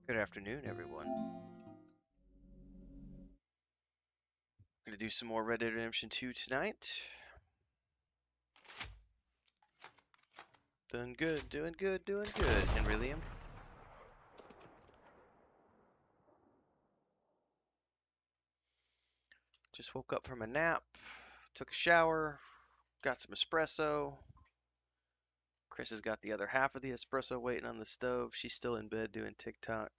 Good afternoon, everyone. Gonna do some more Red Dead Redemption 2 tonight. Doing good, doing good, doing good. Henry Liam. Just woke up from a nap, took a shower, got some espresso. Chris has got the other half of the espresso waiting on the stove. She's still in bed doing TikTok.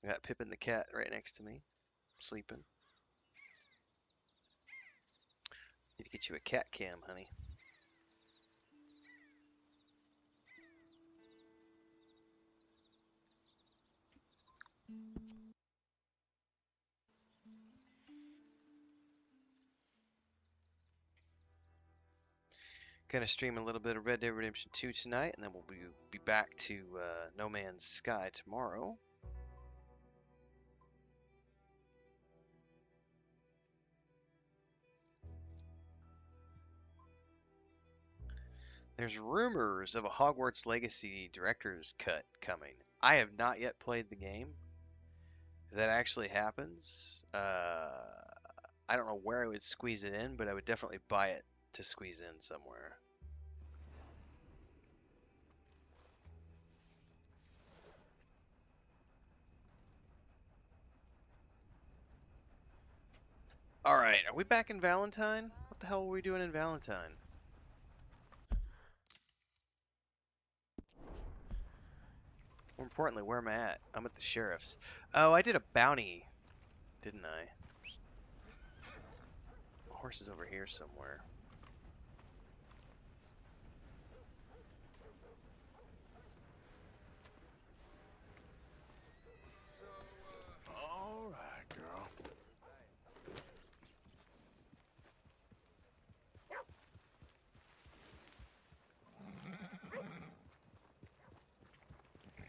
I got Pippin the cat right next to me, sleeping. Need to get you a cat cam, honey. Gonna stream a little bit of Red Dead Redemption 2 tonight, and then we'll be back to No Man's Sky tomorrow. There's rumors of a Hogwarts Legacy director's cut coming. I have not yet played the game. If that actually happens, I don't know where I would squeeze it in, but I would definitely buy it to squeeze in somewhere. Alright, are we back in Valentine? What the hell were we doing in Valentine? More importantly, where am I at? I'm at the sheriff's. Oh, I did a bounty, didn't I? The horse is over here somewhere. All right, girl.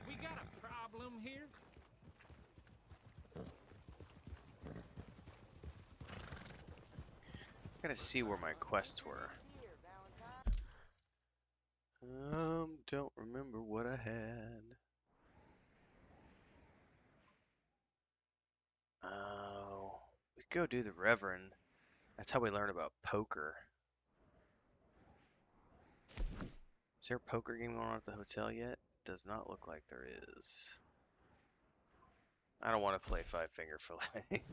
We got a problem here? I gotta see where my quests were. Don't remember what I had. Oh, we could go do the Reverend. That's how we learn about poker. Is there a poker game going on at the hotel yet? Does not look like there is. I don't want to play Five Finger Fillet.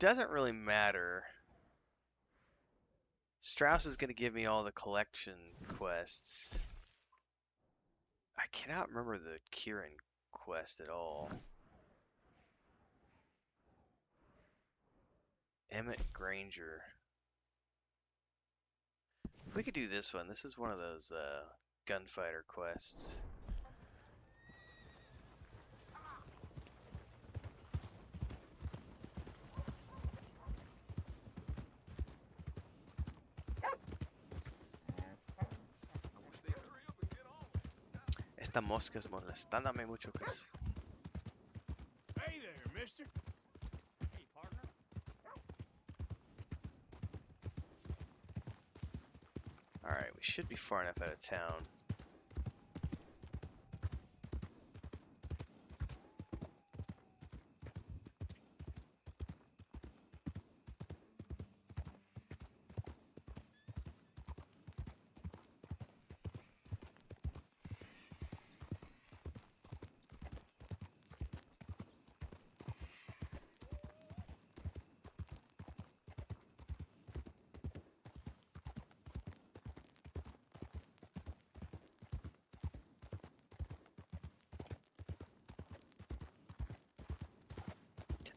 Doesn't really matter. Strauss is going to give me all the collection quests. I cannot remember the Kieran quest at all. Emmett Granger. We could do this one. This is one of those gunfighter quests. Esta mosca es molestándome mucho, Chris. Hey there, mister. Hey, partner. Alright, we should be far enough out of town.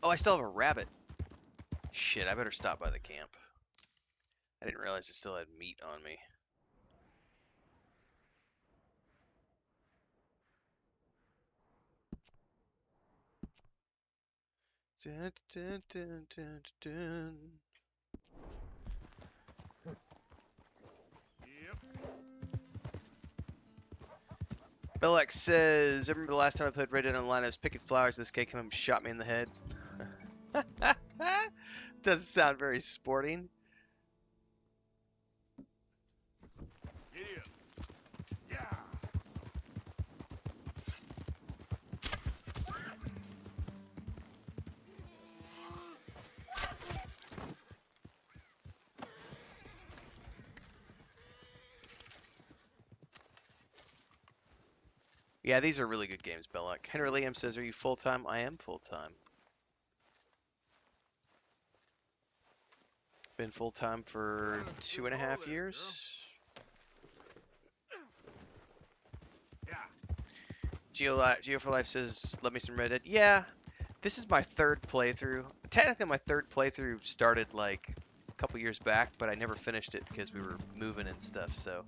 Oh, I still have a rabbit. Shit, I better stop by the camp. I didn't realize it still had meat on me. Dun, dun, dun, dun, dun. Yep. Bellex says, I remember the last time I played Red Dead Online, I was picking flowers, this guy came up and shot me in the head. Doesn't sound very sporting. Yeah, these are really good games, Belloc. Henry Liam says, "Are you full time?" I am full time. Been full time for 2.5 years. Geo for Life says, "Love me some Red Dead." Yeah, this is my third playthrough. Technically, my third playthrough started like a couple years back, but I never finished it because we were moving and stuff. So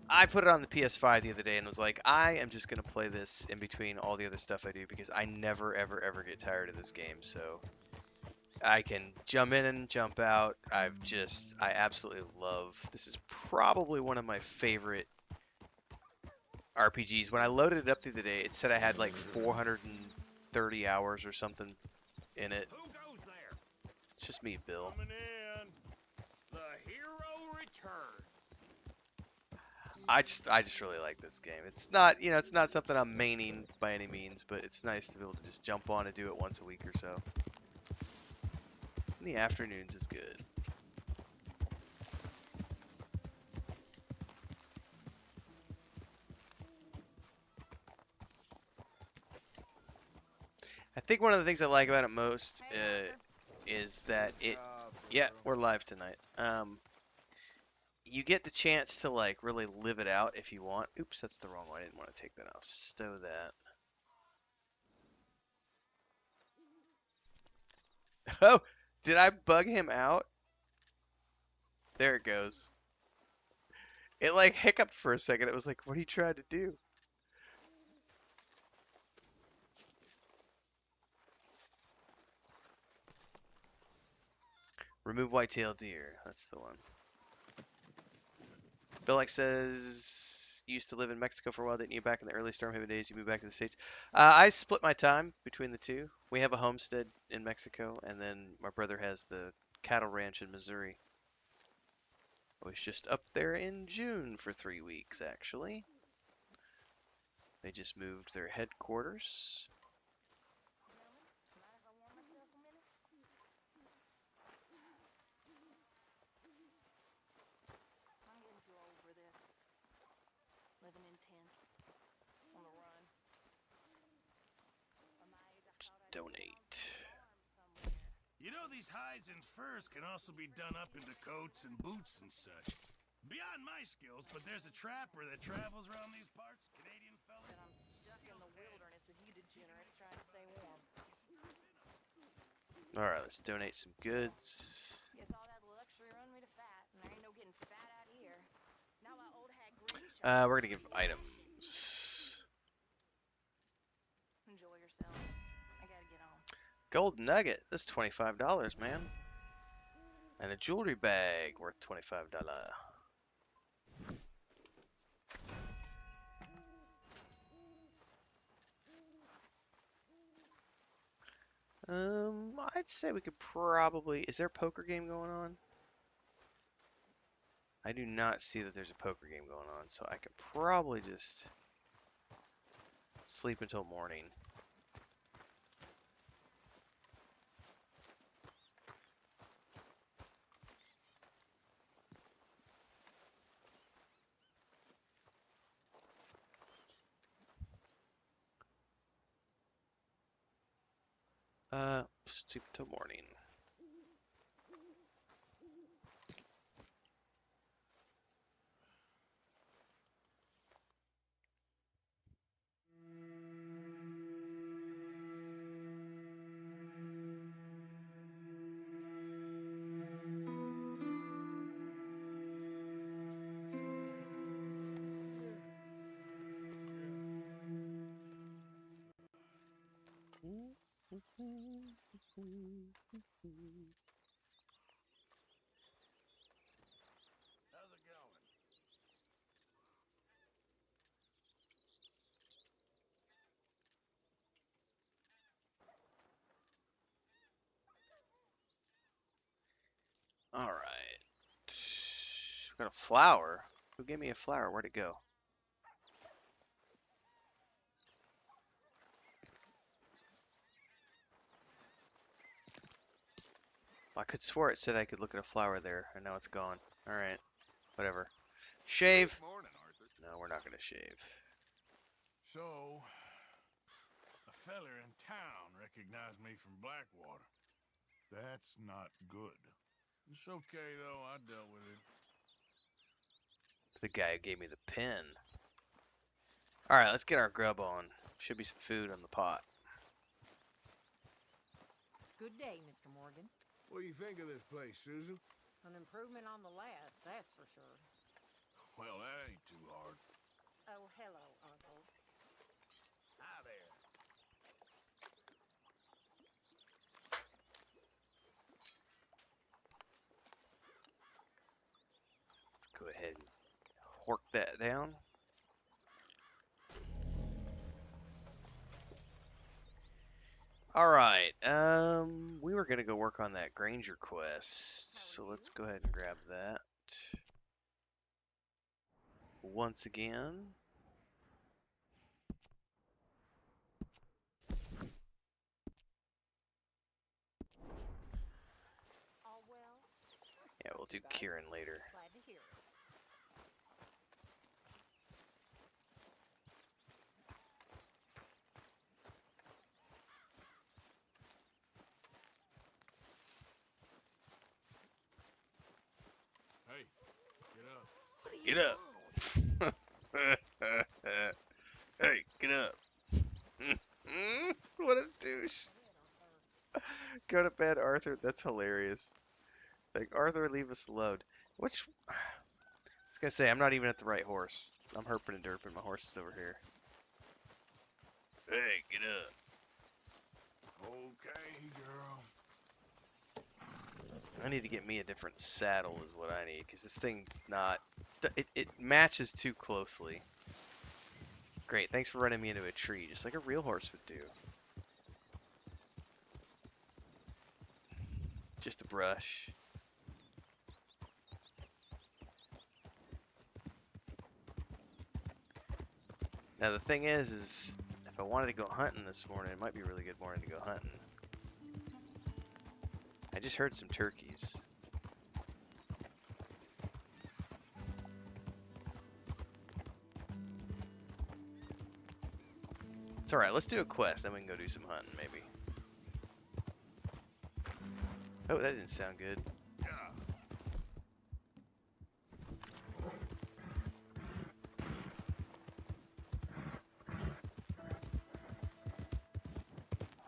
I put it on the PS5 the other day and was like, I am just gonna play this in between all the other stuff I do because I never ever ever get tired of this game. So I can jump in and jump out. I absolutely love. This is probably one of my favorite RPGs. When I loaded it up the other day, it said I had like 430 hours or something in it. Who goes there? It's just me, Bill. Coming in. The hero returns. I just really like this game. It's not, it's not something I'm maining by any means, but it's nice to be able to just jump on and do it once a week or so. In the afternoons is good. I think one of the things I like about it most is that yeah, we're live tonight. You get the chance to like really live it out if you want. Oops, that's the wrong one. I didn't want to take that off. Stow that. Oh, did I bug him out? There it goes. It like hiccuped for a second. It was like, what are you trying to do? Remove white-tailed deer. That's the one. Bill like says, used to live in Mexico for a while, didn't you? Back in the early Stormhaven days, you moved back to the States. I split my time between the two. We have a homestead in Mexico, and then my brother has the cattle ranch in Missouri. I was just up there in June for 3 weeks, actually. They just moved their headquarters. Donate. You know these hides and furs can also be done up into coats and boots and such. Beyond my skills, but there's a trapper that travels around these parts, Canadian fella. That I'm stuck in the wilderness with you degenerates trying to stay warm. Alright, let's donate some goods. Guess all that luxury run me to fat, and there ain't no getting fat out here. Now my old hag Green We're gonna give items. Enjoy yourself. I gotta get on. Gold nugget. That's $25, man. And a jewelry bag worth $25. I'd say we could probably. Is there a poker game going on? I do not see that there's a poker game going on, so I could probably just sleep until morning. Sleep until morning. How's it going? All right. We got a flower. Who gave me a flower? Where'd it go? I could swear it said I could look at a flower there, and now it's gone. All right. Whatever. Shave. Good morning, Arthur. No, we're not gonna shave. So, a feller in town recognized me from Blackwater. That's not good. It's okay, though. I dealt with it. The guy who gave me the pin. Alright, let's get our grub on. Should be some food on the pot. Good day, Mr. Morgan. What do you think of this place, Susan? An improvement on the last, that's for sure. Well, that ain't too hard. Oh, hello, Uncle. Hi there. Let's go ahead and hork that down. Alright, we were gonna go work on that Granger quest, so let's go ahead and grab that. Once again. All well? Yeah, we'll do Kieran later. Glad to hear it. Hey, get up. Get up! Hey, get up! What a douche! Go to bed, Arthur. That's hilarious. Like, Arthur, leave us alone. Which... I was gonna say, I'm not even at the right horse. I'm herping and derping. My horse is over here. Hey, get up. Okay, girl. I need to get me a different saddle is what I need, because this thing's not... It matches too closely. Great, thanks for running me into a tree, just like a real horse would do. Just a brush. Now the thing is if I wanted to go hunting this morning, it might be a really good morning to go hunting. I just heard some turkeys. It's alright, let's do a quest, then we can go do some hunting, maybe. Oh, that didn't sound good. Yeah.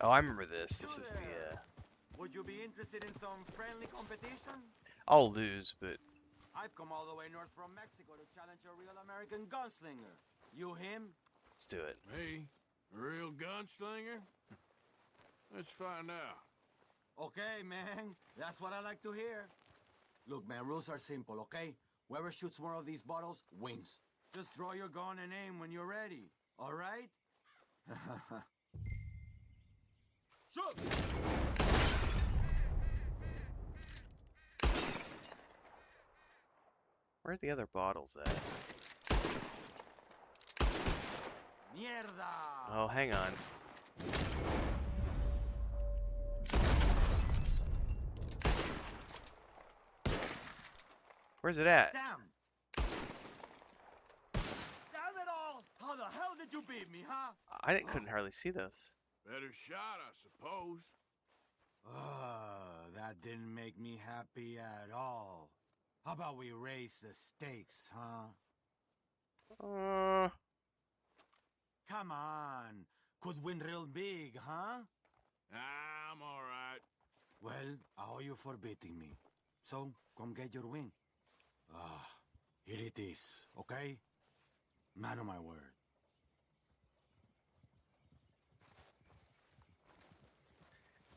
Oh, I remember this. This is the, Would you be interested in some friendly competition? I'll lose, but... I've come all the way north from Mexico to challenge a real American gunslinger. You him? Let's do it. Me? A real gunslinger? Let's find out. Okay, man. That's what I like to hear. Look, man, rules are simple, okay? Whoever shoots more of these bottles wins. Just draw your gun and aim when you're ready, all right? Shoot! Where's the other bottles at? Mierda! Oh, hang on. Where's it at? Damn! Damn it all! How the hell did you beat me, huh? I couldn't hardly see those. Better shot, I suppose. That didn't make me happy at all. How about we raise the stakes, huh? Come on. Could win real big, huh? I'm all right. Well, I owe you for beating me. So, come get your win. Here it is, okay? Man of my word.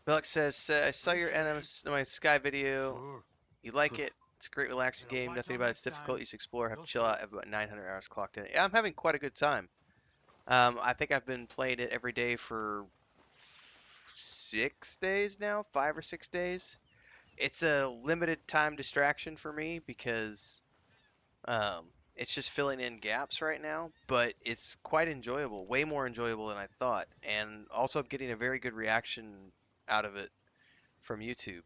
Belk says, I saw your my Sky video. Sure. You like it? It's a great relaxing You know, game. watch Nothing out about it's next difficult. time. You should explore, have You'll chill see. out. Have about 900 hours clocked in. Yeah, I'm having quite a good time. I think I've been playing it every day for 6 days now, 5 or 6 days. It's a limited time distraction for me because it's just filling in gaps right now, but it's quite enjoyable, way more enjoyable than I thought, and also I'm getting a very good reaction out of it from YouTube.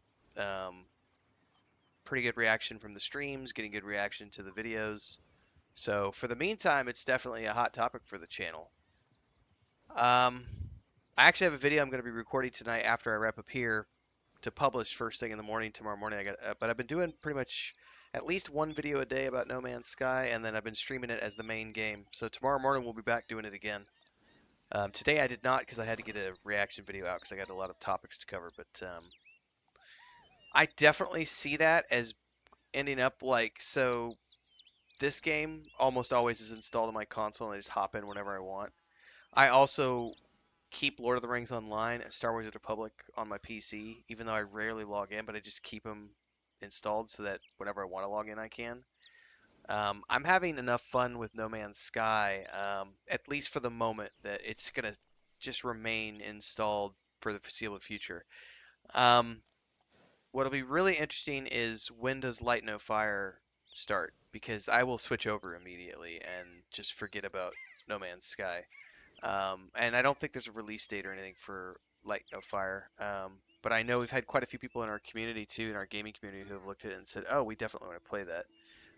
Pretty good reaction from the streams, getting good reaction to the videos. So for the meantime, it's definitely a hot topic for the channel. I actually have a video I'm going to be recording tonight after I wrap up here to publish first thing in the morning tomorrow morning. But I've been doing pretty much at least one video a day about No Man's Sky, and then I've been streaming it as the main game. So tomorrow morning we'll be back doing it again. Today I did not because I had to get a reaction video out because I got a lot of topics to cover. But I definitely see that as ending up like so. This game almost always is installed on my console, and I just hop in whenever I want. I also keep Lord of the Rings Online and Star Wars: The Republic on my PC, even though I rarely log in, but I just keep them installed so that whenever I want to log in, I can. I'm having enough fun with No Man's Sky, at least for the moment, that it's gonna just remain installed for the foreseeable future. Um, what'll be really interesting is when does Light No Fire start? Because I will switch over immediately and just forget about No Man's Sky. And I don't think there's a release date or anything for Light No Fire. But I know we've had quite a few people in our community too, in our gaming community, who have looked at it and said, "Oh, we definitely want to play that."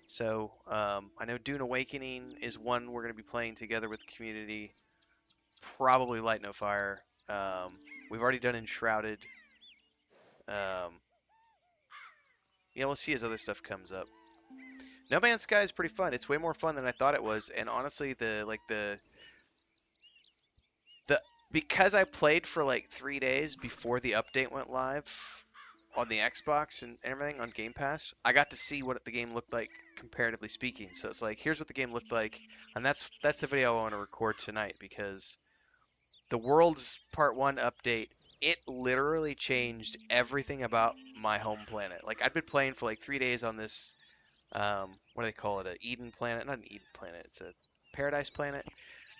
So I know Dune Awakening is one we're going to be playing together with the community. Probably Light No Fire. We've already done Enshrouded. Um, yeah, we'll see as other stuff comes up. No Man's Sky is pretty fun. It's way more fun than I thought it was, and honestly, the because I played for like 3 days before the update went live on the Xbox and everything on Game Pass, I got to see what the game looked like comparatively speaking. So it's like, here's what the game looked like, and that's the video I want to record tonight because the World's Part 1 update, it literally changed everything about my home planet. Like, I'd been playing for like 3 days on this, what do they call it, a Eden planet? Not an Eden planet, it's a Paradise planet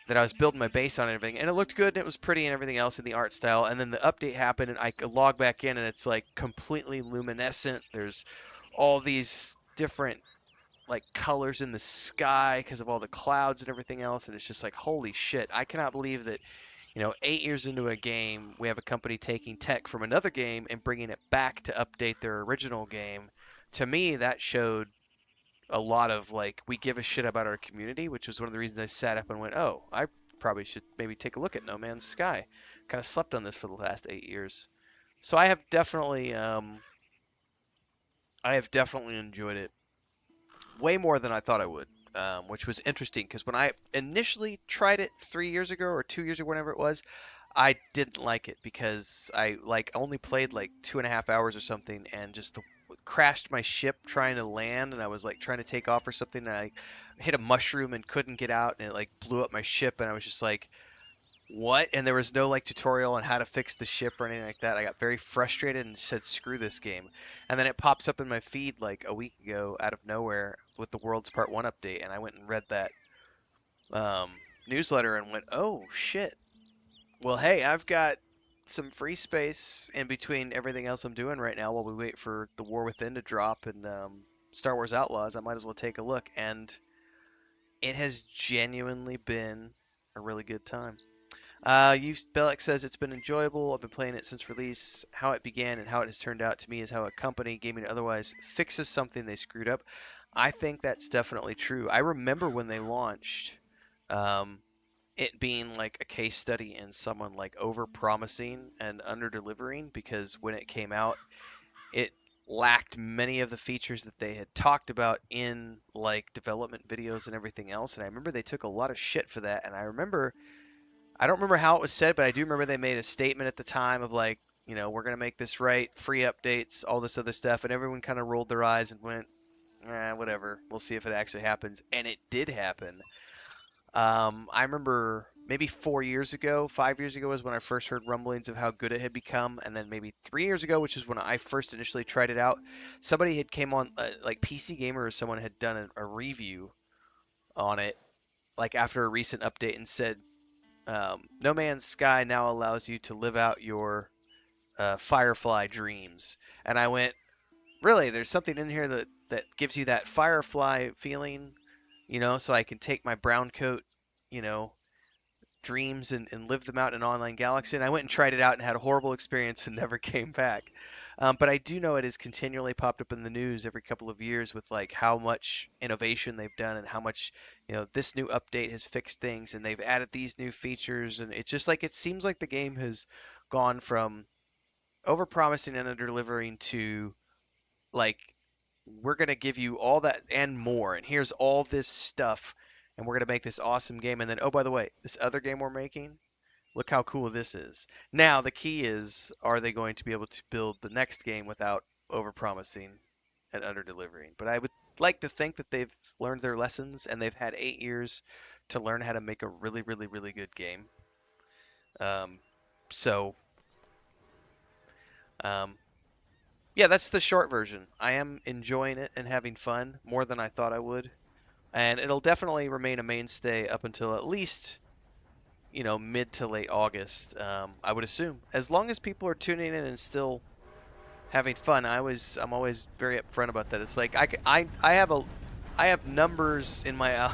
that I was building my base on and everything, and it looked good and it was pretty and everything else in the art style. And then the update happened, and I could log back in, and it's like completely luminescent. There's all these different like colors in the sky because of all the clouds and everything else, and it's just like, holy shit! I cannot believe that 8 years into a game, we have a company taking tech from another game and bringing it back to update their original game. To me, that showed a lot of like, we give a shit about our community, which was one of the reasons I sat up and went, oh, I probably should maybe take a look at No Man's Sky. Kind of slept on this for the last 8 years. So I have definitely enjoyed it way more than I thought I would, which was interesting because when I initially tried it 3 years ago or 2 years ago, whenever it was, I didn't like it because I like only played like 2.5 hours or something, and just crashed my ship trying to land, and I was like trying to take off or something, and I hit a mushroom and couldn't get out, and it like blew up my ship, and I was just like, what? And there was no like tutorial on how to fix the ship or anything like that. I got very frustrated and said, screw this game. And then it pops up in my feed like a week ago out of nowhere with the World's Part 1 update, and I went and read that um, newsletter and went, oh shit. Well, hey, I've got some free space in between everything else I'm doing right now while we wait for The War Within to drop and Star Wars Outlaws. I might as well take a look, and it has genuinely been a really good time. Bellic says it's been enjoyable. I've been playing it since release. How it began and how it has turned out to me is how a company, gaming otherwise, fixes something they screwed up. I think that's definitely true. I remember when they launched, it being like a case study in someone like over promising and under delivering, because when it came out, it lacked many of the features that they had talked about in like development videos and everything else. And I remember they took a lot of shit for that. And I don't remember how it was said, but I do remember they made a statement at the time of like, we're going to make this right, free updates, all this other stuff. And everyone kind of rolled their eyes and went, whatever, we'll see if it actually happens. And it did happen. I remember maybe 4 years ago, 5 years ago was when I first heard rumblings of how good it had become. And then maybe 3 years ago, which is when I first initially tried it out, somebody had came on, like PC Gamer or someone had done a review on it, like after a recent update, and said, No Man's Sky now allows you to live out your Firefly dreams. And I went, really? There's something in here that gives you that Firefly feeling, so I can take my brown coat, dreams and live them out in an online galaxy. And I went and tried it out and had a horrible experience and never came back. But I do know it has continually popped up in the news every couple of years with like how much innovation they've done and how much, this new update has fixed things and they've added these new features. And it's just like it seems like the game has gone from overpromising and under-delivering to like we're going to give you all that and more. And here's all this stuff. And we're going to make this awesome game. And then, oh, by the way, this other game we're making, look how cool this is. Now, the key is, are they going to be able to build the next game without overpromising and under-delivering? But I would like to think that they've learned their lessons and they've had 8 years to learn how to make a really, really, really good game. Um, so, um, yeah, that's the short version. I am enjoying it and having fun more than I thought I would. And it'll definitely remain a mainstay up until at least mid to late August, I would assume. As long as people are tuning in and still having fun, I'm always very upfront about that. It's like I have numbers in my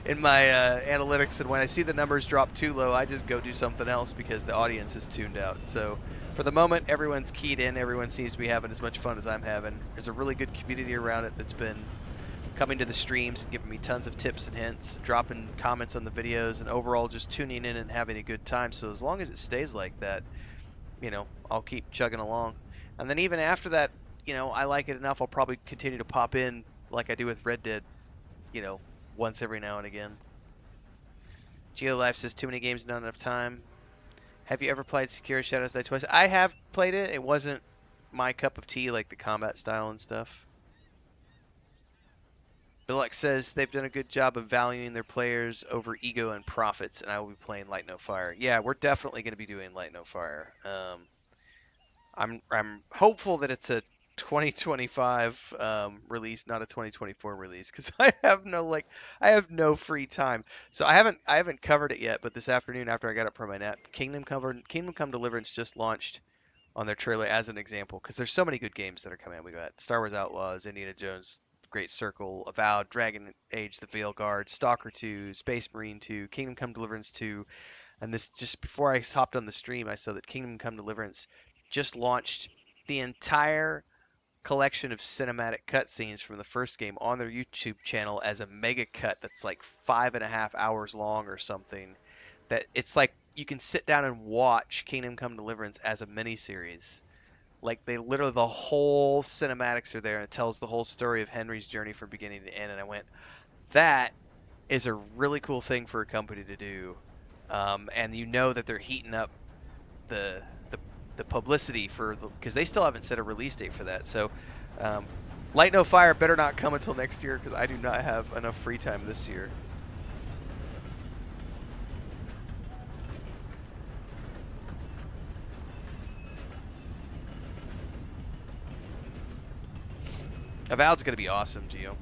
in my analytics, and when I see the numbers drop too low, I just go do something else because the audience is tuned out. So for the moment, everyone's keyed in. Everyone seems to be having as much fun as I'm having. There's a really good community around it that's been coming to the streams and giving me tons of tips and hints, dropping comments on the videos, and overall just tuning in and having a good time. So as long as it stays like that, I'll keep chugging along. And then even after that, I like it enough, I'll probably continue to pop in like I do with Red Dead, once every now and again. GeoLife says too many games, not enough time. Have you ever played Sekiro Shadows Die Twice? I have played it. It wasn't my cup of tea, like the combat style and stuff. Billuck says they've done a good job of valuing their players over ego and profits, and I will be playing Light No Fire. Yeah, we're definitely going to be doing Light No Fire. I'm hopeful that it's a 2025 release, not a 2024 release, because I have no free time. So I haven't covered it yet, but this afternoon after I got up from my nap, Kingdom Come Deliverance just launched on their trailer as an example, because there's so many good games that are coming out. We got Star Wars Outlaws, Indiana Jones, Great Circle, Avowed, Dragon Age, The Veil Guard, Stalker 2, Space Marine 2, Kingdom Come Deliverance 2, and this just before I hopped on the stream, I saw that Kingdom Come Deliverance just launched the entire collection of cinematic cutscenes from the first game on their YouTube channel as a mega cut that's like 5.5 hours long or something. That it's like you can sit down and watch Kingdom Come Deliverance as a miniseries. Like they literally the whole cinematics are there and it tells the whole story of Henry's journey from beginning to end. And I went, that is a really cool thing for a company to do. And that they're heating up the publicity because they still haven't set a release date for that. So Light No Fire better not come until next year because I do not have enough free time this year. Avowed's gonna be awesome, Gio.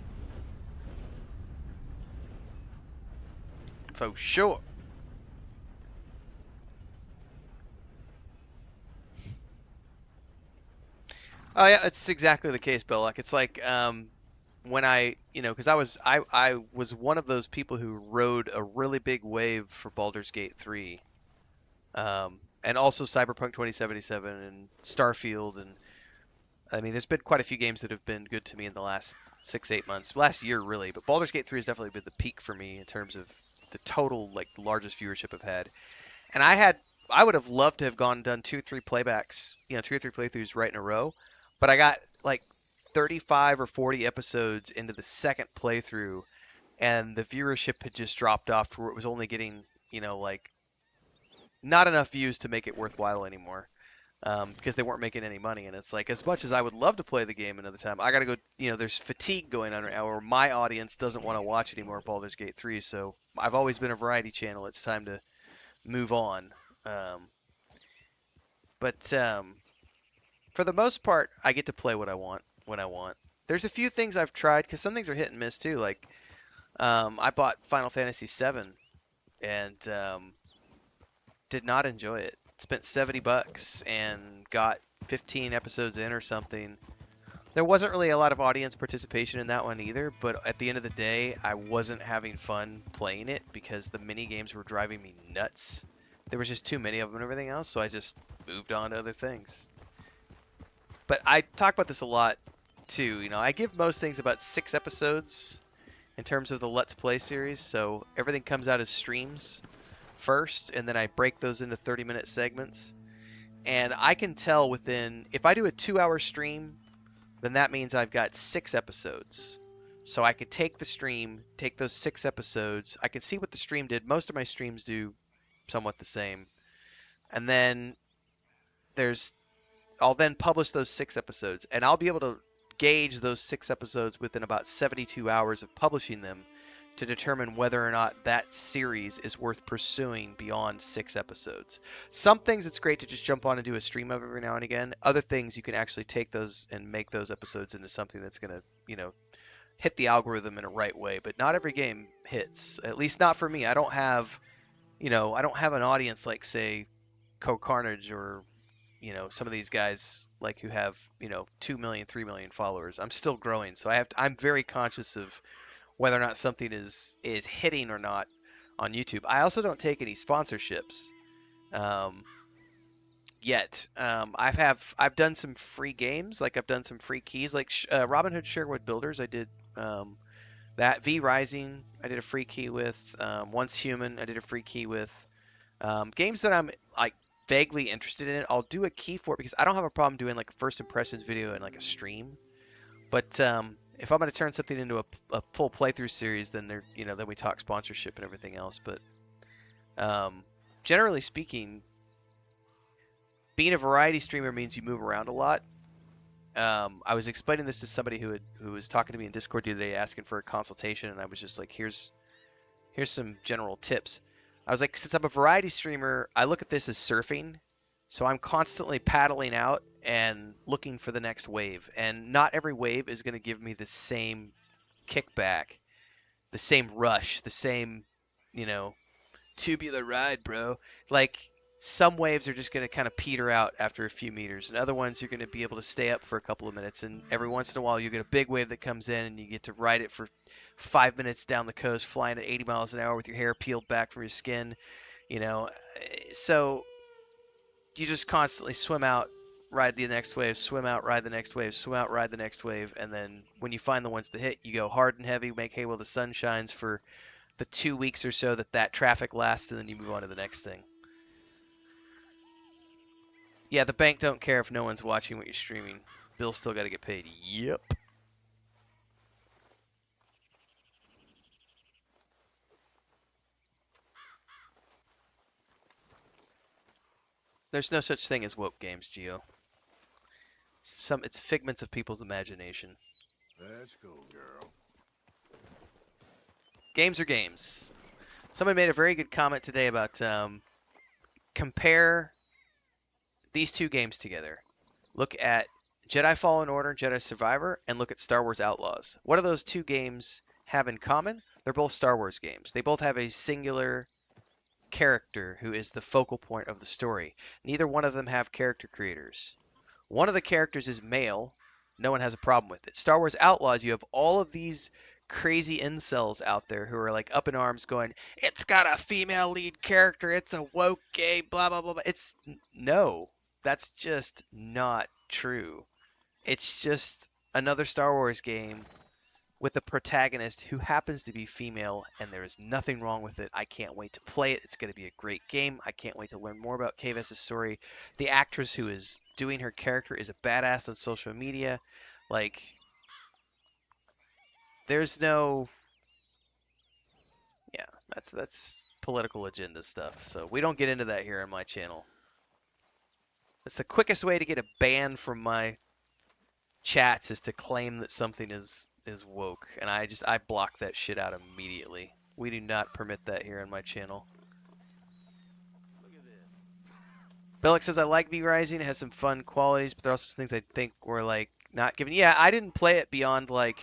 For sure. Oh yeah, it's exactly the case, Bill. Like it's like when because I was one of those people who rode a really big wave for Baldur's Gate 3, and also Cyberpunk 2077 and Starfield, and I mean there's been quite a few games that have been good to me in the last 6-8 months, last year really, but Baldur's Gate 3 has definitely been the peak for me in terms of the total like largest viewership I've had, and I would have loved to have gone and done 2-3 playbacks, 2 or 3 playthroughs right in a row. But I got like 35 or 40 episodes into the second playthrough, and the viewership had just dropped off to where it was only getting, like not enough views to make it worthwhile anymore, because they weren't making any money. And it's like, as much as I would love to play the game another time, I got to go, there's fatigue going on right now where my audience doesn't want to watch anymore Baldur's Gate 3. So I've always been a variety channel. It's time to move on. But for the most part, I get to play what I want when I want. There's a few things I've tried because some things are hit and miss too. Like I bought Final Fantasy VII and did not enjoy it. Spent $70 and got 15 episodes in or something. There wasn't really a lot of audience participation in that one either, but at the end of the day, I wasn't having fun playing it because the mini games were driving me nuts. There was just too many of them and everything else, so I just moved on to other things. But I talk about this a lot too. You know, I give most things about 6 episodes in terms of the Let's Play series. So everything comes out as streams first, and then I break those into 30-minute segments. And I can tell within, if I do a 2-hour stream, then that means I've got 6 episodes. So I could take the stream, take those 6 episodes. I can see what the stream did. Most of my streams do somewhat the same. And then I'll then publish those 6 episodes, and I'll be able to gauge those 6 episodes within about 72 hours of publishing them to determine whether or not that series is worth pursuing beyond 6 episodes. Some things it's great to just jump on and do a stream of every now and again. Other things you can actually take those and make those episodes into something that's going to, you know, hit the algorithm in a right way. But not every game hits, at least not for me. I don't have, you know, I don't have an audience like, say, Co Carnage or, you know, some of these guys like who have, you know, 2 million, 3 million followers. I'm still growing, so I'm very conscious of whether or not something is hitting or not on YouTube. I also don't take any sponsorships yet. I've done some free games, like I've done some free keys, like Robin Hood Sherwood Builders. I did that. V Rising, I did a free key with. Once Human, I did a free key with. Games that I'm like vaguely interested in, I'll do a key for it because I don't have a problem doing like a first impressions video and like a stream. But if I'm going to turn something into a full playthrough series, then then we talk sponsorship and everything else. But generally speaking, being a variety streamer means you move around a lot. I was explaining this to somebody who was talking to me in Discord the other day, asking for a consultation, and I was just like, here's some general tips. I was like, since I'm a variety streamer, I look at this as surfing. So I'm constantly paddling out and looking for the next wave. And not every wave is going to give me the same kickback, the same rush, the same, you know, tubular ride, bro. Like, some waves are just going to kind of peter out after a few meters. And other ones you're going to be able to stay up for a couple of minutes. And every once in a while you get a big wave that comes in and you get to ride it for 5 minutes down the coast, flying at 80 miles an hour with your hair peeled back from your skin, you know. So you just constantly swim out, ride the next wave, swim out, ride the next wave, swim out, ride the next wave, and then when you find the ones that hit, you go hard and heavy, make hay while the sun shines for the 2 weeks or so that traffic lasts, and then you move on to the next thing. Yeah, the bank don't care if no one's watching what you're streaming. Bill's still got to get paid. Yep. There's no such thing as woke games, Gio. It's figments of people's imagination. Let's go, girl. Games are games. Somebody made a very good comment today about compare these 2 games together. Look at Jedi Fallen Order, Jedi Survivor, and look at Star Wars Outlaws. What do those 2 games have in common? They're both Star Wars games. They both have a singular character who is the focal point of the story. Neither one of them have character creators. One of the characters is male. No one has a problem with it. Star Wars Outlaws, you have all of these crazy incels out there who are like up in arms going, it's got a female lead character, it's a woke gay, blah, blah, blah, blah. No, that's just not true. It's just another Star Wars game with a protagonist who happens to be female, and there is nothing wrong with it. I can't wait to play it. It's going to be a great game. I can't wait to learn more about Kay-Vess's story. The actress who is doing her character is a badass on social media. Like, there's no... Yeah, that's political agenda stuff. So we don't get into that here on my channel. That's the quickest way to get a ban from my chats is to claim that something is woke, and I block that shit out immediately. We do not permit that here on my channel. Look at this. Bellic says, I like V Rising, it has some fun qualities, but there are also some things I think were like not given. Yeah, I didn't play it beyond like,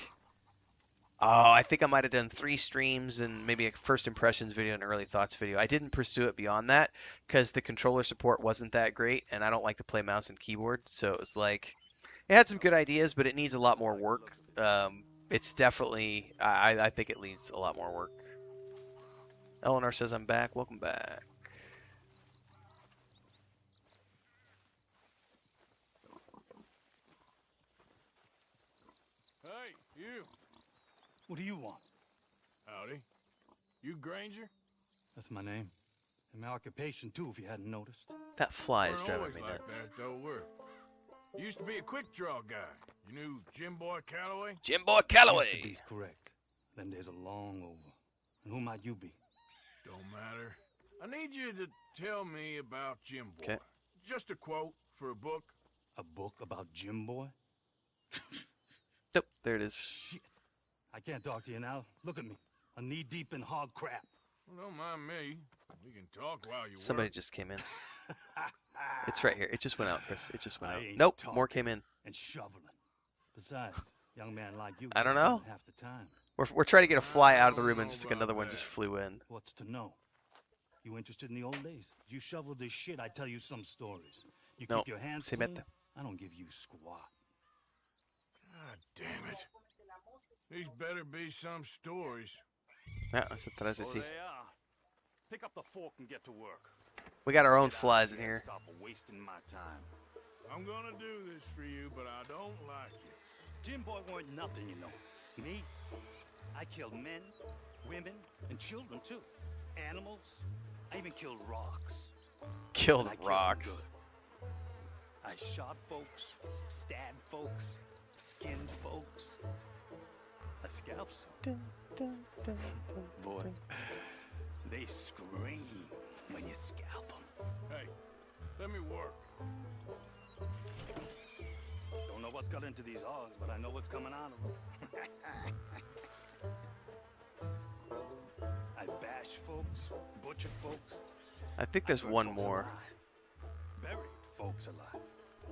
I think I might have done 3 streams and maybe a first impressions video and early thoughts video. I didn't pursue it beyond that because the controller support wasn't that great, and I don't like to play mouse and keyboard, so it was like, it had some good ideas, but it needs a lot more work. It's definitely, I think it needs a lot more work. Eleanor says, I'm back. Welcome back. What do you want? Howdy. You Granger? That's my name. And my occupation, too, if you hadn't noticed. That fly is Weren't driving always me like nuts. that, though, were. You used to be a quick draw guy. You knew Jim Boy Calloway? Jim Boy Yes, to Calloway. be correct. Them days are long over. And who might you be? Don't matter. I need you to tell me about Jim Boy. 'Kay. Just a quote for a book. A book about Jim Boy? Nope, there it is. Shit. I can't talk to you now. Look at me. I'm knee-deep in hog crap. Well, don't mind me. We can talk while you Somebody work. just came in. It's right here. It just went out, Chris. It just went I out. ain't Nope, talking. more came in. And shoveling. Besides, young man like you... I don't gets know. done half the time. We're trying to get a fly out of the I room, don't and know just about another one that. just flew in. What's to know? You interested in the old days? You shoveled this shit, I tell you some stories. You No, keep your hands se clean, mete. I don't give you squat. God damn it. These better be some stories. Yeah, that's atrás de Oh, ti. they are. Pick up the fork and get to work. We got our own Get out flies of in here and here. Stop wasting my time. I'm gonna do this for you, but I don't like it. Jim Boy weren't nothing, you know. Me? I killed men, women, and children, too. Animals. I even killed rocks. Killed I killed 'em rocks. good. I shot folks, stabbed folks, skinned folks. I scalped some. Dun, dun, dun, dun, Boy, dun. they scream when you scalp them. Hey, let me work. Don't know what's got into these hogs, but I know what's coming out of them. I bash folks, butcher folks. I think there's I burn one folks more. alive, buried folks alive.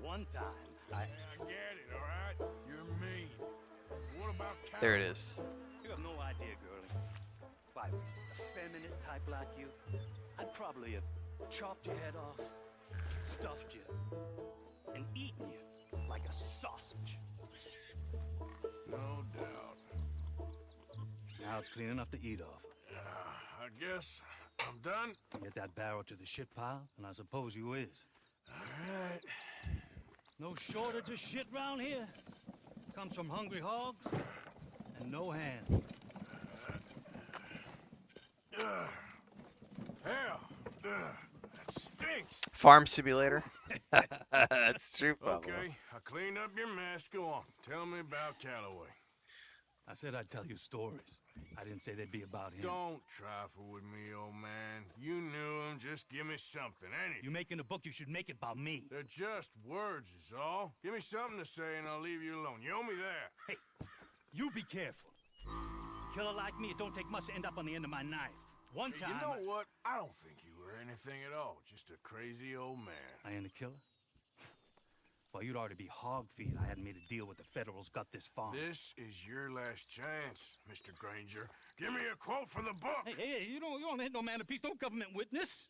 One time, I get it, all right? You're mean. What about There it Calloway? is. You have no idea, girlie. If I was a feminine type like you, I'd probably have chopped your head off, stuffed you, and eaten you like a sausage. No doubt. Now it's clean enough to eat off. I guess I'm done. Get that barrel to the shit pile, and I suppose you is. All right. No shortage of shit round here. Comes from hungry hogs and no hands. Hell, that stinks. Farm simulator. That's true, Pablo. Okay, I cleaned up your mess. Go on. Tell me about Calloway. I said I'd tell you stories. I didn't say they'd be about him. Don't trifle with me, old man. You knew him. Just give me something, anything. You making a book, you should make it about me. They're just words, is all. Give me something to say, and I'll leave you alone. You owe me that. Hey, you be careful. Killer like me, it don't take much to end up on the end of my knife. One Hey, time, you know what? I don't think you were anything at all. Just a crazy old man. I ain't a killer. Well, you'd already be hog feed. I hadn't made a deal with the Federals, got this farm. This is your last chance, Mr. Granger. Give me a quote for the book. Hey, you don't hit no man of peace, no government witness.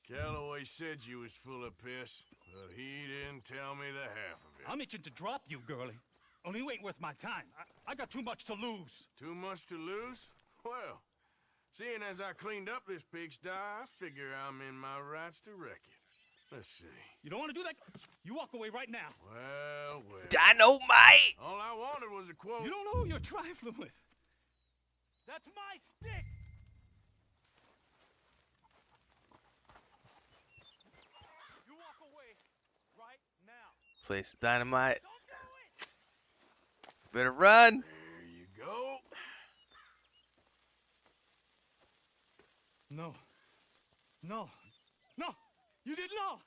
Calloway said you was full of piss, but he didn't tell me the half of it. I'm itching to drop you, girlie. Only you ain't worth my time. I got too much to lose. Too much to lose? Well, seeing as I cleaned up this pigsty, I figure I'm in my rights to wreck it. Let's see. You don't want to do that? You walk away right now. Well. Dynamite! All I wanted was a quote. You don't know who you're trifling with. That's my stick. You walk away right now. Place dynamite. Don't do it! Better run. There you go. No. No. No. You didn't know.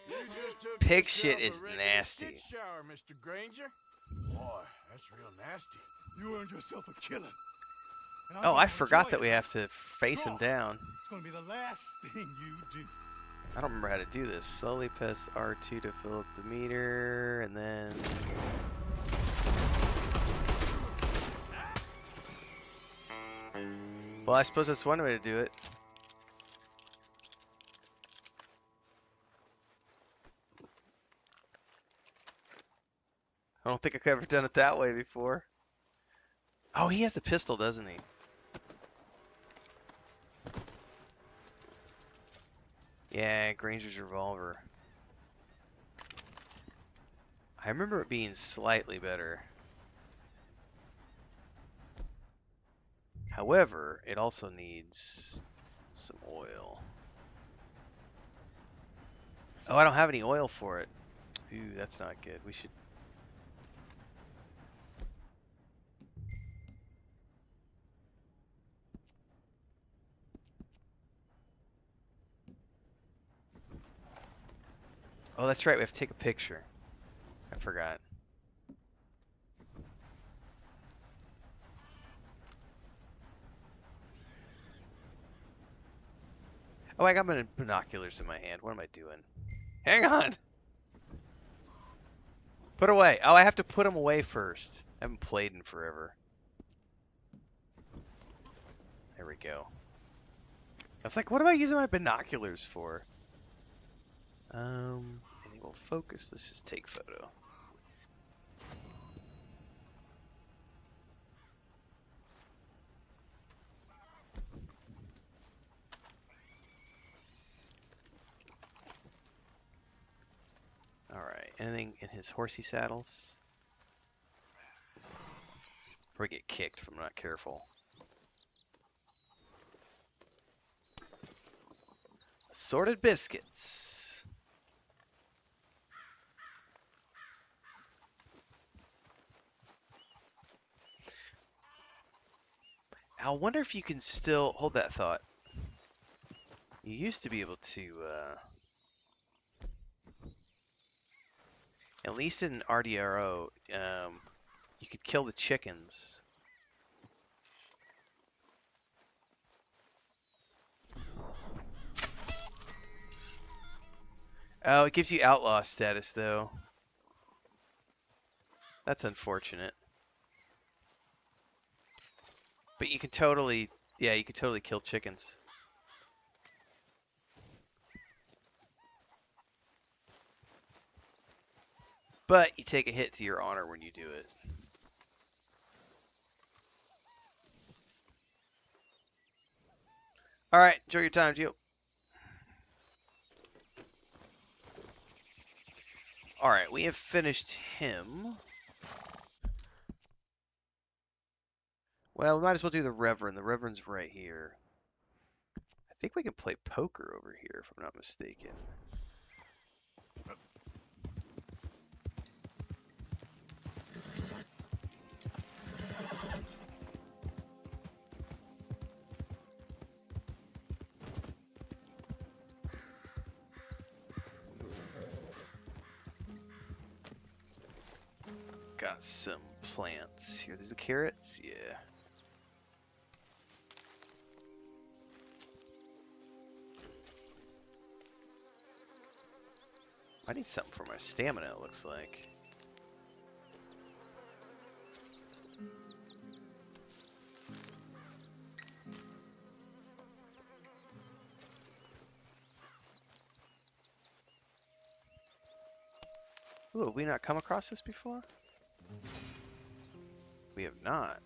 You just took Pig yourself shit a is regular nasty. shit shower, Mr. Granger. Boy, that's real nasty. You earned yourself a killing. And I'm Oh, gonna I forgot enjoy that it. we have to face him down. It's gonna be the last thing you do. I don't remember how to do this. Slowly press R2 to fill up the meter, and then... Well, I suppose that's one way to do it. I don't think I've ever done it that way before. Oh, he has a pistol, doesn't he? Yeah, Granger's revolver. I remember it being slightly better. However, it also needs some oil. Oh, I don't have any oil for it. Ooh, that's not good. We should... Oh, that's right. We have to take a picture. I forgot. Oh, I got my binoculars in my hand. What am I doing? Hang on! Put away. Oh, I have to put them away first. I haven't played in forever. There we go. I was like, what am I using my binoculars for? Enable focus. Let's just take photo. Alright, anything in his horsey saddles? Or get kicked if I'm not careful. Assorted biscuits. I wonder if you can still hold that thought. You used to be able to, at least in RDRO, you could kill the chickens. Oh, it gives you outlaw status though. That's unfortunate. But you can totally, yeah, you could totally kill chickens. But you take a hit to your honor when you do it. Alright, enjoy your time, Gio. Alright, we have finished him. Well, we might as well do the Reverend. The Reverend's right here. I think we can play poker over here, if I'm not mistaken. Got some plants here. These are the carrots? Yeah. I need something for my stamina, it looks like. Ooh, have we not come across this before? We have not.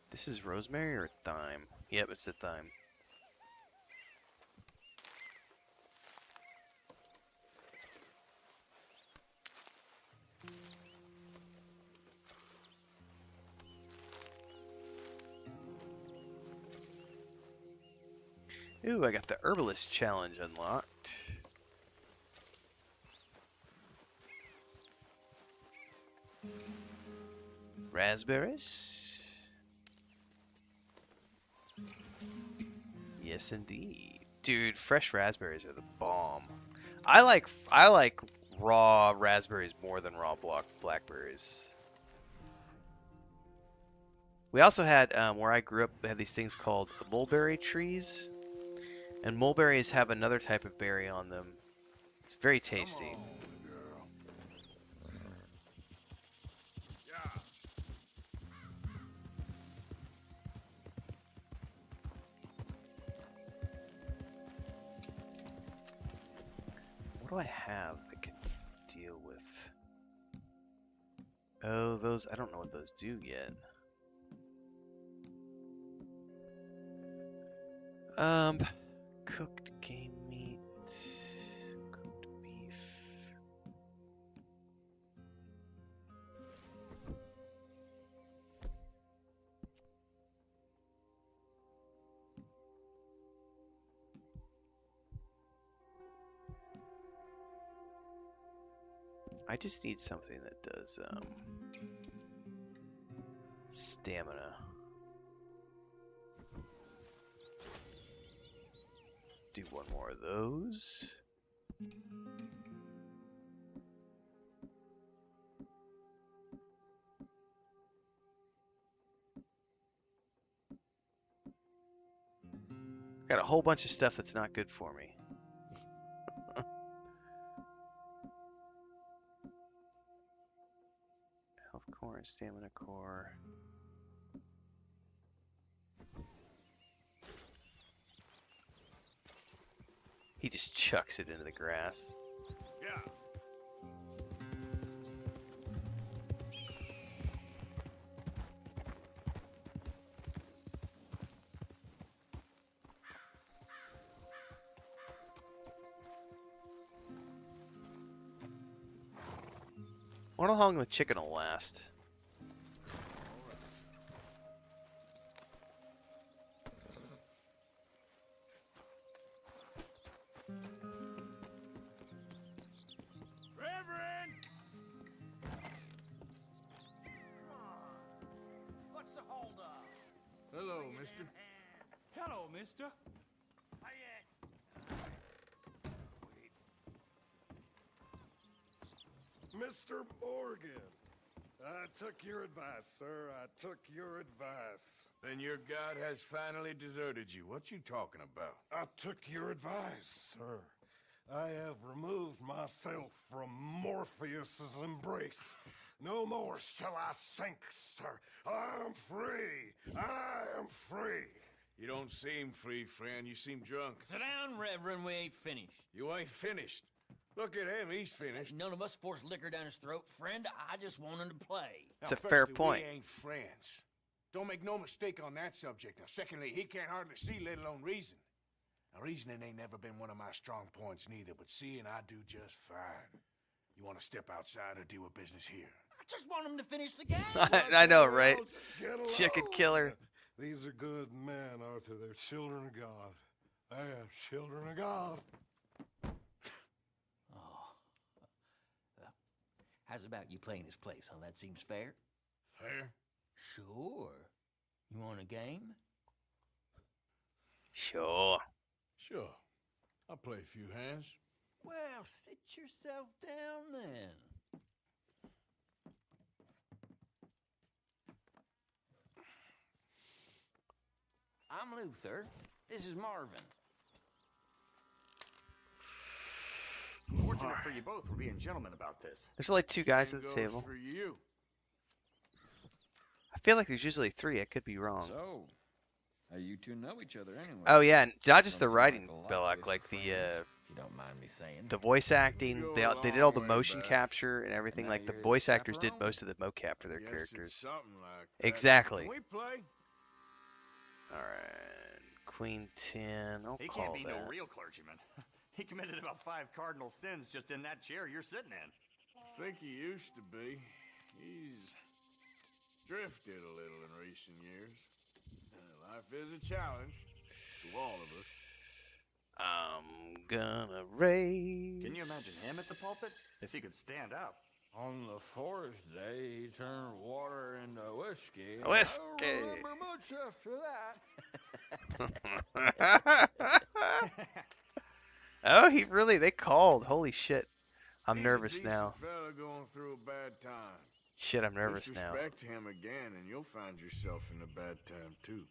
This is rosemary or thyme? Yep, it's a thyme. Ooh, I got the herbalist challenge unlocked. Raspberries? Yes, indeed. Dude, fresh raspberries are the bomb. I like raw raspberries more than raw blackberries. We also had, where I grew up, they had these things called mulberry trees. And mulberries have another type of berry on them. It's very tasty. Come on, girl. Yeah. What do I have that can deal with? Oh, those, I don't know what those do yet. Cooked game meat, cooked beef. I just need something that does stamina. Do one more of those. Got a whole bunch of stuff that's not good for me. Health core and stamina core. He just chucks it into the grass. Yeah. I wonder how long the chicken will last. Reverend! What's the holdup? Hello, mister. Hello, mister. Mr. Morgan, I took your advice, sir. I took your advice. Then your god has finally deserted you. What you talking about? I took your advice, sir. I have removed myself from Morpheus's embrace. No more shall I sink, sir. I am free. I am free. You don't seem free, friend. You seem drunk. Sit down, Reverend. We ain't finished. You ain't finished. Look at him. He's finished. None of us forced liquor down his throat, friend. I just want him to play. It's a Now, fair firstly, point. We ain't friends. Don't make no mistake on that subject. Now, secondly, he can't hardly see, let alone reason. Now, reasoning ain't never been one of my strong points neither, but seeing I do just fine. You want to step outside or deal with business here? I just want him to finish the game. I know, right? Well, just get along. Chicken killer. These are good men, Arthur. They're children of God. They are children of God. How's about you playing his place, huh? That seems fair? Fair? Sure. You want a game? Sure. Sure. I'll play a few hands. Well, sit yourself down then. I'm Luther. This is Marvin. Fortunate for you both, we're being gentlemen about this. There's only two guys Same at the goes table. for you. I feel like there's usually three. I could be wrong. So, how you two know each other anyway? Oh yeah, and not just the Don't seem writing, like a lot Belloc, of like ways the for friends, if you don't mind me saying. the voice acting. go They a did all the long way motion back. capture and everything. And now Like the you're his voice actors did chaperone? most of the mocap for their Yes, characters. it's something like that. Exactly. Can we play? All right, Queen 10. I'll He call can't be that. no real clergyman. He committed about 5 cardinal sins just in that chair you're sitting in. I think he used to be. He's drifted a little in recent years. Life is a challenge to all of us. I'm gonna raise. Can you imagine him at the pulpit? If he could stand up. On the fourth day, he turned water into whiskey. Whiskey. I don't remember much after that. Oh, he really, they called. Holy shit. I'm He's nervous a decent now. fella going through a bad time. Shit, I'm nervous now. Disrespect him again, and you'll find yourself in a bad time too.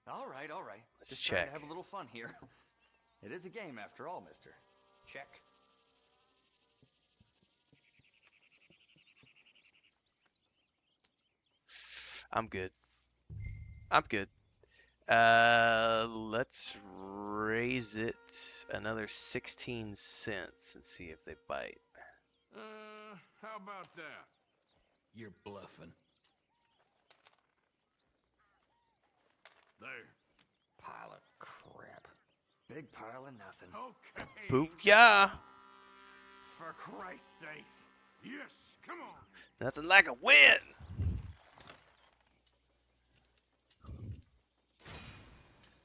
All right, all right. Let's Just trying check. to have a little fun here. It is a game after all, mister. Check. I'm good. I'm good. Let's raise it another 16 cents and see if they bite. How about that? You're bluffing. There. Pile of crap. Big pile of nothing. Okay. Booyah! For Christ's sakes. Yes, come on. Nothing like a win!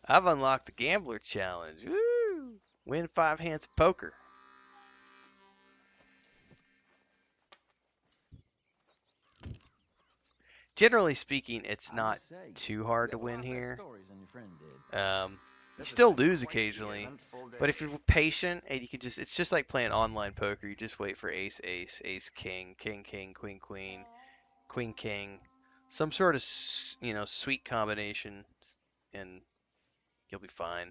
I've unlocked the Gambler Challenge. Woo! Win 5 hands of poker. Generally speaking, it's not too hard to win here. You still lose occasionally, but if you're patient and you can just, it's just like playing online poker. You just wait for ace, ace, ace, king, king, king, queen, queen, queen, king, some sort of, sweet combination, and you'll be fine.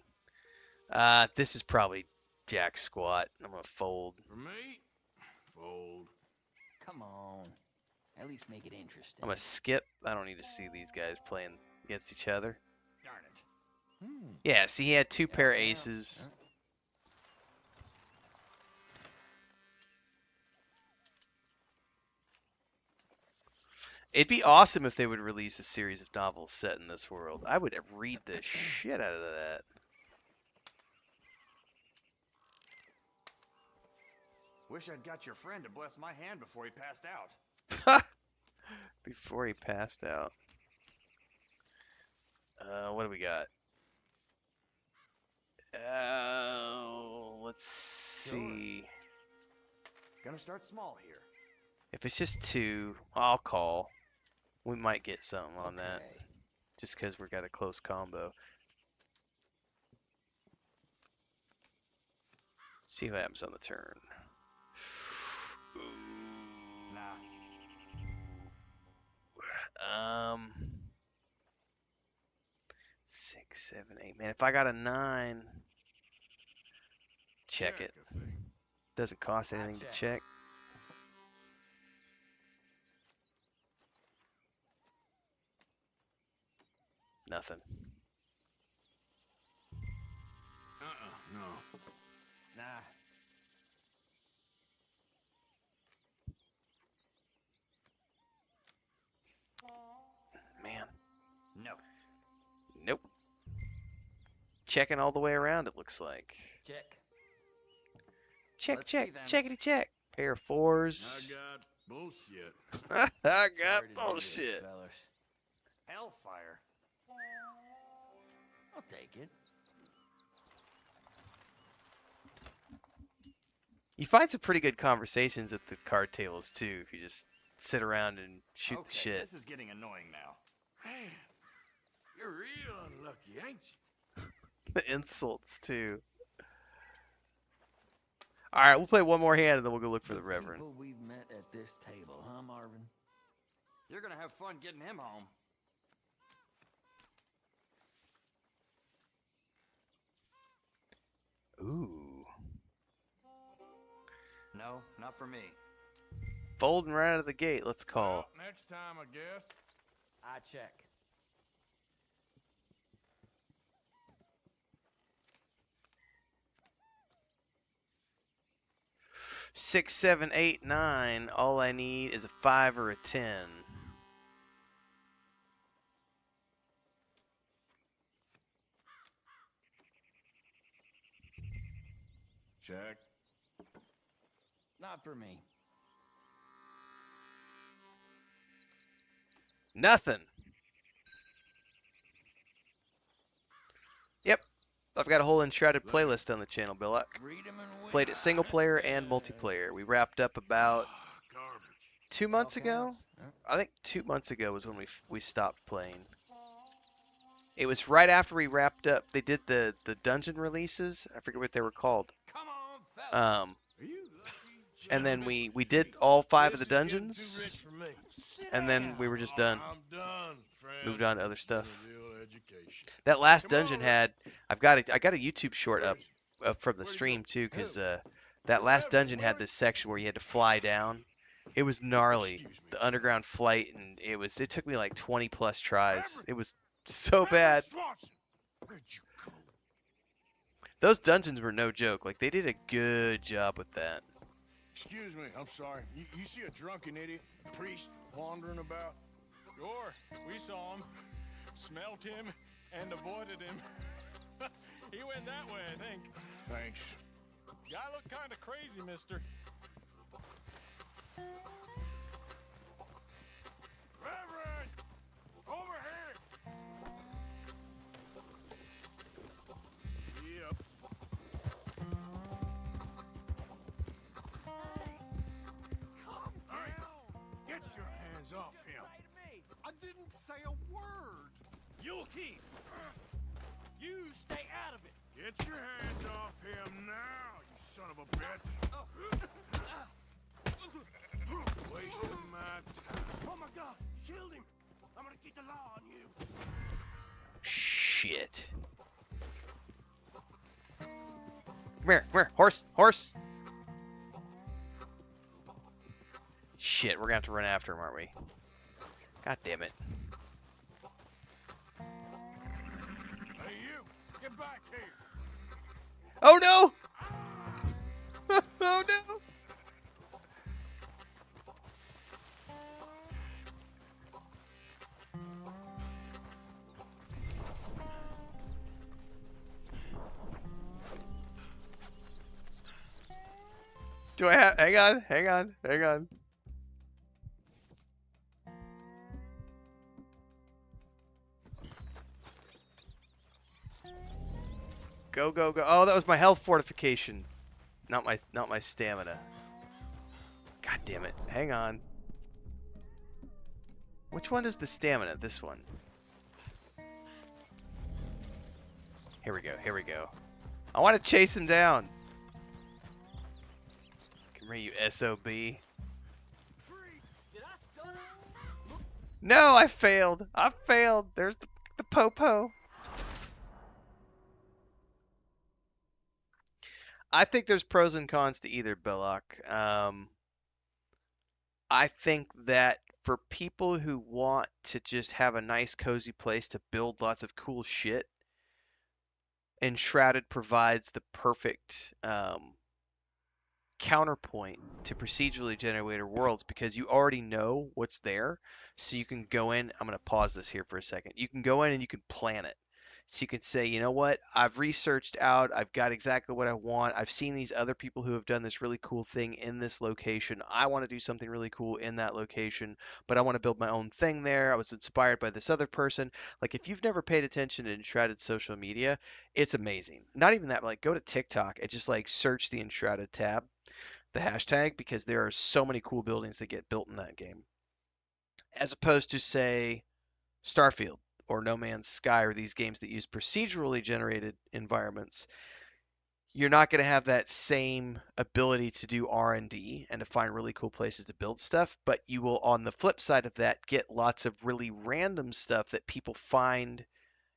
This is probably jack squat. I'm gonna fold. For me, fold. Come on. At least make it interesting. I'm gonna skip. I don't need to see these guys playing against each other. Darn it. Yeah, see, he had 2 pair aces. It'd be awesome if they would release a series of novels set in this world. I would read the shit out of that. Wish I'd got your friend to bless my hand before he passed out. Before he passed out. What do we got? Let's see. Gonna start small here. If it's just 2, I'll call. We might get something on that. Just because we got a close combo. See what happens on the turn. Nah. 6, 7, 8. Man, if I got a 9, check it. Doesn't cost anything to check. Nothing. No. Nah. Man. No. Nope. Checking all the way around, it looks like. Check. Check, Let's check, see then. checkity check. Pair of 4s. I got bullshit. I got Sorry to do this, bullshit. fellas. Hellfire. I'll take it. You find some pretty good conversations at the card tables too, if you just sit around and shoot Okay, the shit. this is getting annoying now. Man, you're real unlucky, ain't you? The insults too. All right, we'll play one more hand and then we'll go look for the Reverend. People we've met at this table, huh, Marvin? You're gonna have fun getting him home. Ooh. No, not for me. Folding right out of the gate. Let's call. Well, next time, I guess. I check. 6, 7, 8, 9. All I need is a 5 or a 10. Check. Not for me. Nothing. Yep. I've got a whole Enshrouded playlist on the channel, Billuck. Read 'em and win. Played it single player and multiplayer. We wrapped up about Garbage. 2 months Okay. ago. Huh? I think 2 months ago was when we stopped playing. It was right after we wrapped up. They did the dungeon releases. I forget what they were called. Come on, fellas. Are you lucky? And then we did all 5 of the This is getting dungeons, too rich for me. and then we were just done. I'm done, friend. Moved on to other stuff. Real education. That last Come on, dungeon Reverend. had I got a YouTube short up from the stream too, because that last dungeon had this section where you had to fly down. It was gnarly, Excuse me, the sir. underground flight, and it took me like 20 plus tries. Reverend. It was so Reverend bad. Swanson, where'd you go? Those dungeons were no joke. Like, they did a good job with that. Excuse me, I'm sorry. You see a drunken idiot, priest, wandering about? Sure, we saw him, smelt him, and avoided him. He went that way, I think. Thanks. Guy looked kind of crazy, mister. Reverend! Over here! Yep. Calm Hey, down. get your hands off him. I didn't say a word. You'll keep. You stay out of it. Get your hands off him now, you son of a bitch. Wasting my time. Oh my God, killed him. I'm gonna keep the law on you. Shit. Come here, horse. Shit, we're gonna have to run after him, aren't we? God damn it. Hey, you, get back here. Oh no! Oh no! Do I have? Hang on. Go. Oh, that was my health fortification. Not my stamina. God damn it. Hang on. Which one is the stamina? This one. Here we go. I want to chase him down. Come here, you SOB. No, I failed. There's the popo. I think there's pros and cons to either, Billock. I think that for people who want to just have a nice, cozy place to build lots of cool shit, Enshrouded provides the perfect counterpoint to procedurally generated worlds because you already know what's there. So you can go in. I'm going to pause this here for a second. You can go in and you can plan it. So you can say, you know what? I've researched out. I've got exactly what I want. I've seen these other people who have done this really cool thing in this location. I want to do something really cool in that location, but I want to build my own thing there. I was inspired by this other person. Like if you've never paid attention to Enshrouded social media, it's amazing. Not even that, like go to TikTok and just like search the Enshrouded tab, the hashtag, because there are so many cool buildings that get built in that game. As opposed to say Starfield or No Man's Sky or these games that use procedurally generated environments, you're not going to have that same ability to do R&D and to find really cool places to build stuff, but you will, on the flip side of that, get lots of really random stuff that people find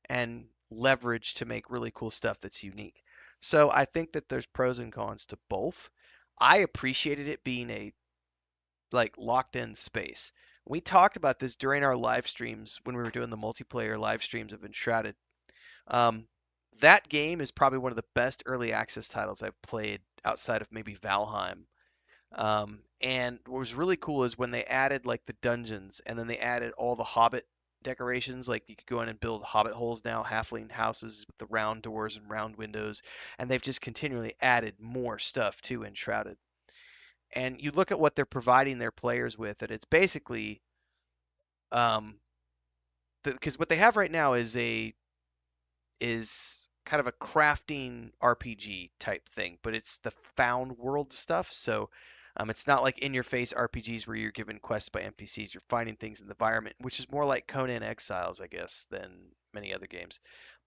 and leverage to make really cool stuff that's unique. So I think that there's pros and cons to both. I appreciated it being a like locked in space. We talked about this during our live streams when we were doing the multiplayer live streams of Enshrouded. Um, that game is probably one of the best early access titles I've played outside of maybe Valheim. And what was really cool is when they added like the dungeons and then they added all the Hobbit decorations. Like you could go in and build Hobbit holes now, halfling houses with the round doors and round windows, and they've just continually added more stuff to Enshrouded. And you look at what they're providing their players with, and it's basically because what they have right now is kind of a crafting RPG type thing, but it's the found world stuff. So it's not like in your face RPGs where you're given quests by NPCs. You're finding things in the environment, which is more like Conan Exiles, I guess, than many other games.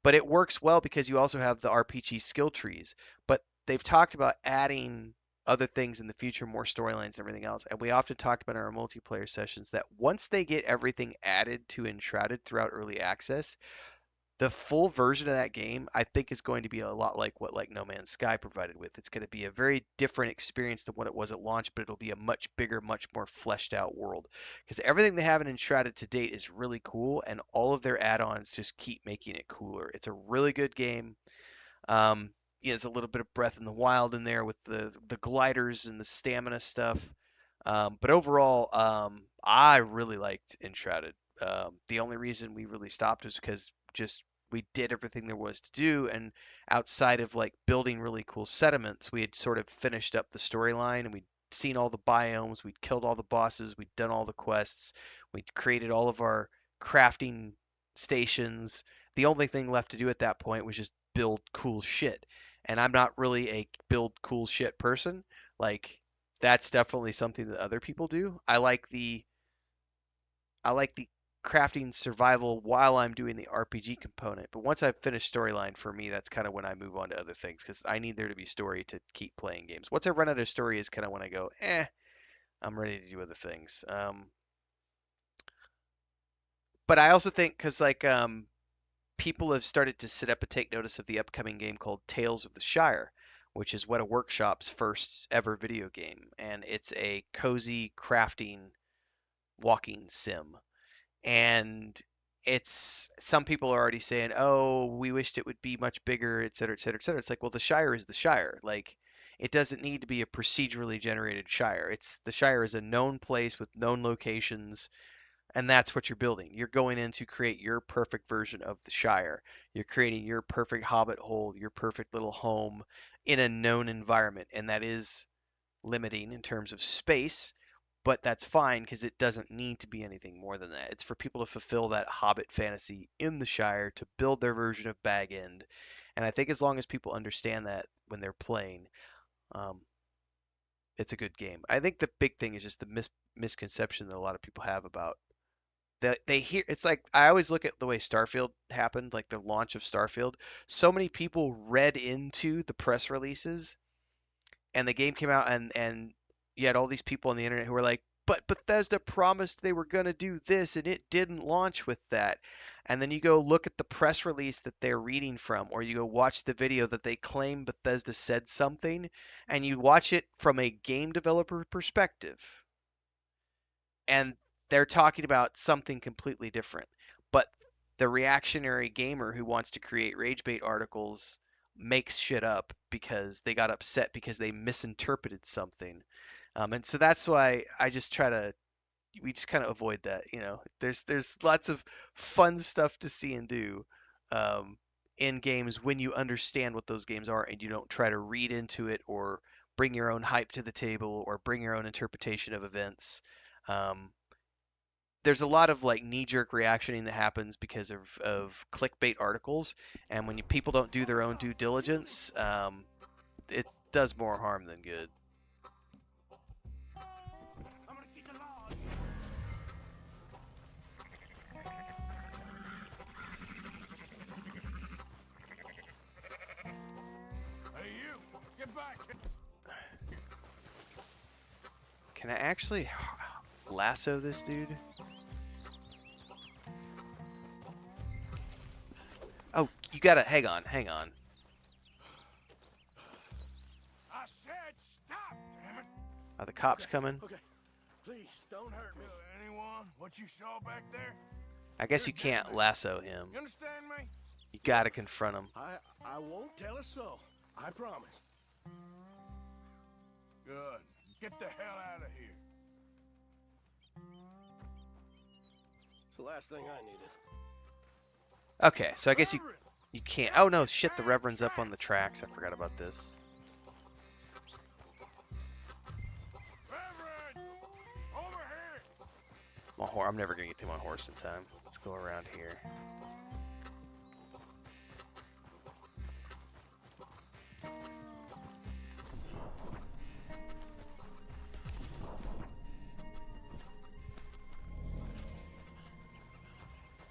But it works well because you also have the RPG skill trees. But they've talked about adding other things in the future, more storylines and everything else. And we often talked about in our multiplayer sessions that once they get everything added to Enshrouded throughout early access, the full version of that game, I think, is going to be a lot like what like No Man's Sky provided with. It's going to be a very different experience than what it was at launch, but it'll be a much bigger, much more fleshed out world. Because everything they have in Enshrouded to date is really cool, and all of their add-ons just keep making it cooler. It's a really good game. there's a little bit of Breath in the Wild in there with the gliders and the stamina stuff. But overall, I really liked Enshrouded. The only reason we really stopped was because just we did everything there was to do, and outside of like building really cool sediments, we had sort of finished up the storyline, and we'd seen all the biomes, we'd killed all the bosses, we'd done all the quests, we'd created all of our crafting stations. The only thing left to do at that point was just build cool shit. And I'm not really a build cool shit person. Like that's definitely something that other people do. I like the crafting survival while I'm doing the RPG component. But once I've finished storyline, for me, that's kind of when I move on to other things because I need there to be story to keep playing games. Once I run out of story is kind of when I go, I'm ready to do other things. But I also think because people have started to sit up and take notice of the upcoming game called Tales of the Shire, which is Weta Workshop's first ever video game, and it's a cozy crafting walking sim. And it's some people are already saying, "Oh, we wished it would be much bigger, et cetera, et cetera, et cetera." It's like, well, the Shire is the Shire. Like, it doesn't need to be a procedurally generated Shire. It's the Shire is a known place with known locations, and that's what you're building. You're going in to create your perfect version of the Shire. You're creating your perfect hobbit hole, your perfect little home in a known environment, and that is limiting in terms of space, but that's fine because it doesn't need to be anything more than that. It's for people to fulfill that hobbit fantasy in the Shire, to build their version of Bag End. And I think as long as people understand that when they're playing, um, it's a good game. I think the big thing is just the misconception that a lot of people have about that they hear. It's like I always look at the way Starfield happened, like the launch of Starfield. So many people read into the press releases, and the game came out, and you had all these people on the internet who were like, but Bethesda promised they were going to do this and it didn't launch with that. And then you go look at the press release that they're reading from, or you go watch the video that they claim Bethesda said something, and you watch it from a game developer perspective, and they're talking about something completely different. But the reactionary gamer who wants to create rage bait articles makes shit up because they got upset because they misinterpreted something. And so that's why we just kind of avoid that. There's lots of fun stuff to see and do in games when you understand what those games are and you don't try to read into it or bring your own hype to the table or bring your own interpretation of events. There's a lot of like knee-jerk reactioning that happens because of clickbait articles, and when people don't do their own due diligence, it does more harm than good. Hey, you! Get back! Can I actually lasso this dude? Oh, you gotta hang on. I said stop, damn it! Are the cops coming? Okay, please don't hurt me. Anyone? What you saw back there? I guess you can't lasso him. You understand me? You gotta confront him. I won't tell a soul. I promise. Good. Get the hell out of here. It's the last thing I needed. Okay, so I guess you can't. Oh no, shit! The Reverend's up on the tracks. I forgot about this. Reverend, over here. I'm never gonna get to my horse in time. Let's go around here.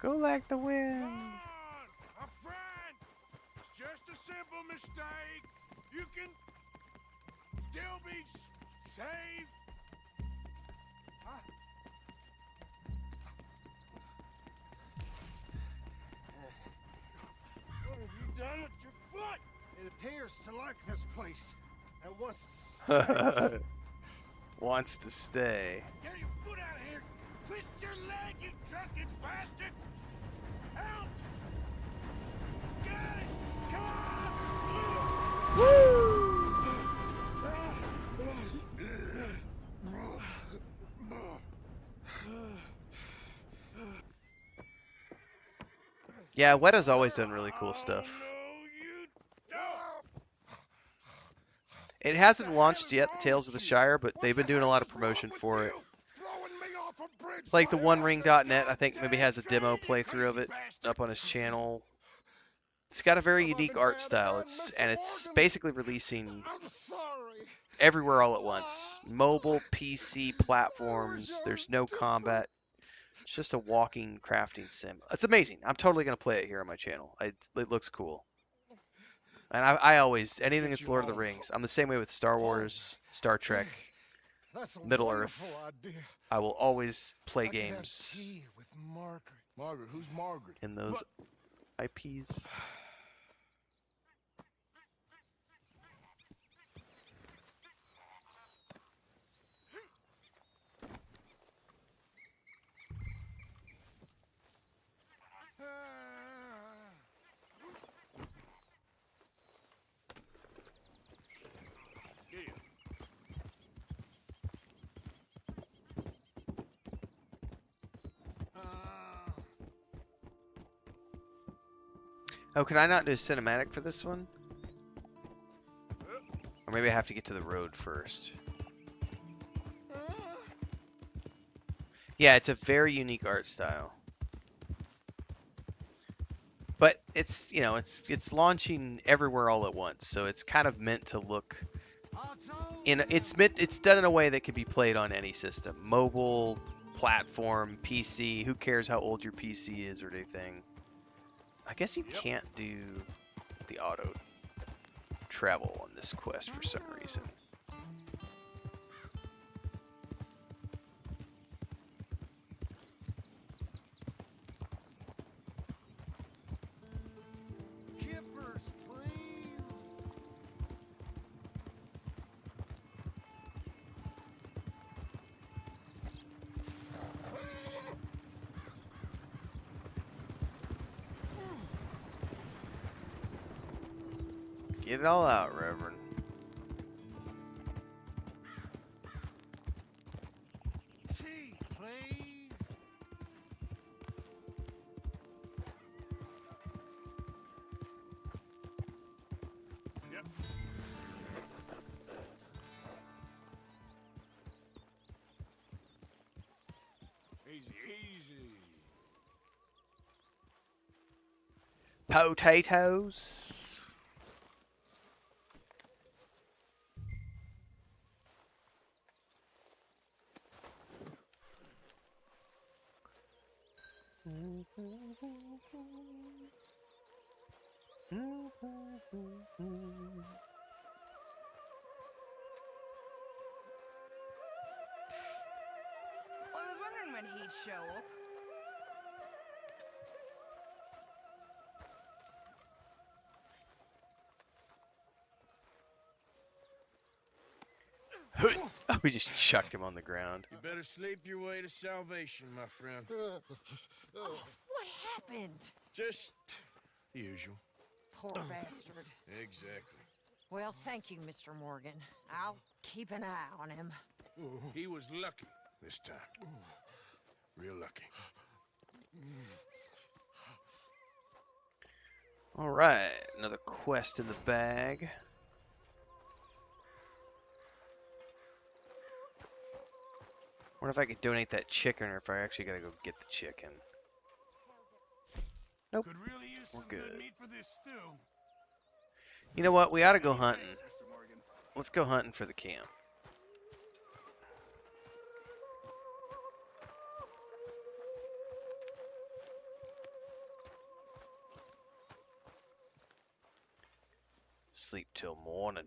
Go like the wind. Come on, a friend. It's just a simple mistake. You can still be saved. Huh? What have you done with your foot? It appears to like this place and wants to stay. Get your foot out of here. Twist your leg, you drunken bastard. Help! Got it! Come on! Yeah, Weta's always done really cool stuff. It hasn't launched yet, the Tales of the Shire, but they've been doing a lot of promotion for it. Like the OneRing.net, I think maybe has a demo playthrough of it up on his channel. It's got a very unique art style. It's basically releasing everywhere all at once. Mobile, PC, platforms. There's no combat. It's just a walking crafting sim. It's amazing. I'm totally gonna play it here on my channel. It looks cool. And I always anything that's Lord of the Rings. I'm the same way with Star Wars, Star Trek, Middle Earth. I will always play games with Margaret. Margaret, who's Margaret? in those IPs. Oh, can I not do a cinematic for this one? Or maybe I have to get to the road first. Yeah, it's a very unique art style. But it's, you know, it's launching everywhere all at once, so it's kind of meant to look it's done in a way that can be played on any system. Mobile, platform, PC, who cares how old your PC is or anything. I guess you can't do the auto travel on this quest for some reason. Kippers, please. Get it all out, Reverend. Tea, please. Yep. Easy, easy. Potatoes. Well, I was wondering when he'd show up. We just chucked him on the ground. You better sleep your way to salvation, my friend. What happened? Just the usual. Poor bastard. Exactly. Well, thank you, Mr. Morgan. I'll keep an eye on him. He was lucky this time. Real lucky. All right, another quest in the bag. Wonder if I could donate that chicken or if I actually gotta go get the chicken. Nope, Could really use we're some good. meat for this stew. You know what? We ought to go hunting. Let's go hunting for the camp. Sleep till morning.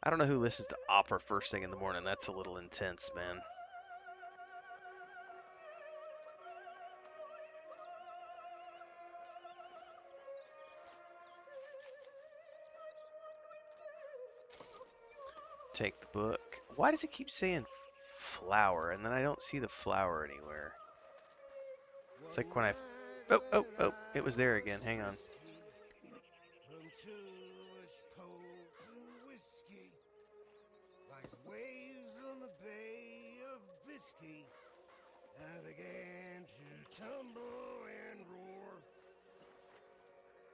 I don't know who listens to opera first thing in the morning. That's a little intense, man. take the book. Why does it keep saying flower, and then I don't see the flower anywhere? It's like when I... Oh, it was there again. Hang on.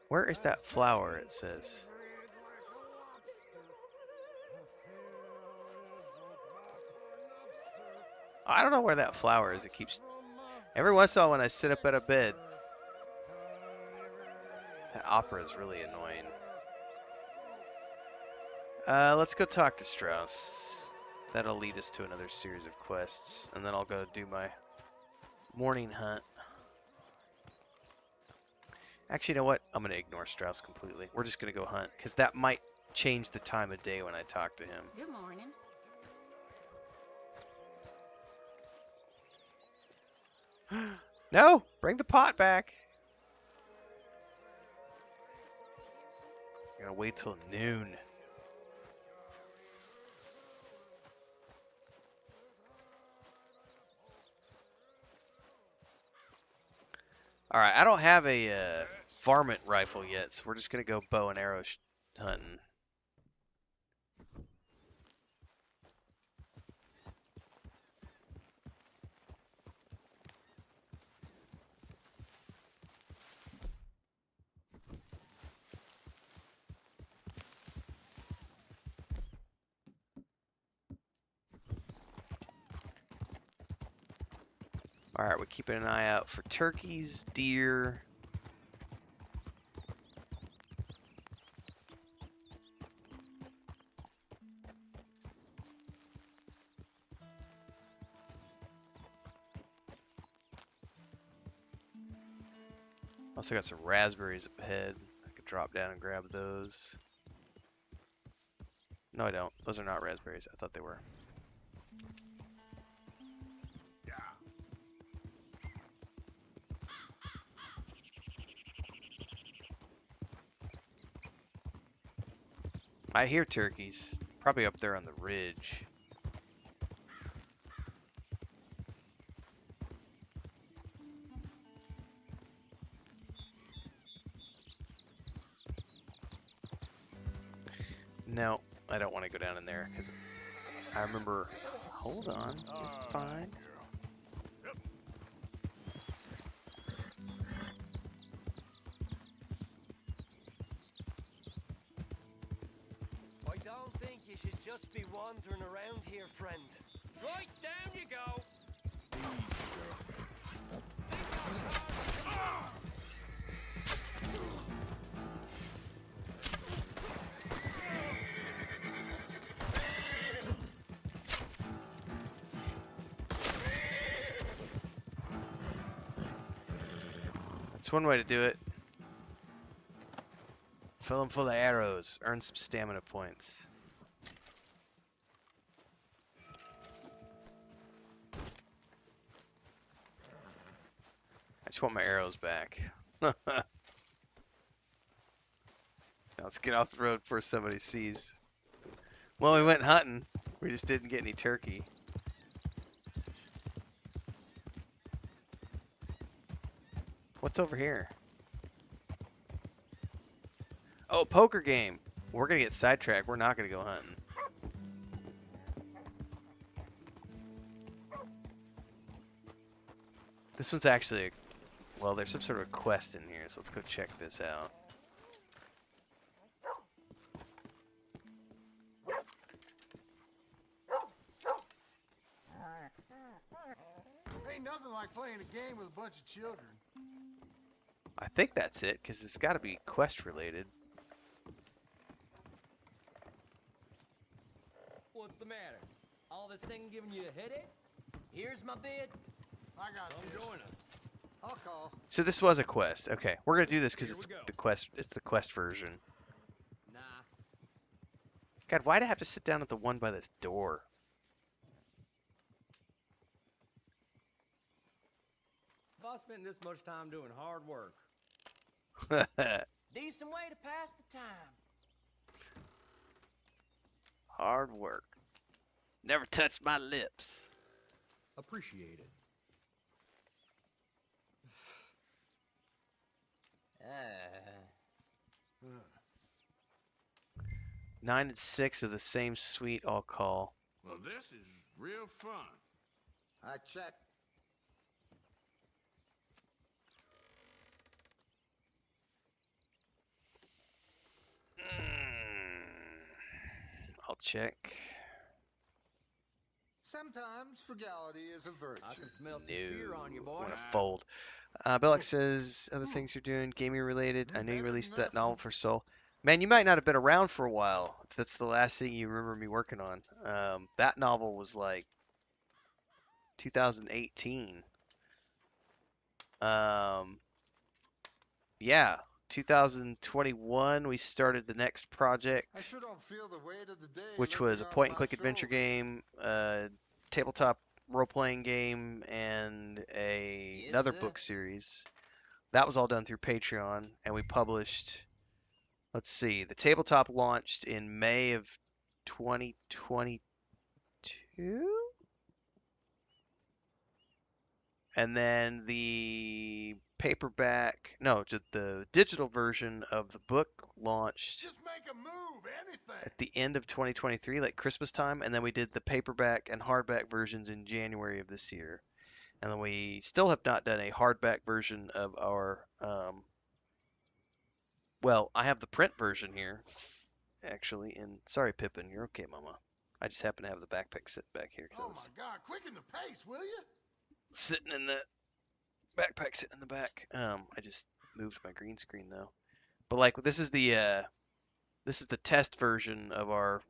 Where is that flower, it says? I don't know where that flower is. It keeps... Every once in a while when I sit up at a bed, that opera is really annoying. Let's go talk to Strauss. That'll lead us to another series of quests, and then I'll go do my morning hunt. Actually, you know what? I'm going to ignore Strauss completely. We're just going to go hunt, because that might change the time of day when I talk to him. Good morning. No! Bring the pot back! I'm going to wait till noon. Alright, I don't have a varmint rifle yet, so we're just going to go bow and arrow hunting. Alright, we're keeping an eye out for turkeys, deer. Also got some raspberries up ahead. I could drop down and grab those. No, I don't. Those are not raspberries. I thought they were. I hear turkeys, probably up there on the ridge. No, I don't want to go down in there because I remember. Hold on, you're fine. I don't think you should just be wandering around here, friend. Right, down you go! That's one way to do it. Fill them full of arrows. Earn some stamina points. I just want my arrows back. Now let's get off the road before somebody sees. Well, we went hunting. We just didn't get any turkey. What's over here? Oh, poker game. We're gonna get sidetracked. We're not gonna go hunting. This one's actually, well, there's some sort of a quest in here, so let's go check this out. Ain't nothing like playing a game with a bunch of children. I think that's it, because it's got to be quest related. What's the matter? All this thing giving you a headache? Here's my bid. I got Come join us. I'll call. So this was a quest. Okay, we're gonna do this because Here it's we go. the quest. It's the quest version. Nah. God, why'd I have to sit down at the one by this door? If I spent this much time doing hard work. Decent way to pass the time. Hard work. Never touched my lips. Appreciated. 9 and 6 of the same suite. I'll call. Well, this is real fun. I check. I'll check. Sometimes frugality is a virtue. I can smell some fear on you, boy. Want to fold. Belloc says, other things you're doing, gaming related. I know you released that novel for Soul. Man, you might not have been around for a while if that's the last thing you remember me working on. That novel was like 2018. Yeah, 2021 we started the next project, I sure don't feel the weight of the day which was a lifting off point and my click adventure shoulders. game, tabletop role-playing game, and another sir. book series. That was all done through Patreon, and we published, let's see, the tabletop launched in May of 2022? And then the the digital version of the book launched Just make a move, anything. at the end of 2023, like Christmas time, and then we did the paperback and hardback versions in January of this year. And then we still have not done a hardback version of our, well, I have the print version here, actually, and sorry, Pippin, you're okay, Mama. I just happen to have the backpack sitting back here because I Oh was my God, quicken the pace, will you? sitting in the backpack sitting in the back. I just moved my green screen though. But like this is the test version of our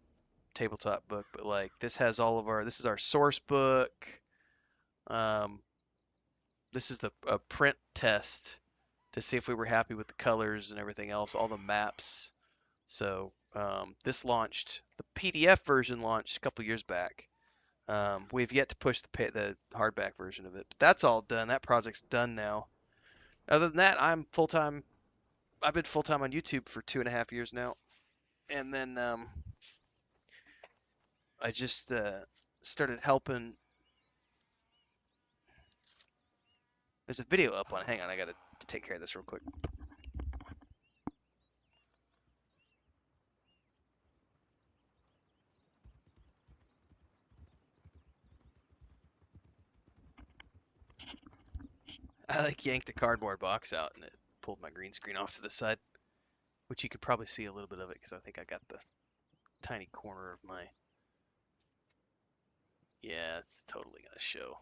tabletop book, but like this has all of our, this is our source book. This is the print test to see if we were happy with the colors and everything else, all the maps. So this launched, the PDF version launched a couple years back. We've yet to push the hardback version of it, but that's all done. That project's done now. Other than that, I'm full-time. I've been full-time on YouTube for 2.5 years now. And then I just started helping. There's a video up on it. Hang on, I got to take care of this real quick. I like yanked the cardboard box out and it pulled my green screen off to the side, which you could probably see a little bit of it because I think I got the tiny corner of my. Yeah, it's totally gonna show.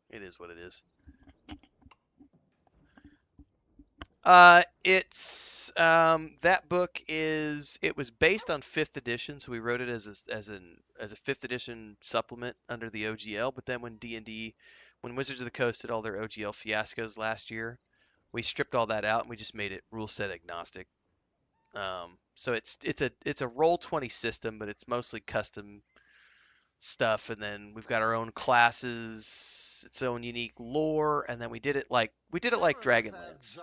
It is what it is. It's that book is, it was based on 5th edition, so we wrote it as a 5th edition supplement under the OGL. But then when D&D, when Wizards of the Coast did all their OGL fiascos last year, we stripped all that out and we just made it rule set agnostic. So it's a Roll20 system, but it's mostly custom stuff, and then we've got our own classes, its own unique lore, and then we did it like Dragonlance.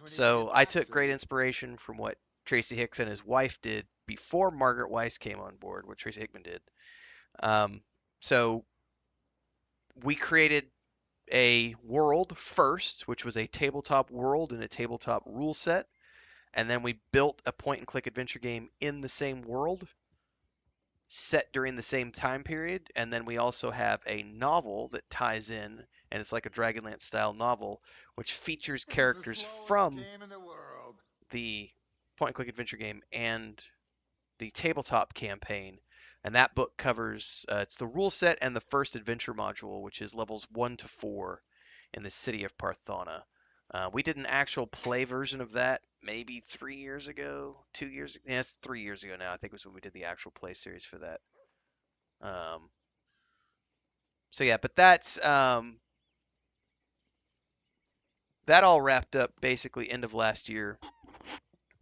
So I took great inspiration from what Tracy Hicks and his wife did before Margaret Weiss came on board, what Tracy Hickman did. So we created a world first, which was a tabletop world and a tabletop rule set, and then we built a point and click adventure game in the same world, set during the same time period, and then we also have a novel that ties in, and it's like a Dragonlance style novel, which features characters from the point and click adventure game and the tabletop campaign. And that book covers it's the rule set and the first adventure module, which is levels 1 to 4 in the city of Parthona. We did an actual play version of that maybe 3 years ago, 2 years. Yeah, it's 3 years ago now. I think was when we did the actual play series for that. So yeah, but that's that all wrapped up basically end of last year.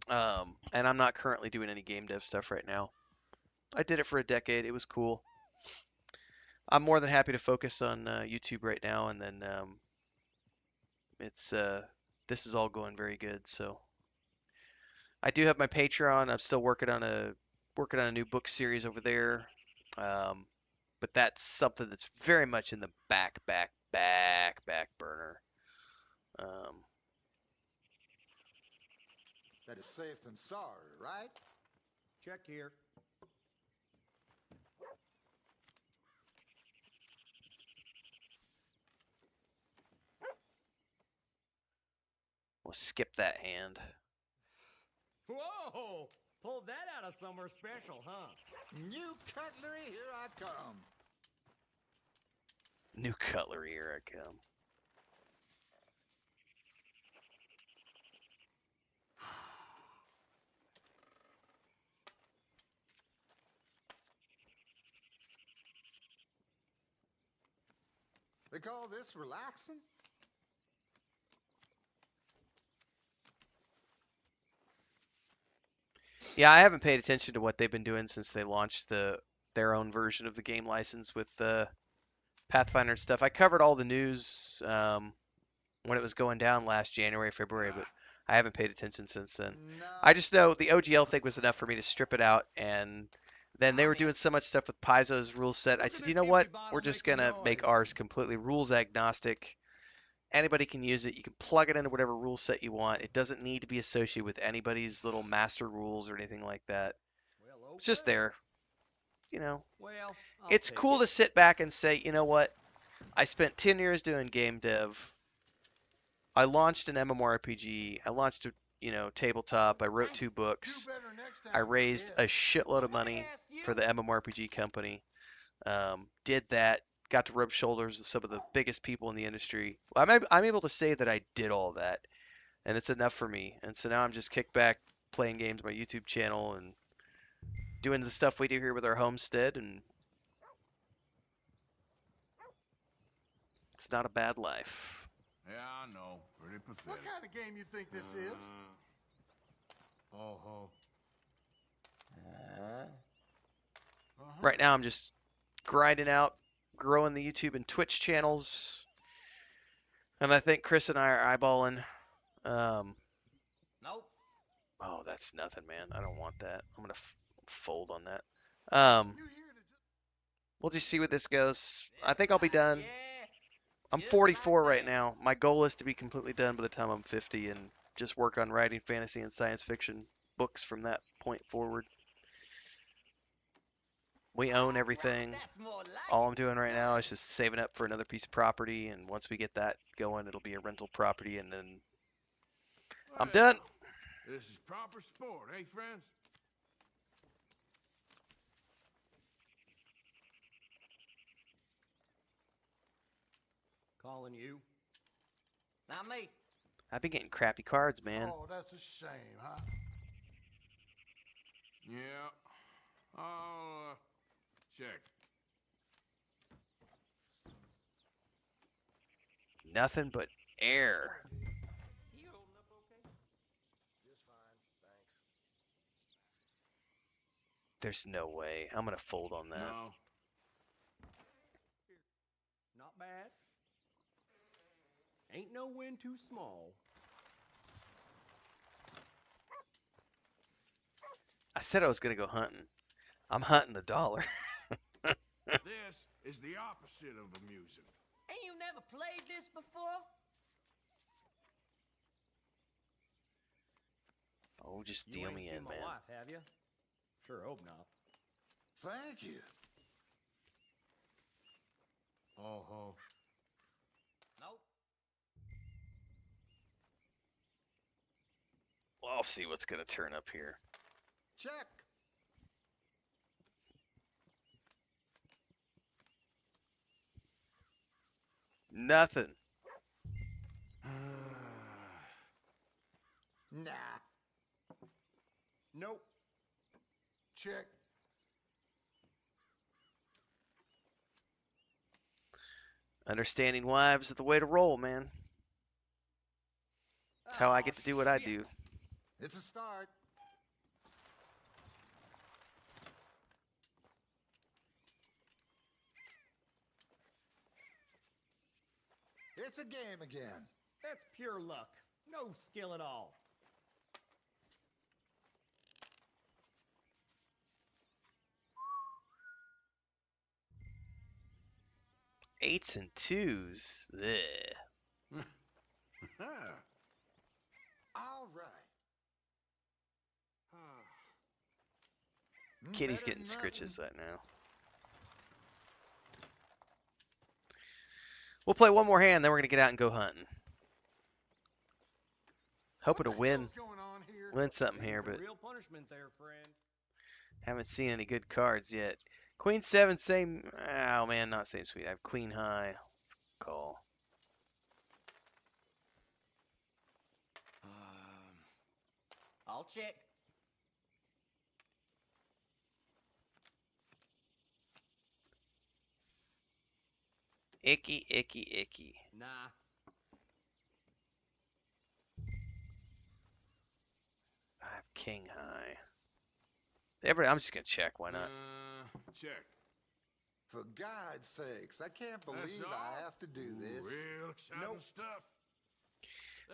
And I'm not currently doing any game dev stuff right now. I did it for a decade. It was cool. I'm more than happy to focus on YouTube right now, and then this is all going very good. So I do have my Patreon. I'm still working on a new book series over there. but that's something that's very much in the back burner. Better safe than sorry, right? Check here. We'll skip that hand. Whoa! Pulled that out of somewhere special, huh? New cutlery, here I come. New cutlery, here I come. They call this relaxing? Yeah, I haven't paid attention to what they've been doing since they launched their own version of the game license with the Pathfinder stuff. I covered all the news when it was going down last January, February, but I haven't paid attention since then. I just know the OGL thing was enough for me to strip it out, and then they were doing so much stuff with Paizo's rule set. I said, you know what? We're just gonna make ours completely rules agnostic. Anybody can use it. You can plug it into whatever rule set you want. It doesn't need to be associated with anybody's little master rules or anything like that. It's just there. You know, Well, it's cool to sit back and say, you know what? I spent 10 years doing game dev. I launched an MMORPG. I launched a, tabletop. I wrote 2 books. I raised a shitload of money for the MMORPG company. Did that. Got to rub shoulders with some of the biggest people in the industry. I'm able to say that I did all that, and it's enough for me. And so now I'm just kicked back playing games on my YouTube channel and doing the stuff we do here with our homestead, and it's not a bad life. Yeah, I know. Pretty pathetic. What kind of game you think this is? Right now I'm just grinding out, growing the YouTube and Twitch channels, and I think Chris and I are eyeballing. Nope. Oh, that's nothing, man. I don't want that. I'm gonna fold on that. We'll just see what this goes. I think I'll be done. I'm 44 right now. My goal is to be completely done by the time I'm 50 and just work on writing fantasy and science fiction books from that point forward. We own everything. All I'm doing right now is just saving up for another piece of property, and once we get that going, it'll be a rental property, and then I'm done. This is proper sport, eh, friends? Calling you. Not me. I've been getting crappy cards, man. Oh, that's a shame, huh? Yeah. I'll, check. Nothing but air. You holding up okay? Just fine, thanks. There's no way. I'm gonna fold on that. No. Not bad. Ain't no win too small. I said I was gonna go hunting. I'm hunting the dollar. This is the opposite of amusing. Ain't you never played this before? Oh, just You deal ain't me seen in, my man. wife, have you? Sure hope not. Thank you. Oh. Nope. Well, I'll see what's gonna turn up here. Check. Nothing. Nah. Nope. Check. Understanding wives is the way to roll, man. That's how I get to do what I do. It's a start. It's a game again. That's pure luck. No skill at all. 8s and 2s. Ugh. All right. Kitty's Better getting than scritches nothing. right now. We'll play one more hand, then we're gonna get out and go hunting. Hoping to win something here, but Real punishment there, friend. haven't seen any good cards yet. Queen 7, same. Oh man, not same sweet. I have Queen High. Let's call. I'll check. Icky, icky, icky. Nah. I have King High. Everybody, I'm just gonna check. Why not? Check. For God's sakes, I can't believe I have to do this. Real exciting stuff.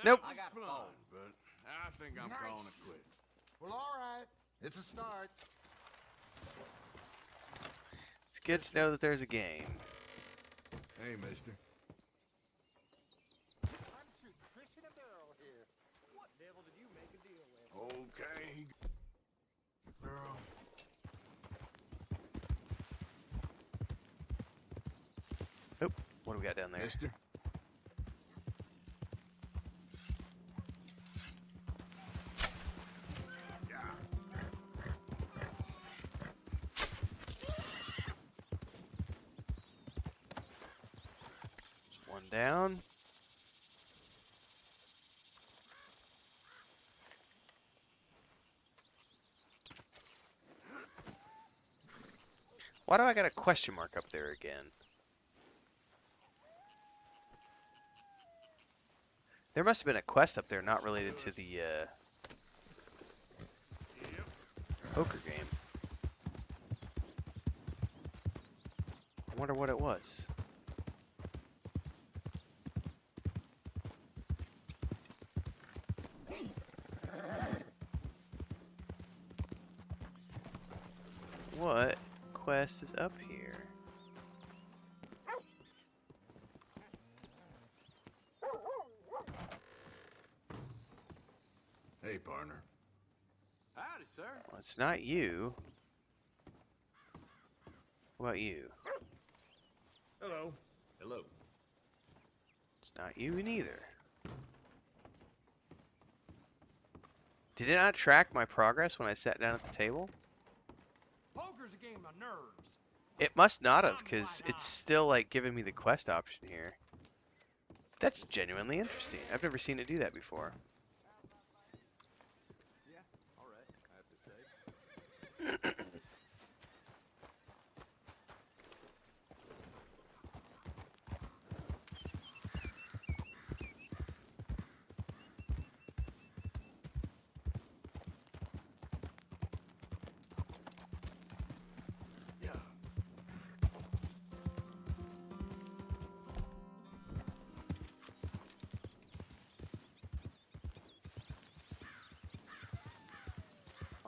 Nope. That was fun, but I think I'm calling it quits. Well, all right. It's a start. It's good to know that there's a game. Hey, mister. I'm shooting fish in a barrel here. What devil did you make a deal with? Okay. Girl. Oh, what do we got down there? Mister. One down. Why do I got a question mark up there again? There must have been a quest up there not related to the poker game. I wonder what it was. What quest is up here? Hey, partner. Howdy, sir. Well, it's not you. What about you? Hello. Hello. It's not you neither. Did it not track my progress when I sat down at the table? Poker's a game of nerves. It must not have, because it's still like giving me the quest option here. That's genuinely interesting. I've never seen it do that before. Yeah, all right, I have to say.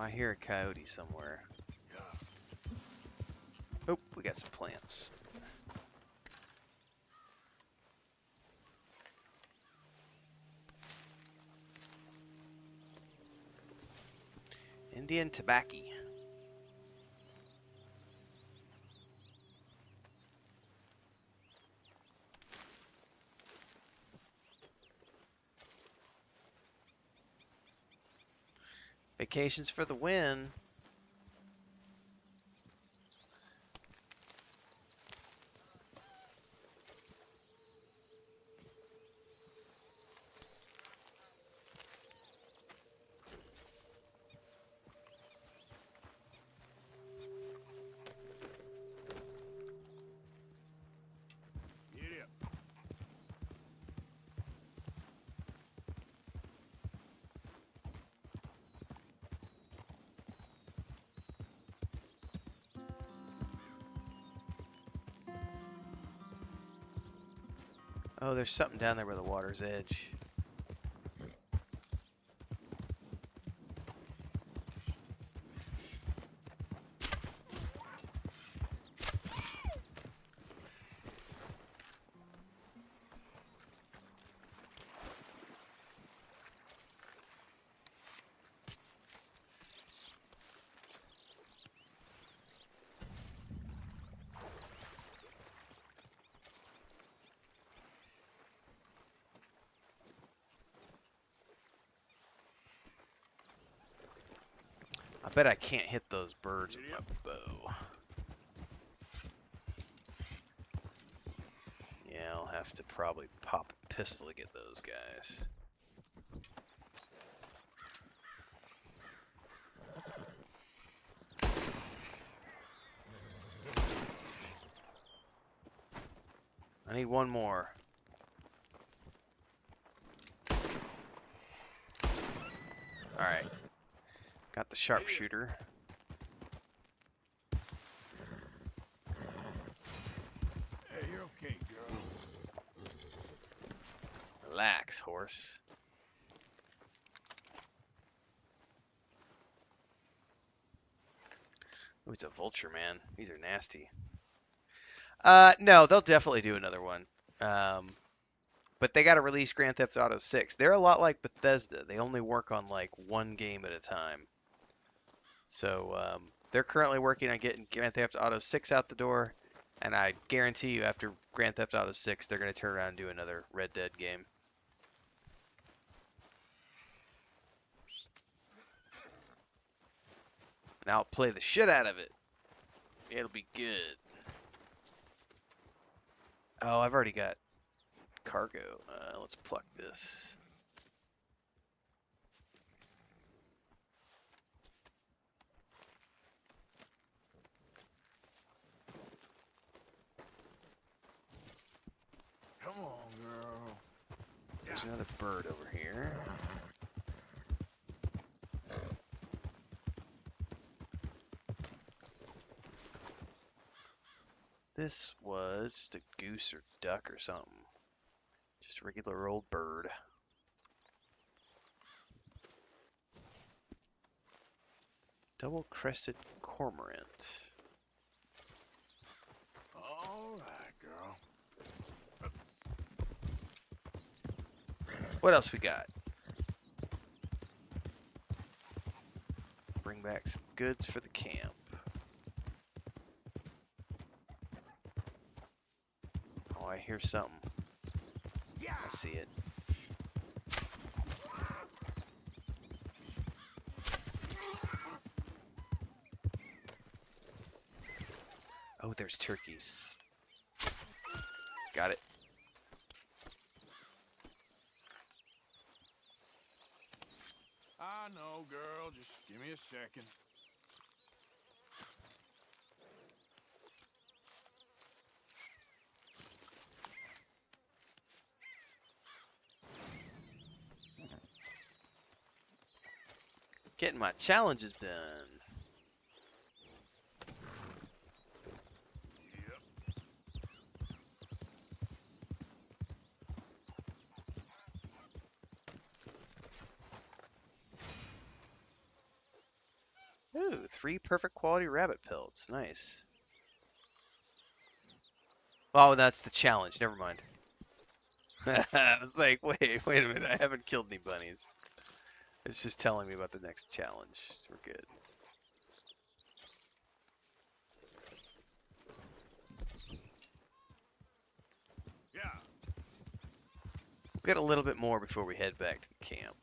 I hear a coyote somewhere. Oh, we got some plants. Indian tobacco. Vacations for the win. Get up. Oh, there's something down there by the water's edge. I bet I can't hit those birds with my bow. Yeah, I'll have to probably pop a pistol to get those guys. I need one more. Alright. Got the sharpshooter. Hey, you're okay, girl. Relax, horse. Oh, it's a vulture, man. These are nasty. No, they'll definitely do another one. But they got to release Grand Theft Auto 6. They're a lot like Bethesda. They only work on like one game at a time. So they're currently working on getting Grand Theft Auto 6 out the door. And I guarantee you after Grand Theft Auto 6, they're going to turn around and do another Red Dead game. And I'll play the shit out of it. It'll be good. Oh, I've already got cargo. Let's pluck this. Come on, girl. There's another bird over here. This was just a goose or duck or something. Just a regular old bird. Double-crested cormorant. All right, girl. What else we got? Bring back some goods for the camp. Oh, I hear something. I see it. Oh, there's turkeys. Got it. I know, girl. Just give me a second. Getting my challenges done. Ooh, 3 perfect quality rabbit pelts. Nice. Oh, that's the challenge. Never mind. I was like, wait a minute. I haven't killed any bunnies. It's just telling me about the next challenge. We're good. Yeah. We've got a little bit more before we head back to the camp.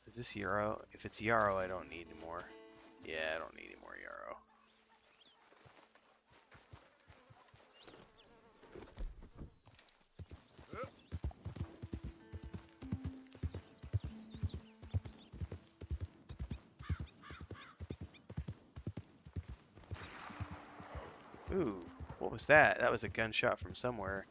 Is this Yarrow? If it's Yarrow, I don't need any more. Yeah, I don't need any more Yarrow. Ooh, what was that? That was a gunshot from somewhere.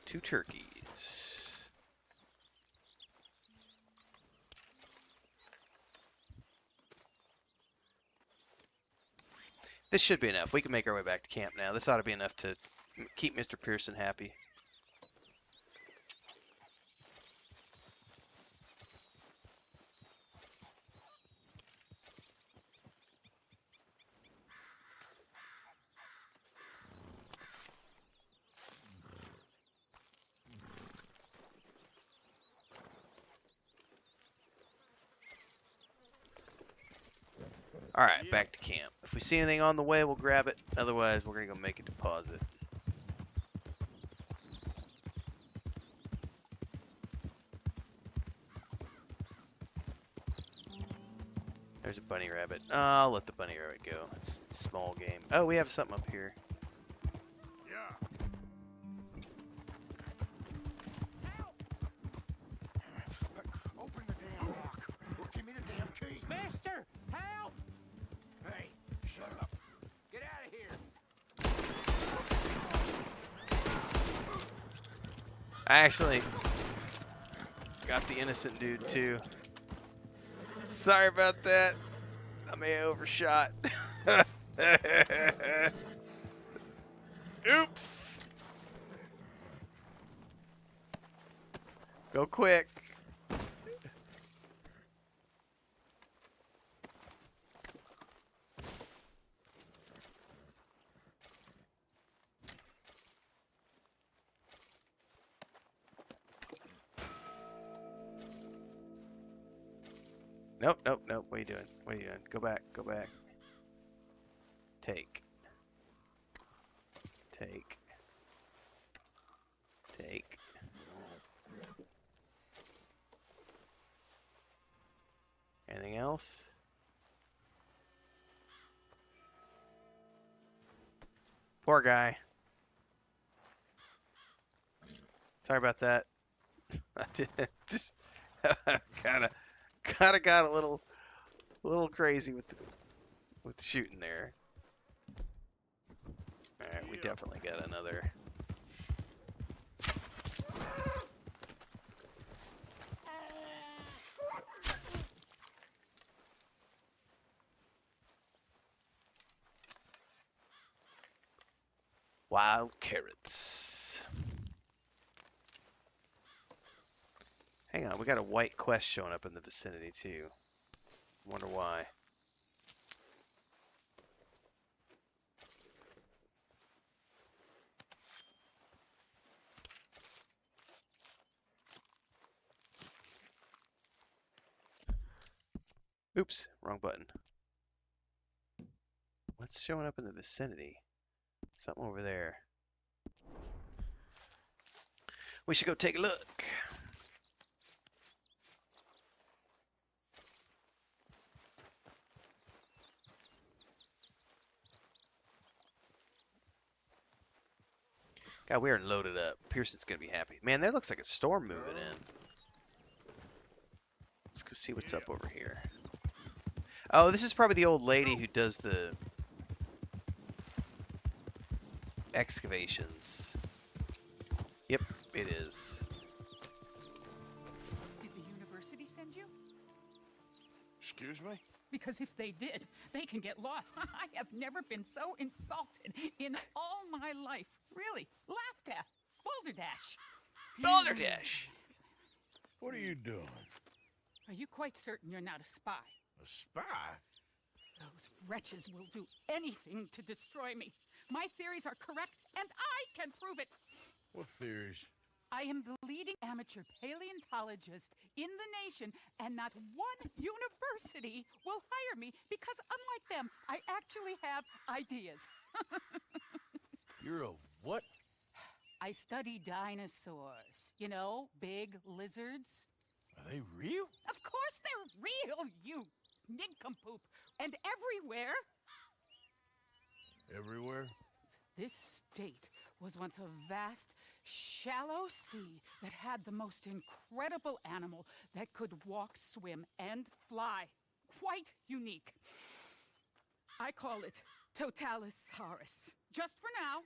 Two turkeys. This should be enough. We can make our way back to camp now. This ought to be enough to keep Mr. Pearson happy. Alright, back to camp. If we see anything on the way, we'll grab it. Otherwise, we're going to go make a deposit. There's a bunny rabbit. Oh, I'll let the bunny rabbit go. It's a small game. Oh, we have something up here. Yeah. Help! Open the damn lock. Or give me the damn key. Mister, help! Hey, shut up. Get out of here! I actually got the innocent dude too. Sorry about that. I may have overshot. Oops. Go quick. Nope, nope, nope. What are you doing? What are you doing? Go back, go back. Take. Take. Take. Anything else? Poor guy. Sorry about that. I just kind of got a little crazy with the shooting there. All right, we definitely got another. Wild carrots. Hang on, we got a white quest showing up in the vicinity too. Wonder why. Oops, wrong button. What's showing up in the vicinity? Something over there. We should go take a look. God, we are loaded up. Pearson's gonna be happy. Man, that looks like a storm moving in. Let's go see what's up over here. Oh, this is probably the old lady who does the excavations. Yep, it is. Did the university send you? Excuse me? Because if they did, they can get lost. I have never been so insulted in all my life. Really, laughed at. Balderdash. Balderdash! What are you doing? Are you quite certain you're not a spy? A spy? Those wretches will do anything to destroy me. My theories are correct, and I can prove it. What theories? I am the leading amateur paleontologist in the nation, and not one university will hire me because, unlike them, I actually have ideas. You're a what? I study dinosaurs. You know, big lizards. Are they real? Of course they're real, you nincompoop. And everywhere. Everywhere? This state was once a vast, shallow sea that had the most incredible animal that could walk, swim, and fly. Quite unique. I call it Totalisaurus. Just for now.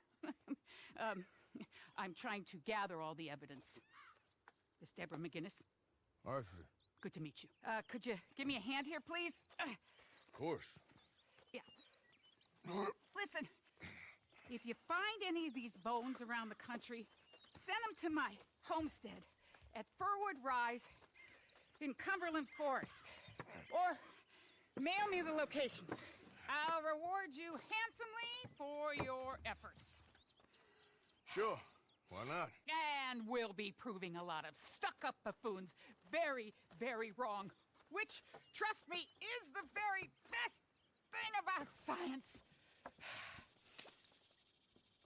I'm trying to gather all the evidence. Miss Deborah McGinnis. Arthur. Good to meet you. Could you give me a hand here, please? Of course. Yeah. Listen, if you find any of these bones around the country, send them to my homestead at Furwood Rise in Cumberland Forest. Or mail me the locations. I'll reward you handsomely for your efforts. Sure. Why not? And we'll be proving a lot of stuck-up buffoons very, very wrong. Which, trust me, is the very best thing about science.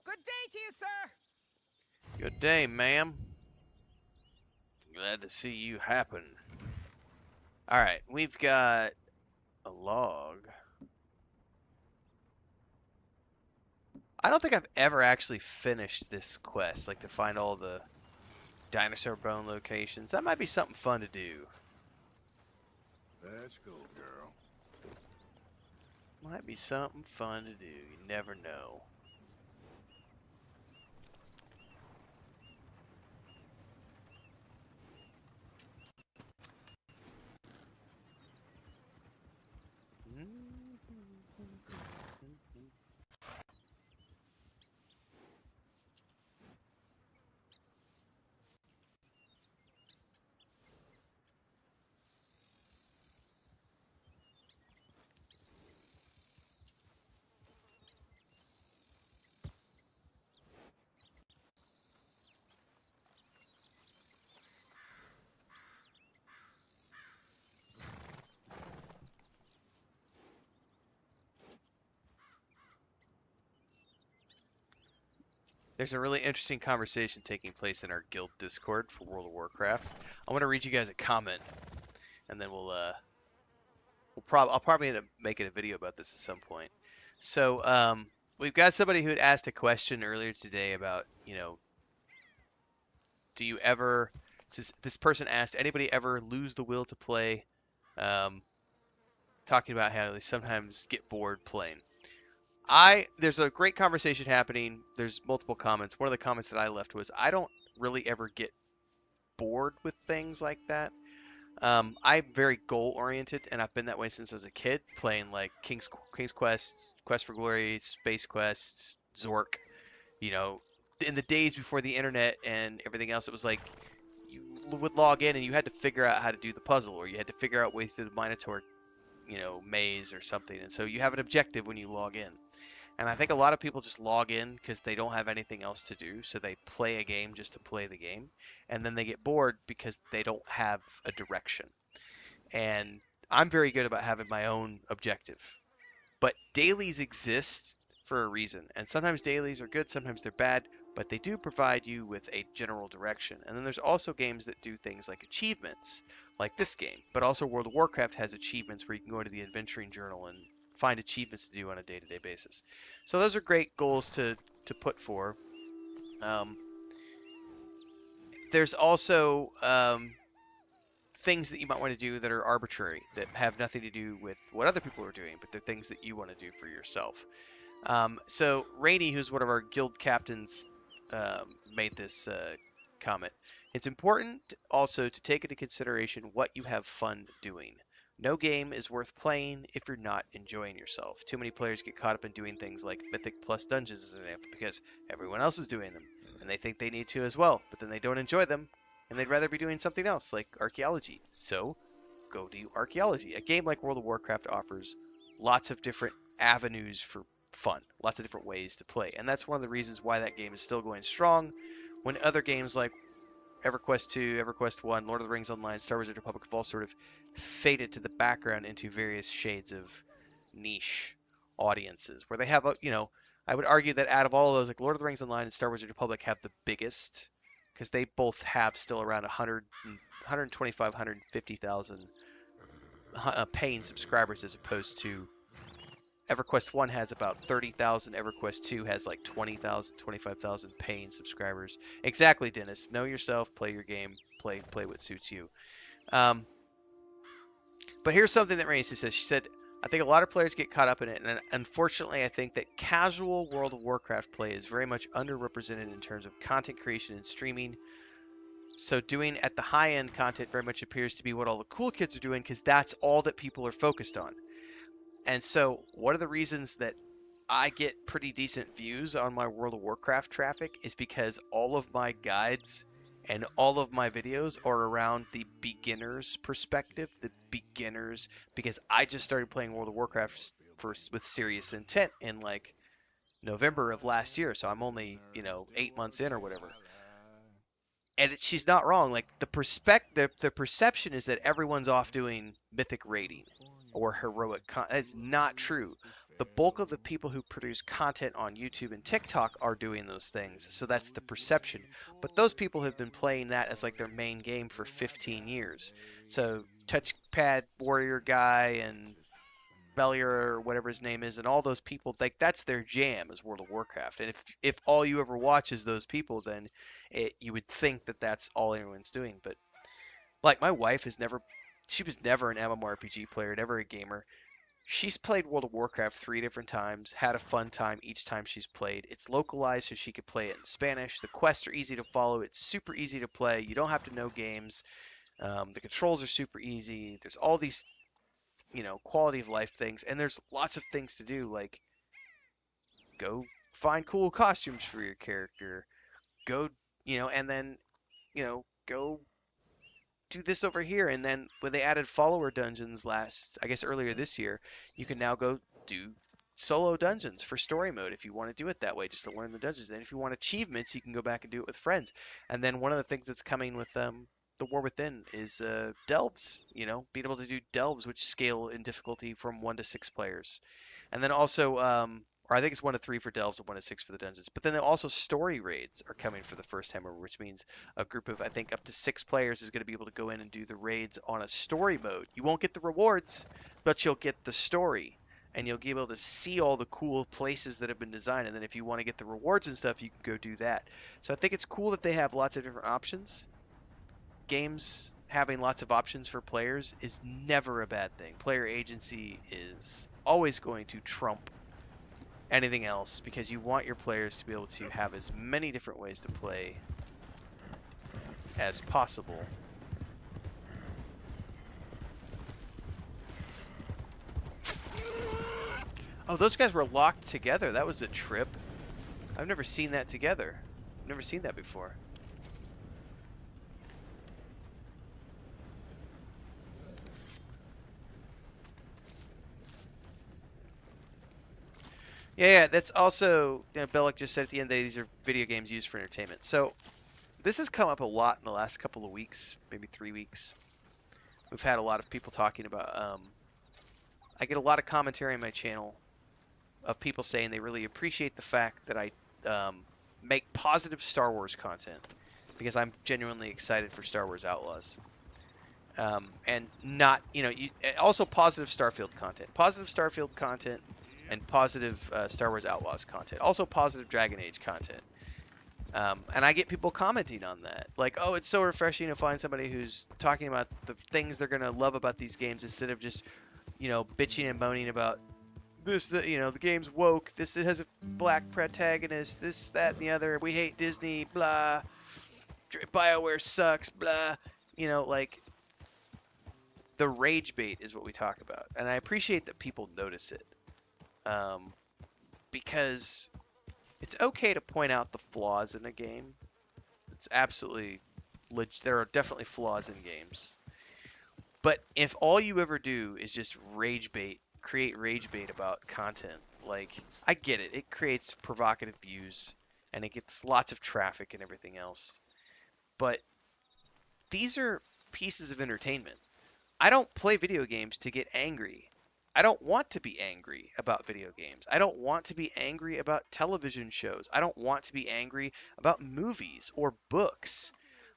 Good day to you, sir. Good day, ma'am. Glad to see you happen. Alright, we've got a log. I don't think I've ever actually finished this quest, like to find all the dinosaur bone locations. That might be something fun to do. Let's go, girl. Might be something fun to do. You never know. There's a really interesting conversation taking place in our guild Discord for World of Warcraft. I want to read you guys a comment, and then I'll probably end up making a video about this at some point. So we've got somebody who had asked a question earlier today about, do you ever? This person asked, anybody ever lose the will to play? Talking about how they sometimes get bored playing. There's a great conversation happening. There's multiple comments. One of the comments that I left was, I don't really ever get bored with things like that. I'm very goal oriented, and I've been that way since I was a kid, playing like King's Quest, Quest for Glory, Space Quest, Zork. In the days before the internet and everything else, it was like you would log in and you had to figure out how to do the puzzle, or you had to figure out ways through the Minotaur, maze or something. And so you have an objective when you log in. And I think a lot of people just log in because they don't have anything else to do. So they play a game just to play the game. And then they get bored because they don't have a direction. And I'm very good about having my own objective. But dailies exist for a reason. And sometimes dailies are good, sometimes they're bad. But they do provide you with a general direction. And then there's also games that do things like achievements, like this game. But also World of Warcraft has achievements where you can go into the adventuring journal and find achievements to do on a day-to-day basis. So those are great goals to put for. There's also things that you might want to do that are arbitrary, that have nothing to do with what other people are doing, but they're things that you want to do for yourself. So Rainey, who's one of our guild captains, made this comment. It's important also to take into consideration what you have fun doing. No game is worth playing if you're not enjoying yourself. Too many players get caught up in doing things like Mythic plus Dungeons as an example because everyone else is doing them and they think they need to as well, but then they don't enjoy them and they'd rather be doing something else like archaeology. So go do archaeology. A game like World of Warcraft offers lots of different avenues for fun, lots of different ways to play, and that's one of the reasons why that game is still going strong when other games like EverQuest 2, EverQuest 1, Lord of the Rings Online, Star Wars: The Old Republic have all sort of faded to the background into various shades of niche audiences, where they have, I would argue that out of all of those, like Lord of the Rings Online and Star Wars: The Old Republic have the biggest, because they both have still around 125, 150,000 paying subscribers, as opposed to EverQuest 1 has about 30,000. EverQuest 2 has like 20,000, 25,000 paying subscribers. Exactly, Dennis. Know yourself, play your game, play what suits you. But here's something that Racy says. She said, I think a lot of players get caught up in it, and unfortunately I think that casual World of Warcraft play is very much underrepresented in terms of content creation and streaming. So doing at the high-end content very much appears to be what all the cool kids are doing, because that's all that people are focused on. And so one of the reasons that I get pretty decent views on my World of Warcraft traffic is because all of my guides and all of my videos are around the beginner's perspective, because I just started playing World of Warcraft with serious intent in like November of last year. So I'm only, 8 months in or whatever. And she's not wrong. Like the perception is that everyone's off doing mythic raiding. or heroic content. That's not true. The bulk of the people who produce content on YouTube and TikTok are doing those things, so that's the perception. But those people have been playing that as like their main game for 15 years. So Touchpad Warrior guy and Bellier or whatever his name is, and all those people, like that's their jam is World of Warcraft. And if all you ever watch is those people, then you would think that that's all anyone's doing. But like my wife she was never an MMORPG player, never a gamer. She's played World of Warcraft 3 different times, had a fun time each time she's played. It's localized so she could play it in Spanish. The quests are easy to follow. It's super easy to play. You don't have to know games. The controls are super easy. There's all these, quality of life things, and there's lots of things to do, like go find cool costumes for your character. Go, and then, go do this over here. And then when they added follower dungeons earlier this year, you can now go do solo dungeons for story mode if you want to do it that way, just to learn the dungeons. And if you want achievements, you can go back and do it with friends. And then one of the things that's coming with the War Within is delves, being able to do delves, which scale in difficulty from 1 to 6 players. And then also, or I think it's 1 to 3 for delves and 1 to 6 for the dungeons. But then also story raids are coming for the first time over, which means a group of, I think, up to 6 players is going to be able to go in and do the raids on a story mode. You won't get the rewards, but you'll get the story. And you'll be able to see all the cool places that have been designed. And then if you want to get the rewards and stuff, you can go do that. So I think it's cool that they have lots of different options. Games having lots of options for players is never a bad thing. Player agency is always going to trump anything else, because you want your players to be able to have as many different ways to play as possible. Oh, those guys were locked together. That was a trip. I've never seen that together. I've never seen that before. Yeah, that's also, Bellic just said at the end that these are video games used for entertainment. So this has come up a lot in the last couple of weeks, maybe 3 weeks. We've had a lot of people talking about, I get a lot of commentary on my channel of people saying they really appreciate the fact that I make positive Star Wars content, because I'm genuinely excited for Star Wars Outlaws. And not, also positive Starfield content. Positive Starfield content and positive Star Wars Outlaws content. Also positive Dragon Age content. And I get people commenting on that. Like, oh, it's so refreshing to find somebody who's talking about the things they're going to love about these games instead of just, bitching and moaning about this, the game's woke, it has a black protagonist, this, that, and the other, we hate Disney, blah, BioWare sucks, blah. Like, the rage bait is what we talk about. And I appreciate that people notice it. Because it's okay to point out the flaws in a game. It's absolutely there are definitely flaws in games. But if all you ever do is just create rage bait about content, like, I get it. It creates provocative views and it gets lots of traffic and everything else. But these are pieces of entertainment. I don't play video games to get angry. I don't want to be angry about video games. I don't want to be angry about television shows. I don't want to be angry about movies or books.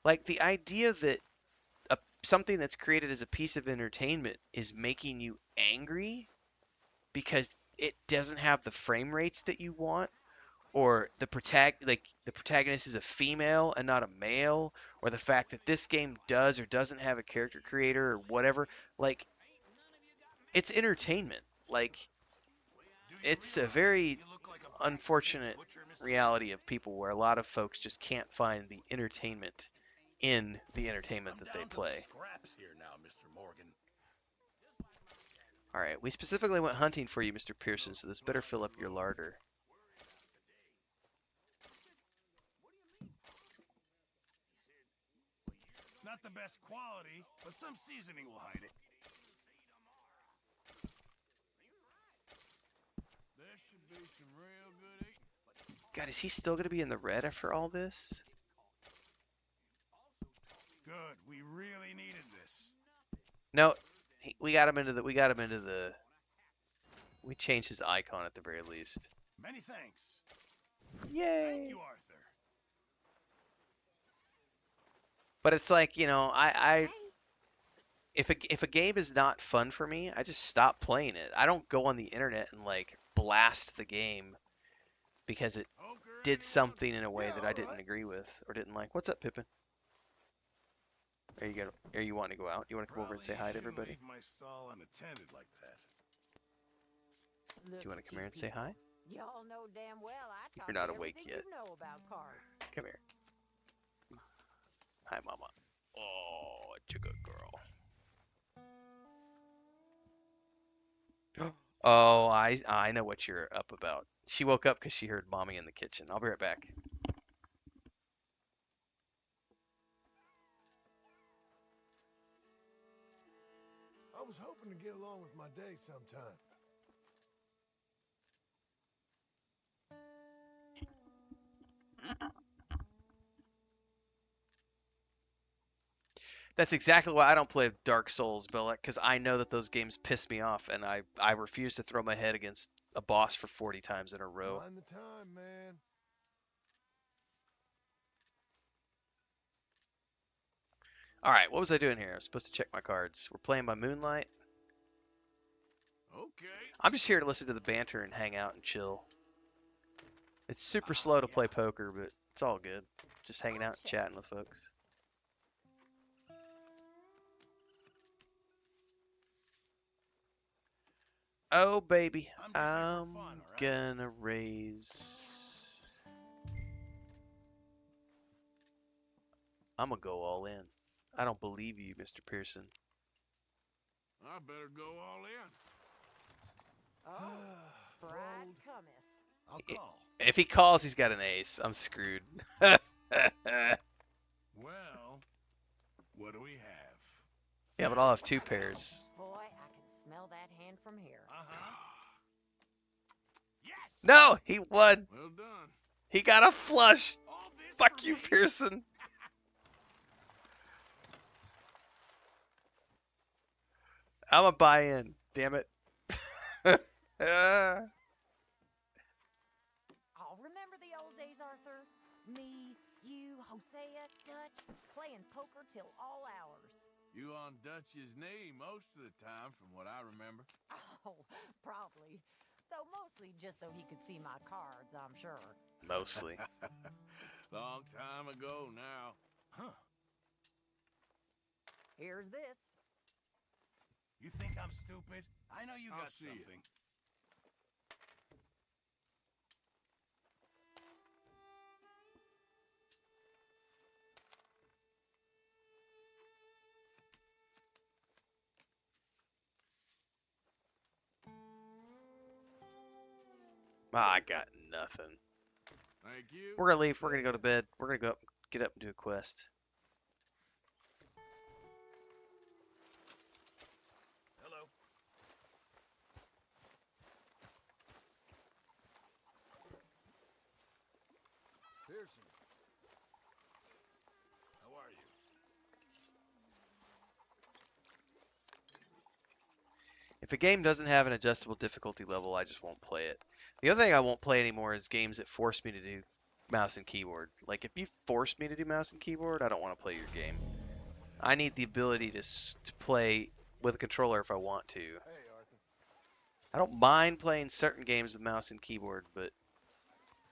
Like, the idea that something that's created as a piece of entertainment is making you angry because it doesn't have the frame rates that you want, or the protagonist is a female and not a male, or the fact that this game does or doesn't have a character creator or whatever, like, it's entertainment. Like, it's a very unfortunate reality of people where a lot of folks just can't find the entertainment in the entertainment that they play. All right, we specifically went hunting for you, Mr. Pearson, so this better fill up your larder. Not the best quality, but some seasoning will hide it. There should be some real good eating. God, is he still going to be in the red after all this? Good, we really needed this. No, We got him into the. We got him into the. We changed his icon at the very least. Many thanks. Yay! Thank you, Arthur. But it's like, you know, if a game is not fun for me, I just stop playing it. I don't go on the internet and like blast the game because it did something in a way that I didn't agree with or didn't like. What's up, Pippin? Are you wanting to go out? You want to come over and say hi to everybody? Leave my stall unattended like that. Do you want to come here and say hi? Y'all know damn well I talk You're not to awake everything yet. You know about cards. Come here. Hi, Mama. Oh, it's a good girl. Oh, I know what you're up about. She woke up because she heard Mommy in the kitchen. I'll be right back. I was hoping to get along with my day sometime. That's exactly why I don't play Dark Souls, Bella, because I know that those games piss me off, and I refuse to throw my head against a boss for 40 times in a row. Find the time, man. All right, what was I doing here? I was supposed to check my cards. We're playing by moonlight. Okay. I'm just here to listen to the banter and hang out and chill. It's super slow to play poker, but it's all good. Just hanging out and chatting with folks. Oh, baby, I'm gonna raise. I'm gonna go all in. I don't believe you, Mr. Pearson. I better go all in. Oh, bride cometh. I'll call. If he calls, he's got an ace. I'm screwed. Well, what do we have? Yeah, but I'll have two pairs. Boy, I can smell that hand from here. Yes. No, he won. Well done. He got a flush. Fuck you, Pearson. I'm a buy-in. Damn it. Oh, remember the old days, Arthur? Me, you, Hosea, Dutch, playing poker till all hours. You on Dutch's knee most of the time, from what I remember. Oh, probably. Though mostly just so he could see my cards, I'm sure. Mostly. Long time ago now. Huh. Here's this. You think I'm stupid? I know you I'll got see you. something. I got nothing. Thank you. We're gonna leave. We're gonna go to bed. We're gonna go up, get up and do a quest. Hello. Pearson. How are you? If a game doesn't have an adjustable difficulty level, I just won't play it. The other thing I won't play anymore is games that force me to do mouse and keyboard. Like, if you force me to do mouse and keyboard, I don't want to play your game. I need the ability to play with a controller if I want to. Hey, Arthur. I don't mind playing certain games with mouse and keyboard, but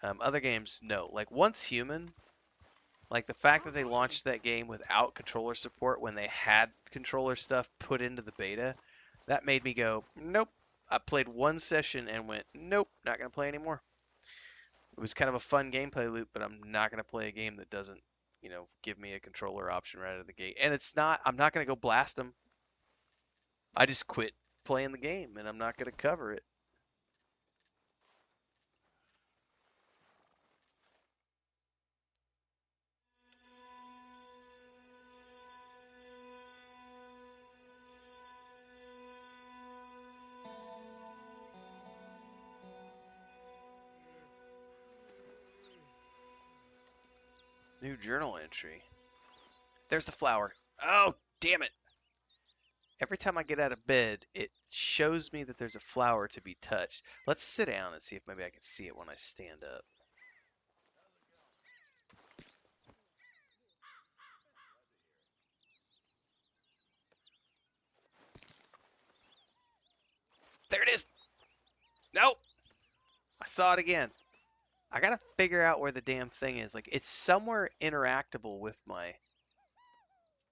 other games, no. Like, Once Human, like the fact that they launched that game without controller support when they had controller stuff put into the beta, that made me go, nope. I played one session and went, nope, not going to play anymore. It was kind of a fun gameplay loop, but I'm not going to play a game that doesn't, you know, give me a controller option right out of the gate. And it's not, I'm not going to go blast them. I just quit playing the game, and I'm not going to cover it. New journal entry. There's the flower. Oh, damn it. every time I get out of bed, it shows me that there's a flower to be touched. Let's sit down and see if maybe I can see it when I stand up. There it is. Nope. I saw it again. I gotta figure out where the damn thing is. Like, it's somewhere interactable with my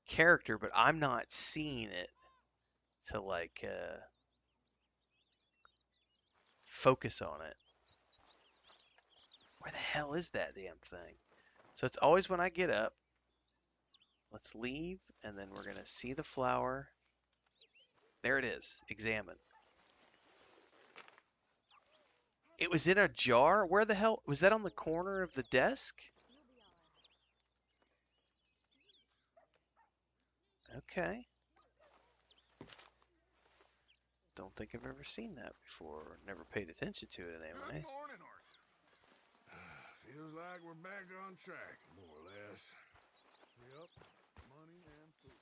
character, but I'm not seeing it to, like, focus on it. Where the hell is that damn thing? So it's always when I get up. Let's leave, and then we're gonna see the flower. There it is. Examine. It was in a jar? Where the hell? Was that on the corner of the desk? Okay. Don't think I've ever seen that before, or never paid attention to it anyway. Good morning, Arthur. Feels like we're back on track, more or less. Yep, money and food.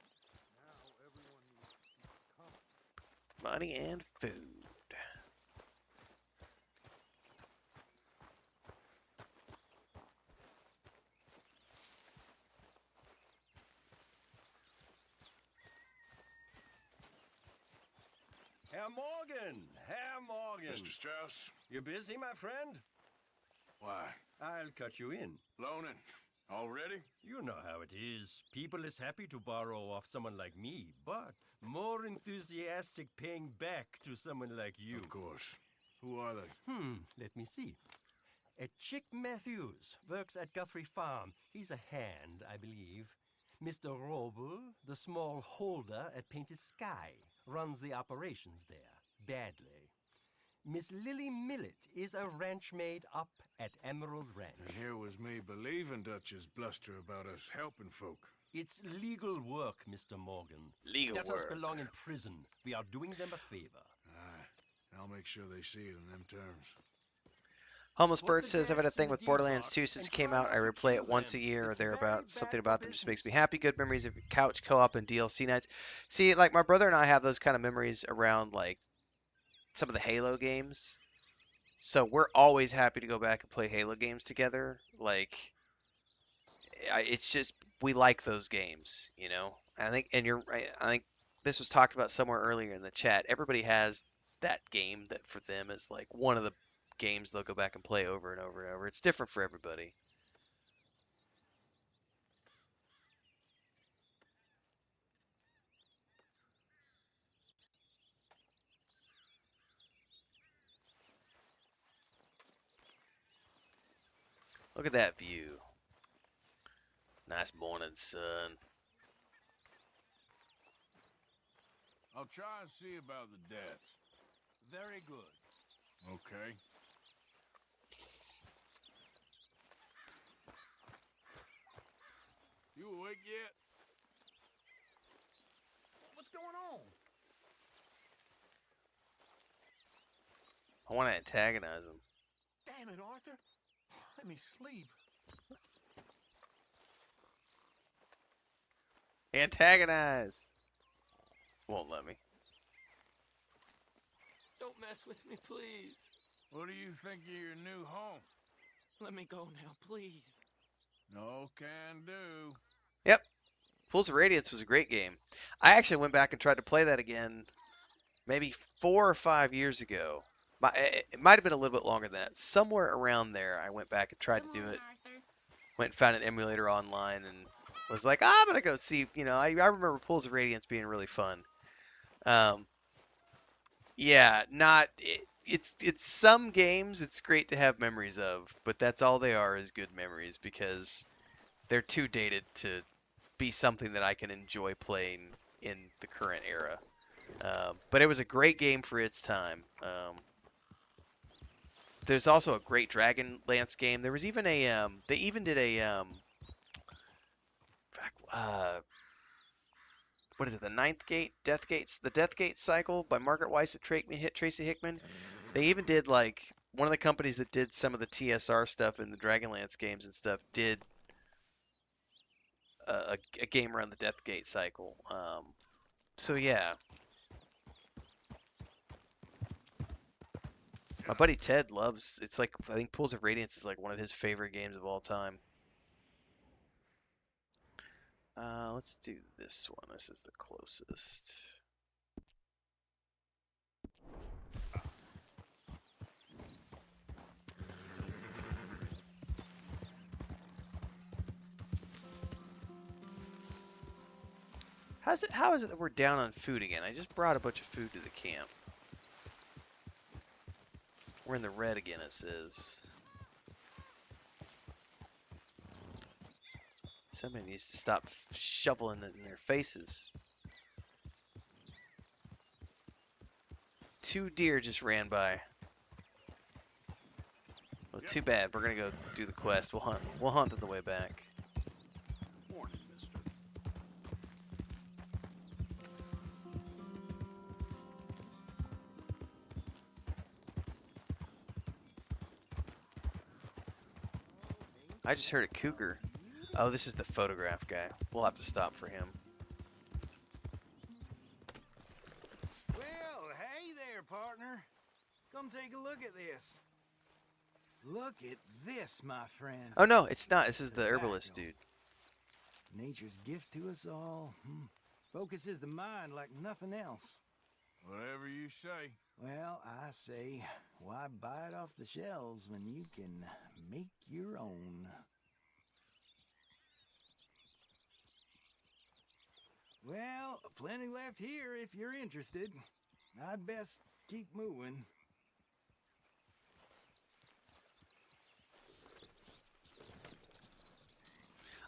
Now everyone needs to keep coming. Money and food. Herr Morgan! Herr Morgan! Mr. Strauss? You busy, my friend? Why? I'll cut you in. Loaning? Already? You know how it is. People is happy to borrow off someone like me, but more enthusiastic paying back to someone like you. Of course. Who are they? Let me see. Chick Matthews works at Guthrie Farm. He's a hand, I believe. Mr. Roble, the small holder at Painted Sky, runs the operations there, badly. Miss Lily Millet is a ranch maid up at Emerald Ranch. And here was me believing Dutch's bluster about us helping folk. It's legal work, Mr. Morgan. Legal Debtors work. belong in prison. We are doing them a favor. Aye, I'll make sure they see it in them terms. Homeless Bird says, I've had a thing with Borderlands 2 since it came out. I replay it once a year or thereabouts. Something about them just makes me happy. Good memories of couch co-op and DLC nights. See, like, my brother and I have those kind of memories around, like, some of the Halo games. So we're always happy to go back and play Halo games together. Like, it's just, we like those games, you know? I think, and you're right, I think this was talked about somewhere earlier in the chat. Everybody has that game that for them is, like, one of the games they'll go back and play over and over and over. It's different for everybody. Look at that view. Nice morning sun. I'll try and see about the deaths. Very good. Okay. You awake yet? What's going on? I want to antagonize him. Damn it, Arthur. Let me sleep. Antagonize! Won't let me. Don't mess with me, please. What do you think of your new home? Let me go now, please. No can do. Yep. Pools of Radiance was a great game. I actually went back and tried to play that again maybe 4 or 5 years ago. It might have been a little bit longer than that. Somewhere around there, I went back and tried to do it. Went and found an emulator online and was like, I'm going to go see, you know, I remember Pools of Radiance being really fun. Yeah, it's some games it's great to have memories of, but that's all they are is good memories because they're too dated to be something that I can enjoy playing in the current era. But it was a great game for its time. There's also a great Dragonlance game. There was even a they even did a what is it? The Ninth Gate, Death Gates, the Death Gate cycle by Margaret Weiss and Tracy Hickman. They even did like one of the companies that did some of the TSR stuff in the Dragonlance games and stuff did a game around the Death Gate cycle. So yeah. My buddy Ted loves, it's like, I think Pools of Radiance is like one of his favorite games of all time. Let's do this one. This is the closest. How is it that we're down on food again? I just brought a bunch of food to the camp. We're in the red again, it says. Somebody needs to stop shoveling it in their faces. 2 deer just ran by. Well, too bad. We're gonna go do the quest. We'll hunt. We'll hunt on the way back. Morning, mister. I just heard a cougar. Oh, this is the photograph guy. We'll have to stop for him. Well, hey there, partner. Come take a look at this. Look at this, my friend. Oh no, it's not. This is the herbalist dude. Nature's gift to us all. Focuses the mind like nothing else. Whatever you say. Well, I say, why buy it off the shelves when you can make your own? Well, plenty left here if you're interested. I'd best keep moving.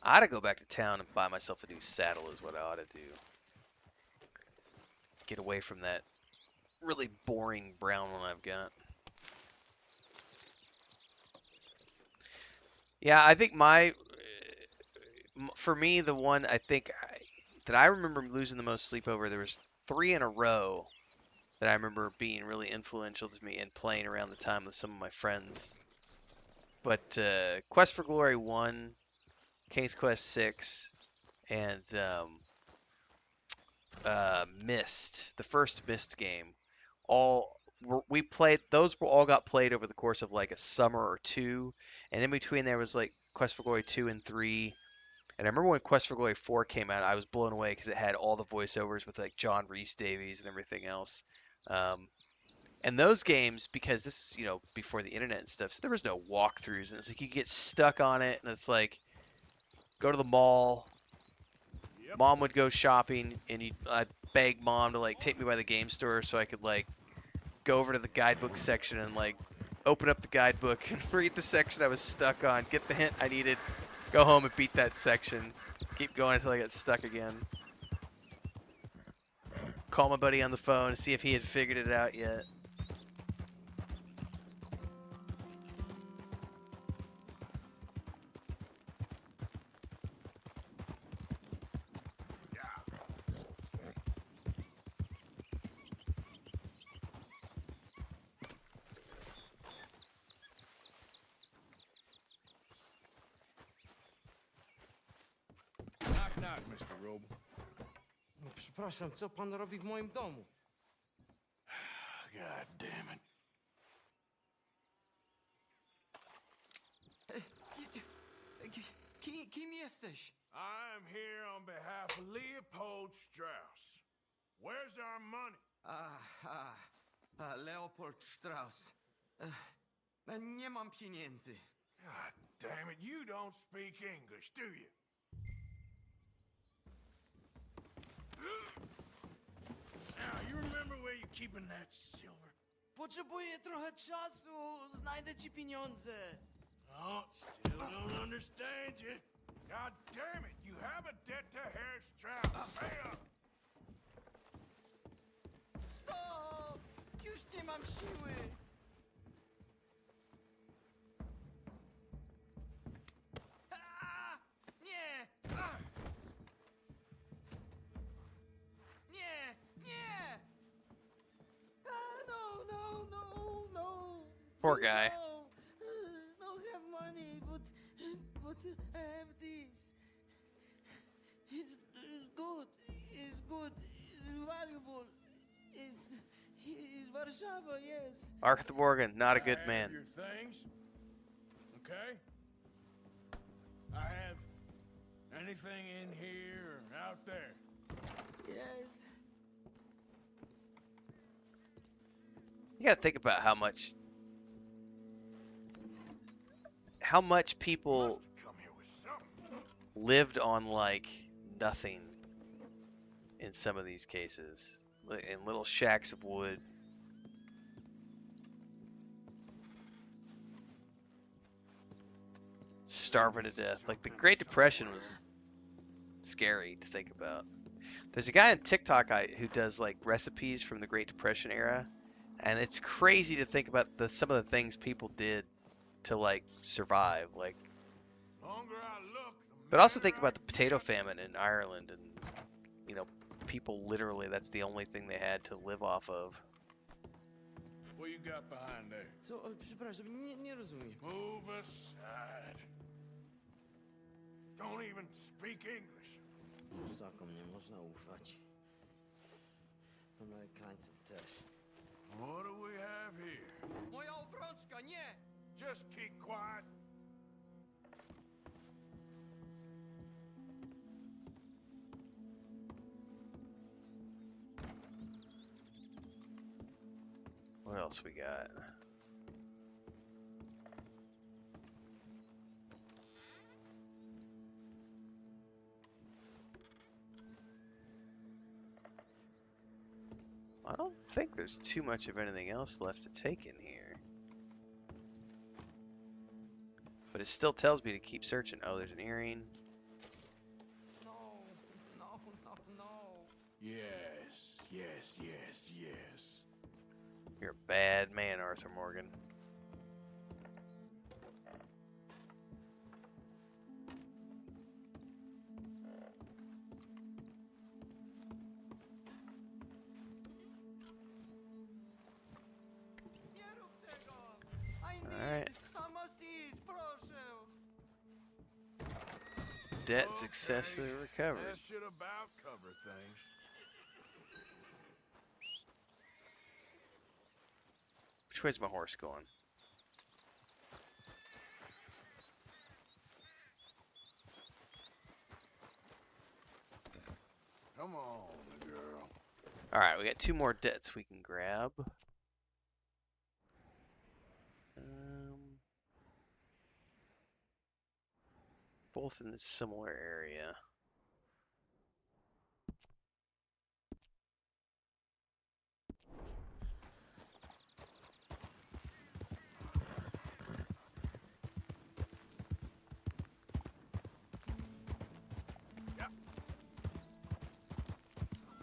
I ought to go back to town and buy myself a new saddle is what I ought to do. Get away from that really boring brown one I've got. Yeah, I think for me, the one I think that I remember losing the most sleep over, there was 3 in a row that I remember being really influential to me and playing around the time with some of my friends. But Quest for Glory 1, King's Quest 6, and Myst, the first Myst game, we played. Those all got played over the course of like a summer or 2, and in between there was like Quest for Glory 2 and 3. And I remember when Quest for Glory 4 came out, I was blown away because it had all the voiceovers with like John Rhys Davies and everything else. And those games, because this is, before the internet and stuff, so there was no walkthroughs, and it's like you get stuck on it, and it's like, go to the mall. Yep. Mom would go shopping, and I'd beg Mom to like take me by the game store so I could like go over to the guidebook section and like open up the guidebook and read the section I was stuck on, get the hint I needed, go home and beat that section, keep going until I get stuck again. Call my buddy on the phone, see if he had figured it out yet. Knock, Mr. Roble. No, przepraszam, co pan robi w moim domu? God damn it. Kim jesteś? I'm here on behalf of Leopold Strauss. Where's our money? Leopold Strauss. Nie mam pieniędzy. God damn it, you don't speak English, do you? Now, you remember where you're keeping that silver? Potrzebuję trochę czasu. Znajdę ci pieniądze. Oh, still don't understand you. God damn it, you have a debt to Herr Strauss. Pay up. Stop! Już nie mam siły. Nie! Nie! Nie! No. Poor guy. Don't have money, but I have this. It's good. It's good. valuable is Warszawa, yes. Arthur Morgan, not a good I have man. your things. Okay? I have anything in here or out there. Yes. You gotta think about how much people lived on like nothing in some of these cases, in little shacks of wood. Starving to death. Like the Great Depression was scary to think about. There's a guy on TikTok who does like recipes from the Great Depression era, and it's crazy to think about some of the things people did to like survive. Like, but also think about the potato famine in Ireland, and you know, people literally that's the only thing they had to live off of. What you got behind there? Co, przepraszam, nie rozumiem. Move aside. Don't even speak English. Prusakom nie można ufać. Amerykańcom też. What do we have here? Moja obrączka, nie! Just keep quiet. What else we got? I don't think there's too much of anything else left to take in here. But it still tells me to keep searching. Oh, there's an earring. No. Yes. You're a bad man, Arthur Morgan. Alright. Debt successfully recovered. That should about cover things. Which way's my horse going? Come on, girl. Alright, we got 2 more debts we can grab. Both in this similar area.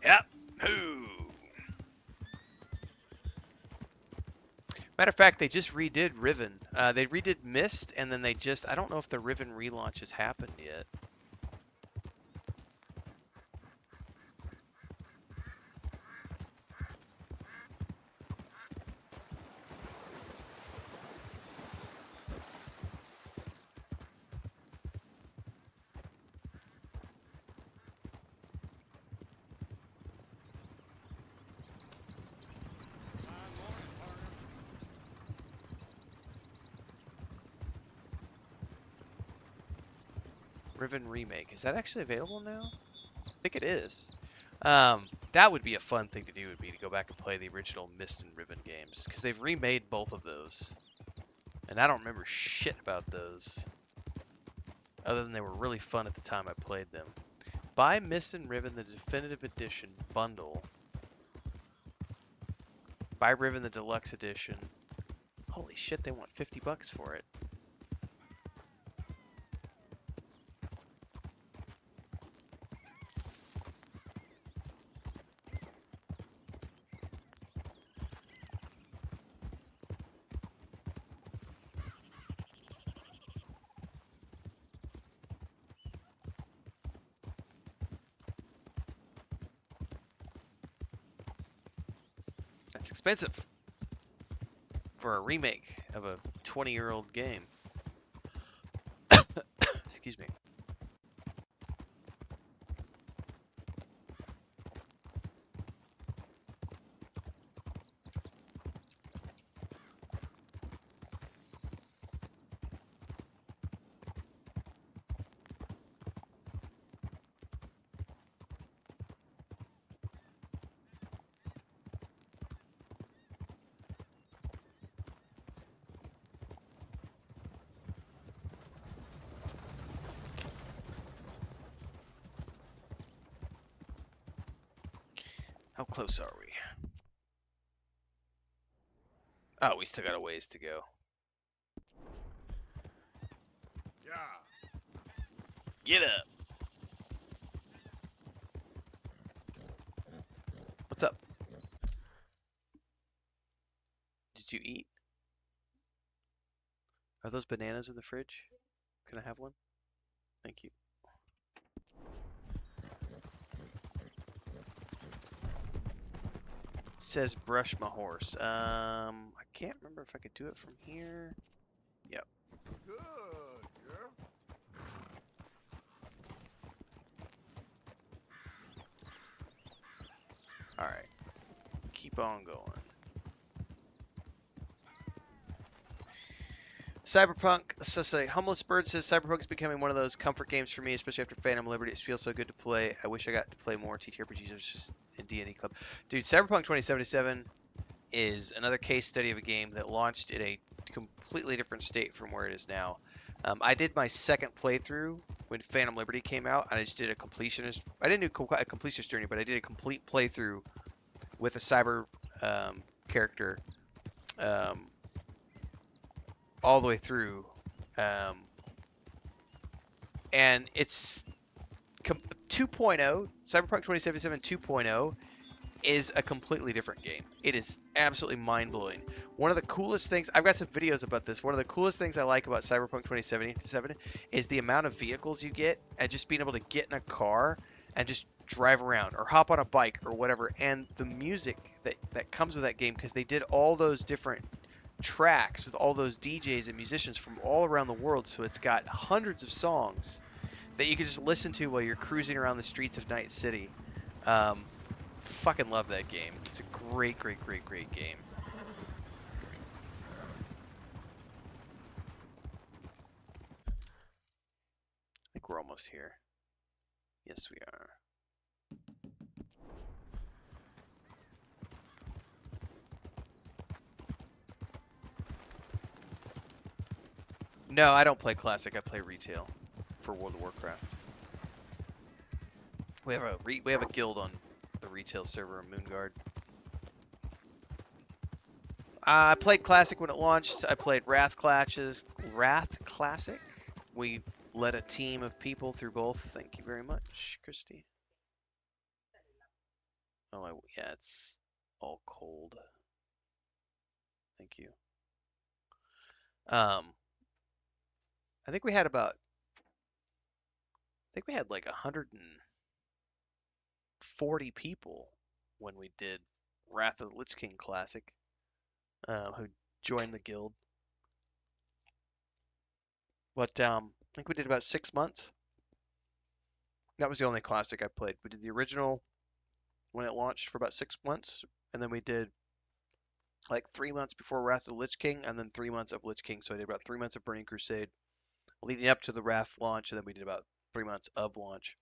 Yep. Hoo. Matter of fact, they just redid Riven. They redid Mist, and then they just... I don't know if the Riven relaunch has happened yet. Riven Remake. Is that actually available now? I think it is. That would be a fun thing to do, would be to go back and play the original Mist and Riven games. Because they've remade both of those. And I don't remember shit about those. Other than they were really fun at the time I played them. Buy Mist and Riven the Definitive Edition bundle. Buy Riven the Deluxe Edition. Holy shit, they want $50 for it. That's expensive for a remake of a 20-year-old game. Excuse me. How close are we? Oh, we still got a ways to go. Yeah. Get up. What's up? Did you eat? Are those bananas in the fridge? Can I have one? Thank you. Says brush my horse. I can't remember if I could do it from here. Yep. Good girl. All right. Keep on going. Cyberpunk, so say Humblest Bird says Cyberpunk's becoming one of those comfort games for me, especially after Phantom Liberty. It feels so good to play. I wish I got to play more TTRPGs. It was just a D&D club. Dude, Cyberpunk 2077 is another case study of a game that launched in a completely different state from where it is now. I did my second playthrough when Phantom Liberty came out, and I just did a completionist. I didn't do a completionist journey, but I did a complete playthrough with a cyber character. All the way through, and it's 2.0. Cyberpunk 2077 2.0 is a completely different game. It is absolutely mind-blowing. One of the coolest things, I've got some videos about this, one of the coolest things I like about Cyberpunk 2077 is the amount of vehicles you get, and just being able to get in a car and just drive around or hop on a bike or whatever, and the music that comes with that game, because they did all those different tracks with all those DJs and musicians from all around the world, so it's got hundreds of songs that you can just listen to while you're cruising around the streets of Night City. Fucking love that game. It's a great game. I think we're almost here. Yes, we are. No, I don't play Classic. I play Retail for World of Warcraft. We have a guild on the Retail server in Moonguard. I played Classic when it launched. I played Wrath Classic. We led a team of people through both. Thank you very much, Christy. Oh, yeah, it's all cold. Thank you. I think we had like 140 people when we did Wrath of the Lich King Classic, who joined the guild. But I think we did about 6 months. That was the only Classic I played. We did the original when it launched for about 6 months, and then we did like 3 months before Wrath of the Lich King, and then 3 months of Lich King. So I did about 3 months of Burning Crusade leading up to the Wrath launch, and then we did about 3 months of launch.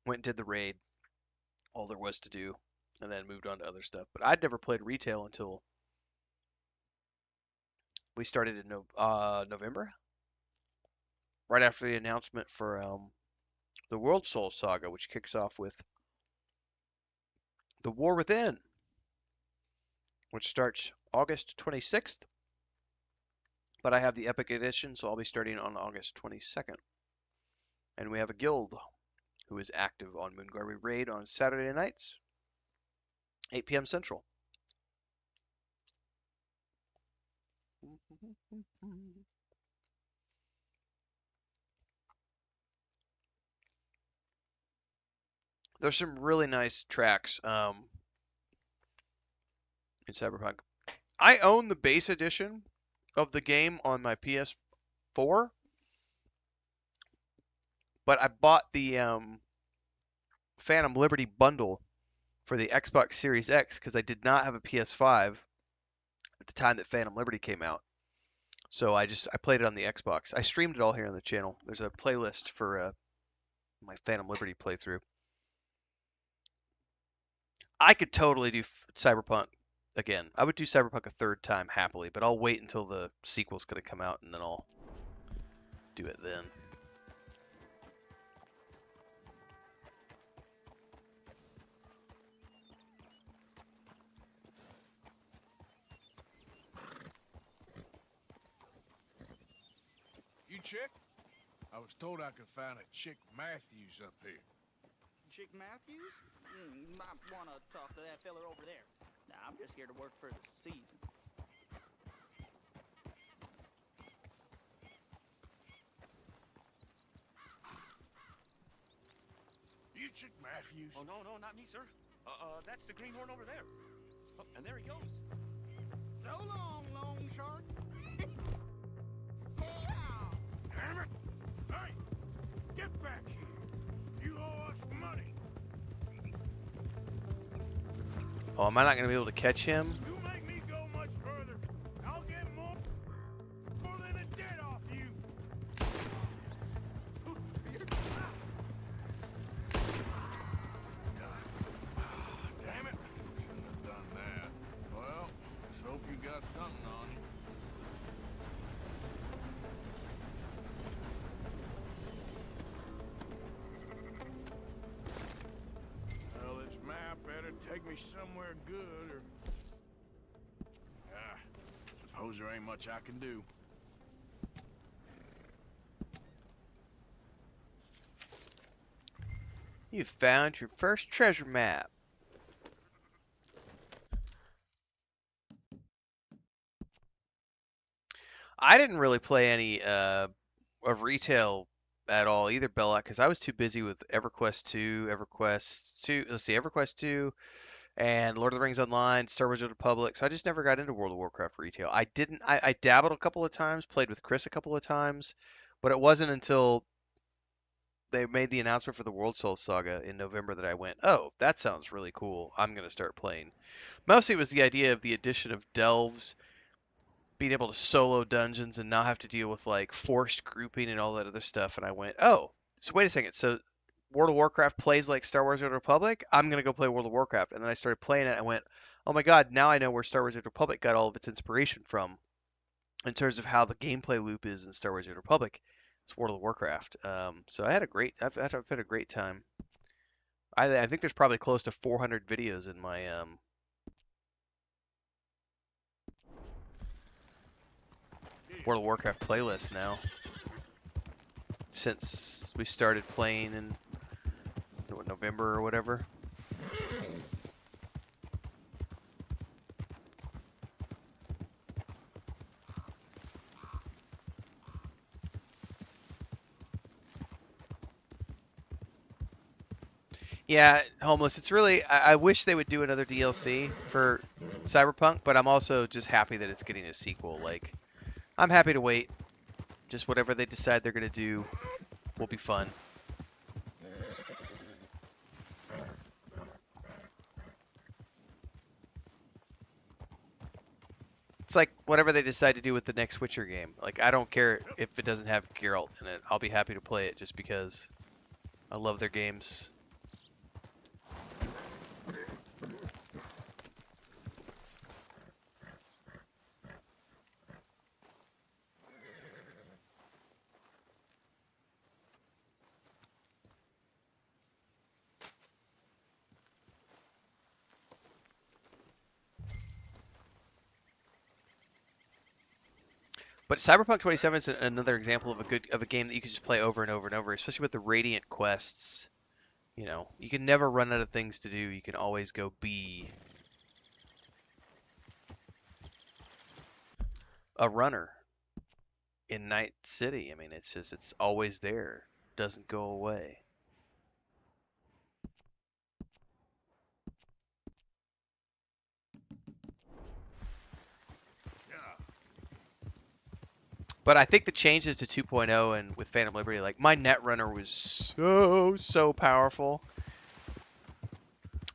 Went and did the raid, all there was to do, and then moved on to other stuff. But I'd never played Retail until we started in November, right after the announcement for the World Soul Saga, which kicks off with The War Within, which starts August 26th. But I have the Epic Edition, so I'll be starting on August 22nd. And we have a guild who is active on Moonguard. We raid on Saturday nights, 8 p.m. Central. There's some really nice tracks in Cyberpunk. I own the base edition of the game on my PS4, but I bought the Phantom Liberty bundle for the Xbox Series X because I did not have a PS5 at the time that Phantom Liberty came out. So I played it on the Xbox. I streamed it all here on the channel. There's a playlist for my Phantom Liberty playthrough. I could totally do Cyberpunk again. I would do Cyberpunk a third time happily, but I'll wait until the sequel's going to come out and then I'll do it then. Chick? I was told I could find a Chick Matthews up here. Chick Matthews? Might want to talk to that fella over there. Nah, I'm just here to work for the season. You Chick Matthews? Oh, no, not me, sir. That's the greenhorn over there. Oh, and there he goes. So long, Long Shark. Damn it! Hey! Get back here! You owe us money! Oh, am I not going to be able to catch him? You make me go much further. I'll get more than a debt off you. Damn it. Shouldn't have done that. Well, let's hope you got something on you. Well, this map better take me somewhere good, or... suppose there ain't much I can do. You found your first treasure map. I didn't really play any of retail at all either, Belloc, because I was too busy with EverQuest 2, EverQuest 2, and Lord of the Rings Online, Star Wars: The Old Republic. So I just never got into World of Warcraft retail. I dabbled a couple of times, played with Chris a couple of times, but it wasn't until they made the announcement for the World Soul Saga in November that I went, oh, that sounds really cool. I'm going to start playing. Mostly it was the idea of the addition of delves, being able to solo dungeons and not have to deal with like forced grouping and all that other stuff. And I went, oh, so wait a second. So World of Warcraft plays like Star Wars: The Old Republic? I'm going to go play World of Warcraft. And then I started playing it and I went, oh my God, now I know where Star Wars: The Old Republic got all of its inspiration from in terms of how the gameplay loop is in Star Wars: The Old Republic. It's World of Warcraft. So I've had a great time. I think there's probably close to 400 videos in my World of Warcraft playlist now. Since we started playing in November or whatever. Yeah, Homeless, it's really, I wish they would do another DLC for Cyberpunk, but I'm also just happy that it's getting a sequel. Like, I'm happy to wait. Just whatever they decide they're going to do will be fun. It's like whatever they decide to do with the next Witcher game. Like, I don't care if it doesn't have Geralt in it. I'll be happy to play it just because I love their games. But Cyberpunk 27 is another example of a game that you can just play over and over and over, especially with the Radiant quests. You know, you can never run out of things to do. You can always go be a runner in Night City. I mean, it's always there. Doesn't go away. But I think the changes to 2.0 and with Phantom Liberty, like my Netrunner was so powerful.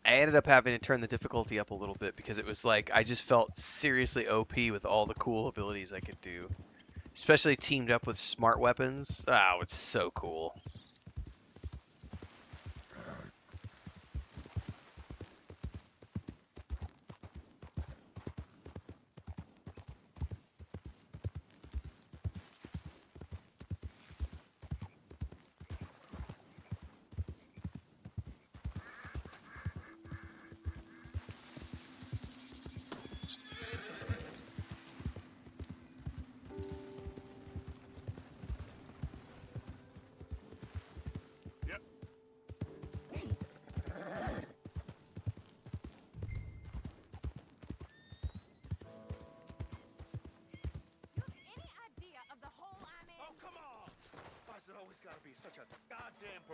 I ended up having to turn the difficulty up a little bit because it was like I just felt seriously OP with all the cool abilities I could do. Especially teamed up with smart weapons. Oh, it's so cool.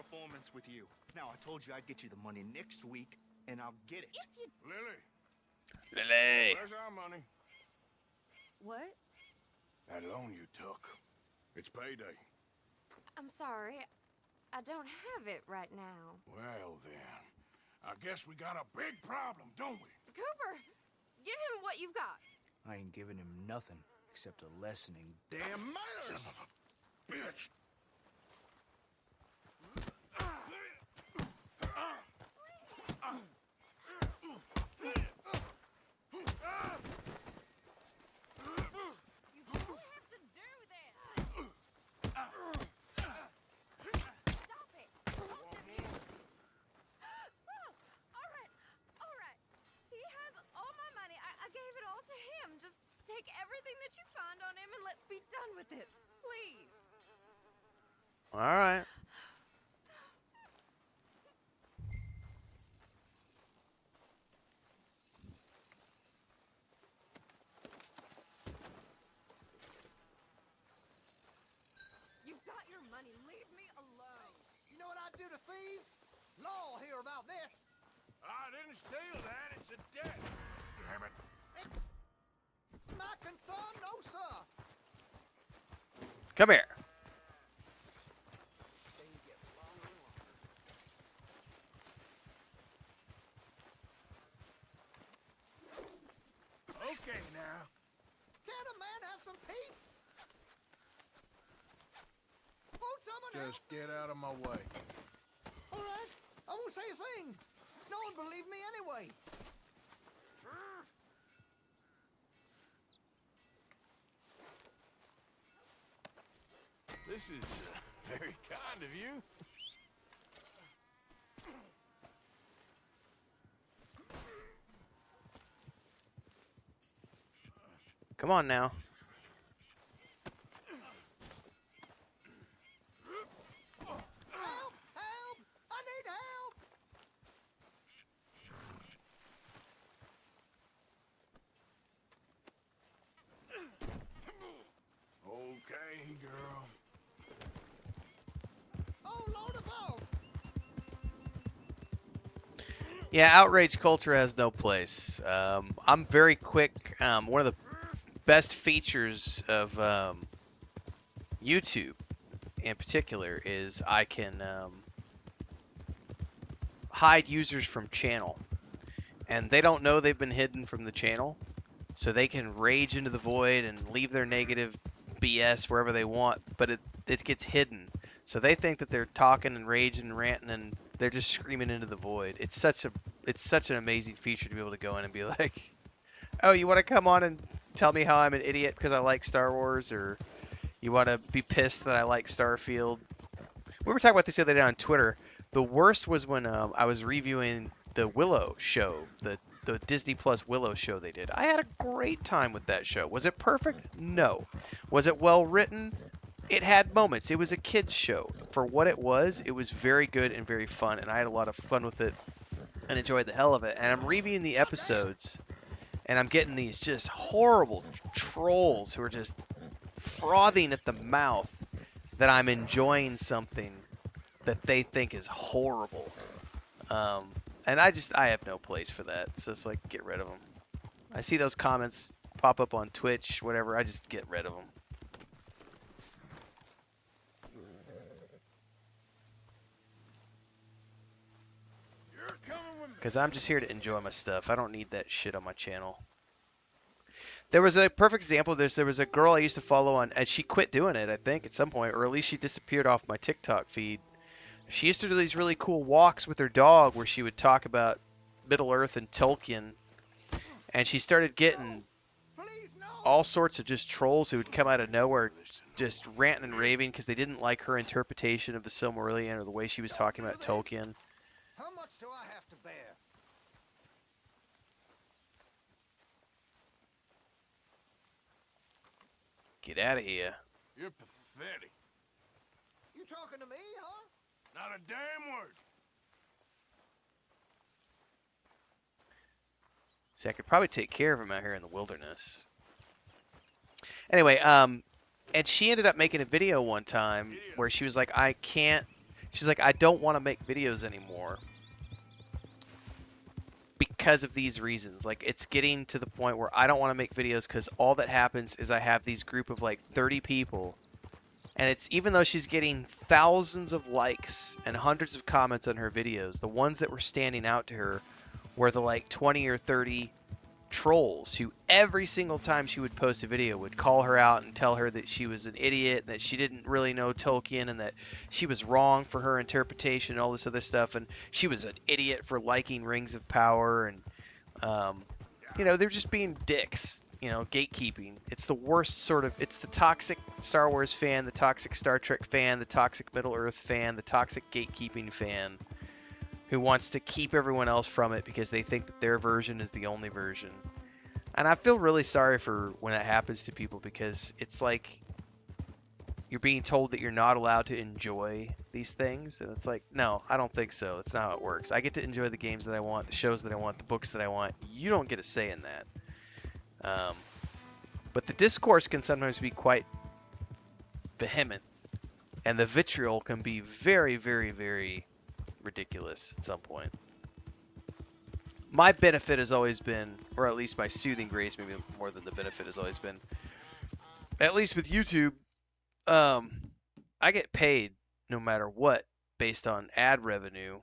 performance with you. Now, I told you I'd get you the money next week, and I'll get it. Lily, Lily. where's our money? What? That loan you took. It's payday. I'm sorry. I don't have it right now. Well, then. I guess we got a big problem, don't we? Cooper, give him what you've got. I ain't giving him nothing except a lesson in damn manners. Bitch. You don't have to do this. Stop it. All right. He has all my money. I gave it all to him. Just take everything that you find on him and let's be done with this. Please. All right. You've got your money. Leave me alone. You know what I'd do to thieves? Law will hear about this. I didn't steal that. It's a debt. Damn it. It's my concern, no, sir. Come here. Okay, now. Can't a man have some peace? Won't someone help? Just get out of my way. All right, I won't say a thing. No one believed me anyway. This is very kind of you. Come on now. Help! Help! I need help! Okay, girl. Oh, Lord above! Yeah, outrage culture has no place. I'm very quick. One of the best features of YouTube, in particular, is I can hide users from channel, and they don't know they've been hidden from the channel, so they can rage into the void and leave their negative BS wherever they want, but it gets hidden. So they think that they're talking and raging and ranting, and they're just screaming into the void. It's such an amazing feature to be able to go in and be like, oh, you want to come on and tell me how I'm an idiot because I like Star Wars, or you want to be pissed that I like Starfield. We were talking about this the other day on Twitter. The worst was when I was reviewing the Willow show, the Disney Plus Willow show they did. I had a great time with that show. Was it perfect? No. Was it well written? It had moments. It was a kid's show. For what it was very good and very fun, and I had a lot of fun with it and enjoyed the hell of it. And I'm reviewing the episodes, and I'm getting these just horrible trolls who are just frothing at the mouth that I'm enjoying something that they think is horrible. And I have no place for that. It's just like, get rid of them. I see those comments pop up on Twitch, whatever. I just get rid of them. Because I'm just here to enjoy my stuff. I don't need that shit on my channel. There was a perfect example of this. There was a girl I used to follow on, and she quit doing it, I think, at some point, or at least she disappeared off my TikTok feed. She used to do these really cool walks with her dog where she would talk about Middle-earth and Tolkien, and she started getting all sorts of just trolls who would come out of nowhere just ranting and raving because they didn't like her interpretation of the Silmarillion or the way she was talking about Tolkien. How much do I have to bear? Get out of here. You're pathetic. You talking to me, huh? Not a damn word. See, I could probably take care of him out here in the wilderness. Anyway, and she ended up making a video one time where she was like, I can't, She's like, I don't want to make videos anymore because of these reasons. Like, it's getting to the point where I don't want to make videos because all that happens is I have these group of like 30 people, and it's, even though she's getting thousands of likes and hundreds of comments on her videos, the ones that were standing out to her were the like 20 or 30 trolls who every single time she would post a video would call her out and tell her that she was an idiot, that she didn't really know Tolkien, and that she was wrong for her interpretation and all this other stuff, and she was an idiot for liking Rings of Power, and you know, they're just being dicks, you know, gatekeeping. It's the worst sort of, it's the toxic Star Wars fan, the toxic Star Trek fan, the toxic Middle Earth fan, the toxic gatekeeping fan who wants to keep everyone else from it because they think that their version is the only version. And I feel really sorry for when that happens to people, because it's like you're being told that you're not allowed to enjoy these things. And it's like, no, I don't think so. That's not how it works. I get to enjoy the games that I want, the shows that I want, the books that I want. You don't get a say in that. But the discourse can sometimes be quite vehement. And the vitriol can be very, very, very ridiculous at some point. My benefit has always been, or at least my soothing grace, maybe more than the benefit, has always been, at least with YouTube, I get paid no matter what based on ad revenue.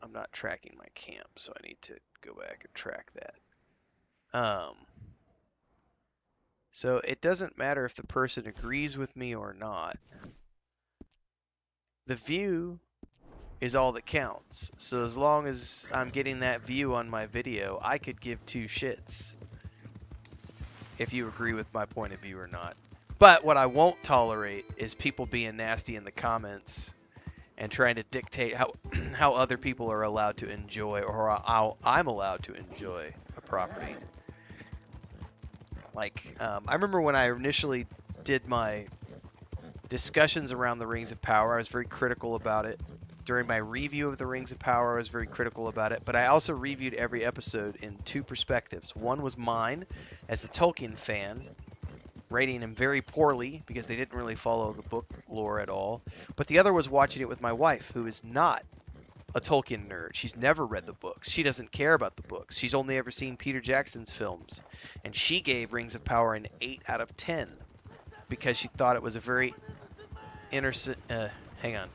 I'm not tracking my camp, so I need to go back and track that. So it doesn't matter if the person agrees with me or not. The view is all that counts. So as long as I'm getting that view on my video, I could give two shits if you agree with my point of view or not. But what I won't tolerate is people being nasty in the comments and trying to dictate how other people are allowed to enjoy, or how I'm allowed to enjoy a property. Like, I remember when I initially did my discussions around the Rings of Power, I was very critical about it. During my review of the Rings of Power, I was very critical about it, but I also reviewed every episode in two perspectives. One was mine as the Tolkien fan, rating him very poorly because they didn't really follow the book lore at all. But the other was watching it with my wife, who is not a Tolkien nerd. She's never read the books. She doesn't care about the books. She's only ever seen Peter Jackson's films. And she gave Rings of Power an 8 out of 10 because she thought it was a very hang on.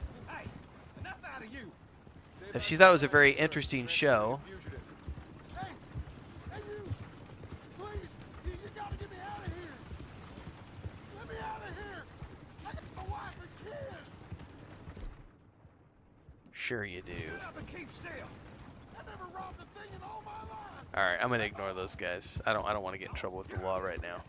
She thought it was a very interesting show. Sure you do. Alright, I'm gonna ignore those guys. I don't want to get in trouble with the law right now.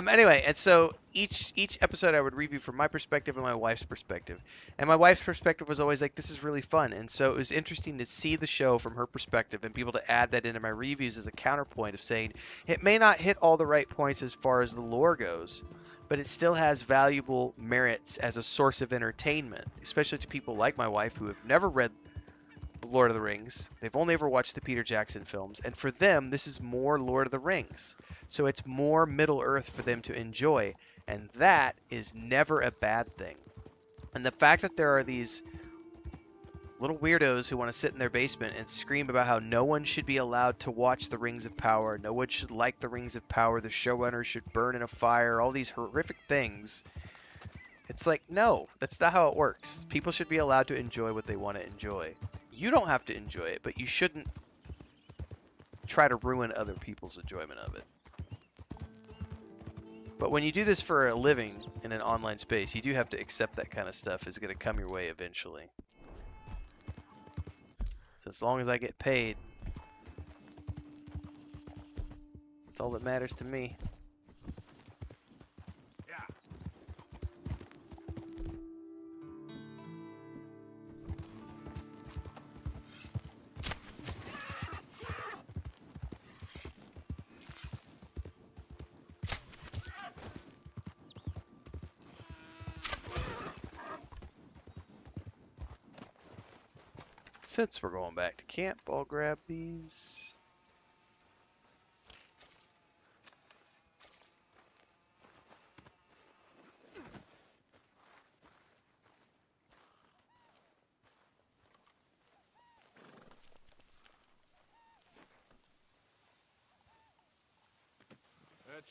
Anyway, and so each episode I would review from my perspective and my wife's perspective. And my wife's perspective was always like, this is really fun. And so it was interesting to see the show from her perspective and be able to add that into my reviews as a counterpoint of saying, it may not hit all the right points as far as the lore goes, but it still has valuable merits as a source of entertainment, especially to people like my wife who have never read The Lord of the Rings. They've only ever watched the Peter Jackson films, and for them, this is more Lord of the Rings. So it's more Middle Earth for them to enjoy, and that is never a bad thing. And the fact that there are these little weirdos who want to sit in their basement and scream about how no one should be allowed to watch the Rings of Power, no one should like the Rings of Power, the showrunner should burn in a fire, all these horrific things. It's like, no, that's not how it works. People should be allowed to enjoy what they want to enjoy. You don't have to enjoy it, but you shouldn't try to ruin other people's enjoyment of it. But when you do this for a living in an online space, you do have to accept that kind of stuff is going to come your way eventually. So as long as I get paid, that's all that matters to me. Since we're going back to camp, I'll grab these.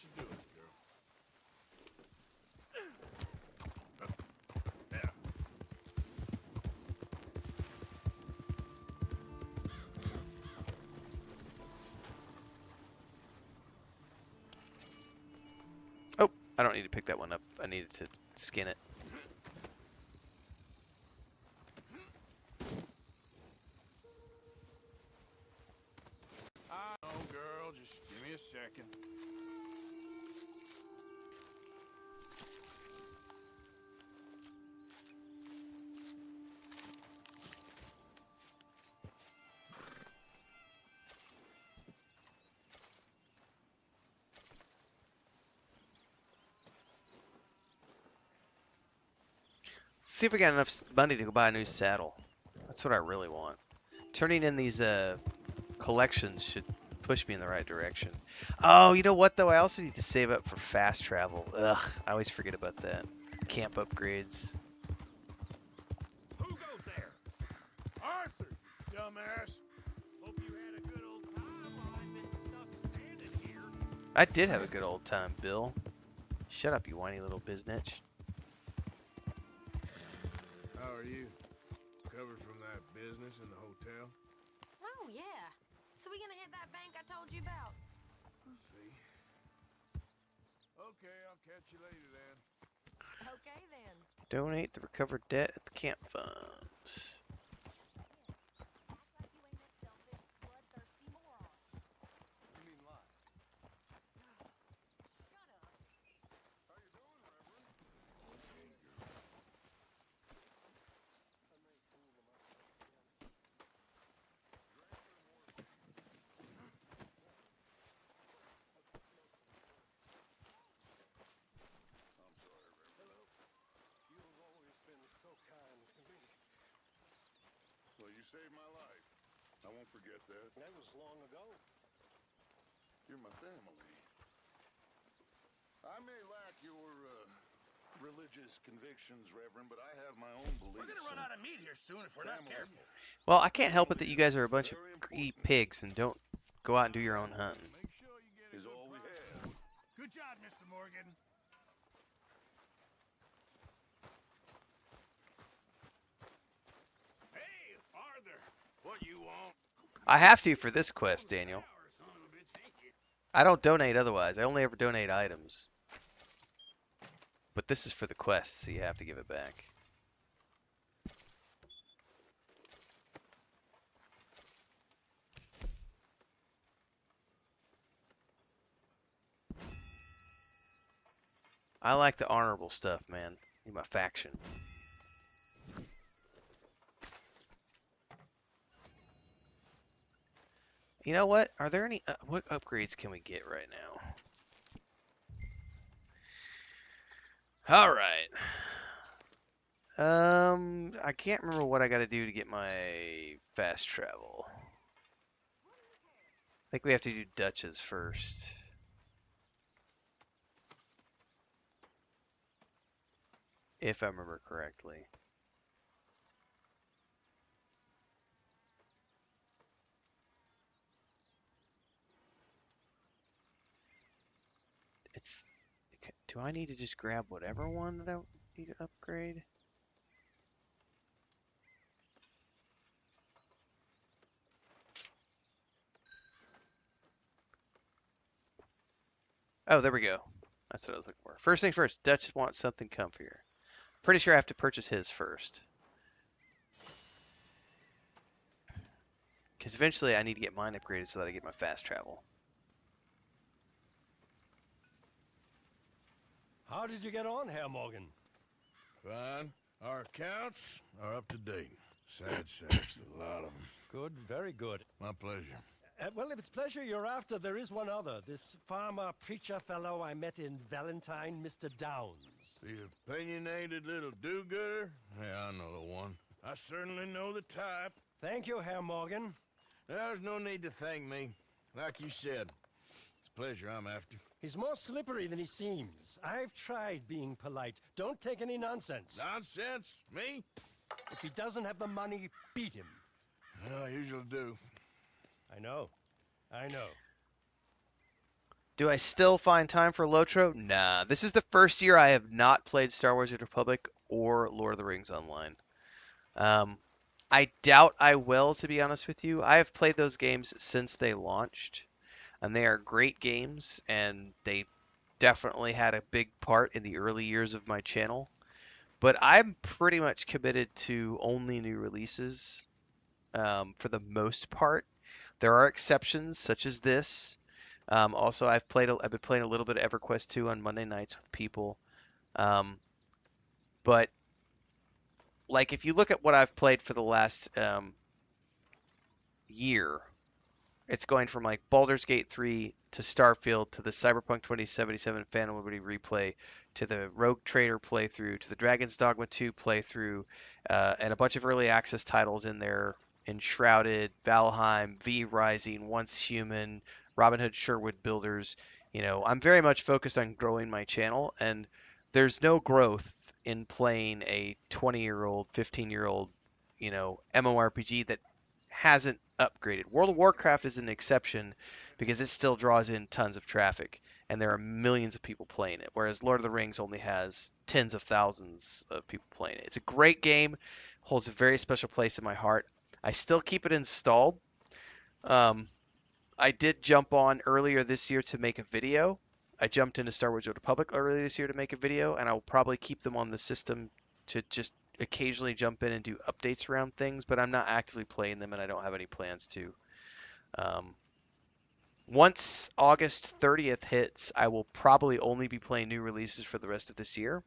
you do it, girl. There. Oh, I don't need to pick that one up. I needed to skin it. Oh, girl, just give me a second. See if we got enough money to go buy a new saddle. That's what I really want. Turning in these collections should push me in the right direction. Oh, you know what though? I also need to save up for fast travel. Ugh, I always forget about that. Camp upgrades. Who goes there? Arthur, you dumbass. Hope you had a good old time while I've been stuck standing here. I did have a good old time, Bill. Shut up, you whiny little biznitch. How are you? Recovered from that business in the hotel? Oh, yeah. So we gonna hit that bank I told you about? We'll see. Okay, I'll catch you later then. Okay, then. Donate the recovered debt at the camp funds. You mean lie? Shut up. How you doing, Reverend? Okay, girl. I'm sorry, Reverend. You've always been so kind to me. Well, you saved my life. I won't forget that. That was long ago. You're my family. I may lack your religious convictions, Reverend, but I have my own beliefs. We're gonna run out of meat here soon if we're not careful. Well, I can't help it that you guys are a bunch of greedy pigs and don't go out and do your own hunting. Make sure you get Is all we have. Good job, Mr. Morgan. Hey, Arthur, what you want? I have to for this quest, Daniel. Son of a bitch, ain't you? I don't donate otherwise. I only ever donate items. But this is for the quest, so you have to give it back. I like the honorable stuff, man. Need my faction. You know what? Are there any what upgrades can we get right now? All right. I can't remember what I got to do to get my fast travel. I think we have to do Dutch's first. If I remember correctly. Do I need to just grab whatever one that I need to upgrade? Oh, there we go. That's what I was looking for. First thing first, Dutch wants something comfier. Pretty sure I have to purchase his first. Because eventually I need to get mine upgraded so that I get my fast travel. How did you get on, Herr Morgan? Fine. Our accounts are up to date. Sad sacks, a lot of them. Good, very good. My pleasure. Well, if it's pleasure you're after, there is one other. This farmer preacher fellow I met in Valentine, Mr. Downs. The opinionated little do-gooder? Yeah, I know the one. I certainly know the type. Thank you, Herr Morgan. There's no need to thank me. Like you said, it's pleasure I'm after. He's more slippery than he seems. I've tried being polite. Don't take any nonsense. Nonsense? Me? If he doesn't have the money, beat him. Well, I usually do. I know. I know. Do I still find time for Lotro? Nah. This is the first year I have not played Star Wars: The Old Republic or Lord of the Rings Online. Um, I doubt I will, to be honest with you. I have played those games since they launched, and they are great games, and they definitely had a big part in the early years of my channel. But I'm pretty much committed to only new releases for the most part. There are exceptions, such as this. Also, I've been playing a little bit of EverQuest 2 on Monday nights with people. But like, if you look at what I've played for the last year, it's going from like Baldur's Gate 3 to Starfield to the Cyberpunk 2077 Phantom Liberty replay to the Rogue Trader playthrough to the Dragon's Dogma 2 playthrough and a bunch of early access titles in there: Enshrouded, Valheim, V Rising, Once Human, Robin Hood Sherwood Builders. You know, I'm very much focused on growing my channel, and there's no growth in playing a 20-year-old, 15-year-old, you know, MMORPG that hasn't upgraded. World of Warcraft is an exception because it still draws in tons of traffic and there are millions of people playing it, whereas Lord of the Rings only has tens of thousands of people playing it. It's a great game, holds a very special place in my heart. I still keep it installed. I did jump on earlier this year to make a video. I jumped into Star Wars: The Old Republic earlier this year to make a video, and I'll probably keep them on the system to just occasionally jump in and do updates around things, but I'm not actively playing them and I don't have any plans to. Once August 30th hits, I will probably only be playing new releases for the rest of this year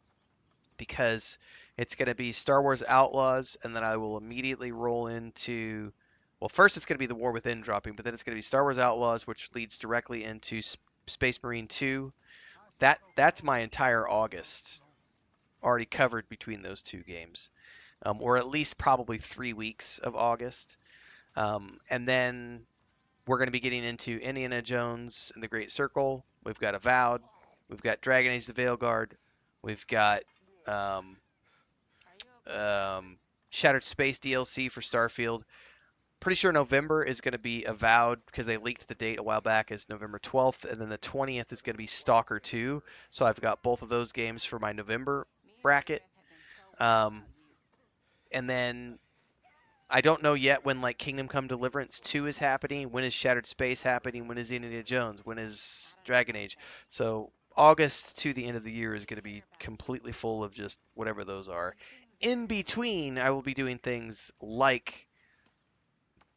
because it's going to be Star Wars Outlaws, and then I will immediately roll into, well, first it's going to be the War Within dropping, but then it's going to be Star Wars Outlaws, which leads directly into Space Marine 2. That's my entire August already covered between those two games, or at least probably 3 weeks of August. And then we're going to be getting into Indiana Jones and the Great Circle. We've got Avowed. We've got Dragon Age: The Veilguard. We've got Shattered Space DLC for Starfield. Pretty sure November is going to be Avowed because they leaked the date a while back as November 12th, and then the 20th is going to be Stalker 2. So I've got both of those games for my November bracket. And then I don't know yet when like Kingdom Come Deliverance 2 is happening. When is Shattered Space happening? When is Indiana Jones? When is Dragon Age? So August to the end of the year is going to be completely full of just whatever those are. In between, I will be doing things like,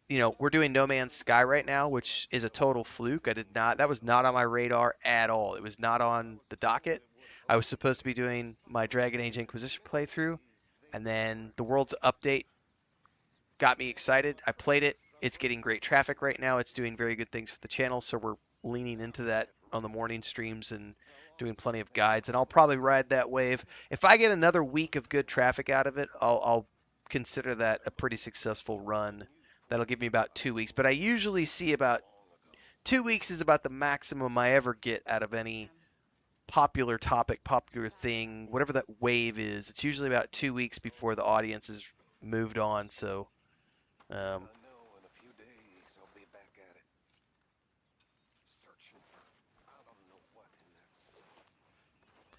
you know, we're doing No Man's Sky right now, which is a total fluke. That was not on my radar at all. It was not on the docket. I was supposed to be doing my Dragon Age Inquisition playthrough, and then the World's Update got me excited. I played it. It's getting great traffic right now. It's doing very good things for the channel, so we're leaning into that on the morning streams and doing plenty of guides, and I'll probably ride that wave. If I get another week of good traffic out of it, I'll consider that a pretty successful run. That'll give me about 2 weeks, but I usually see about 2 weeks is about the maximum I ever get out of any popular topic, popular thing, whatever that wave is. It's usually about 2 weeks before the audience has moved on, so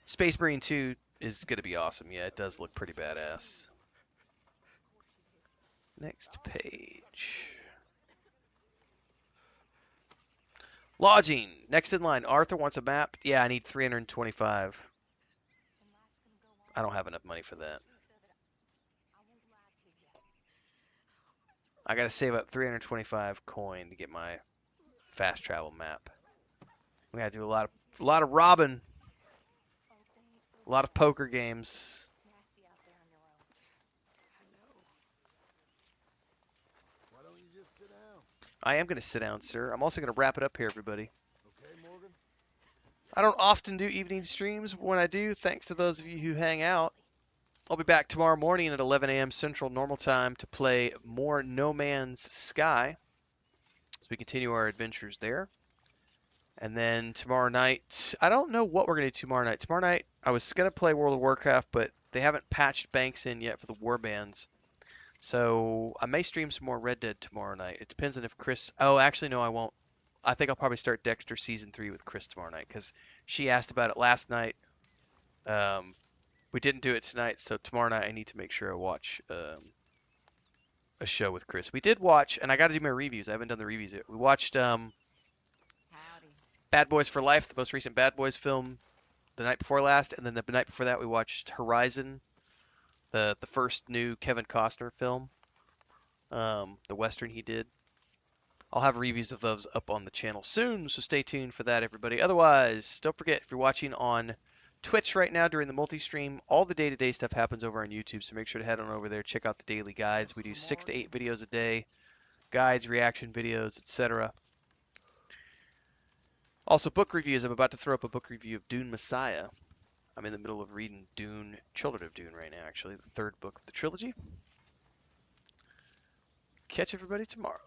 Space Marine 2 is going to be awesome. Yeah, it does look pretty badass. Next page. Lodging. Next in line. Arthur wants a map. Yeah, I need 325. I don't have enough money for that. I got to save up 325 coin to get my fast travel map. We got to do a lot of robbing. A lot of poker games. Why don't you just sit down? I am going to sit down, sir. I'm also going to wrap it up here, everybody. Okay, Morgan? I don't often do evening streams, but when I do, thanks to those of you who hang out, I'll be back tomorrow morning at 11 a.m. Central Normal Time to play more No Man's Sky as we continue our adventures there. And then tomorrow night, I don't know what we're going to do tomorrow night. Tomorrow night, I was going to play World of Warcraft, but they haven't patched banks in yet for the warbands. So I may stream some more Red Dead tomorrow night. It depends on if Chris... Oh, actually, no, I won't. I think I'll probably start Dexter season 3 with Chris tomorrow night because she asked about it last night. We didn't do it tonight, so tomorrow night I need to make sure I watch a show with Chris. We did watch, and I got to do my reviews. I haven't done the reviews yet. We watched Bad Boys for Life, the most recent Bad Boys film, the night before last, and then the night before that we watched Horizon, the first new Kevin Costner film, the western he did. I'll have reviews of those up on the channel soon, so stay tuned for that, everybody. Otherwise, don't forget, if you're watching on Twitch right now during the multi-stream, all the day-to-day stuff happens over on YouTube, so make sure to head on over there, check out the daily guides. We do 6 to 8 videos a day, guides, reaction videos, etc. Also, book reviews. I'm about to throw up a book review of Dune Messiah. I'm in the middle of reading Dune, Children of Dune right now, actually, the third book of the trilogy. Catch everybody tomorrow.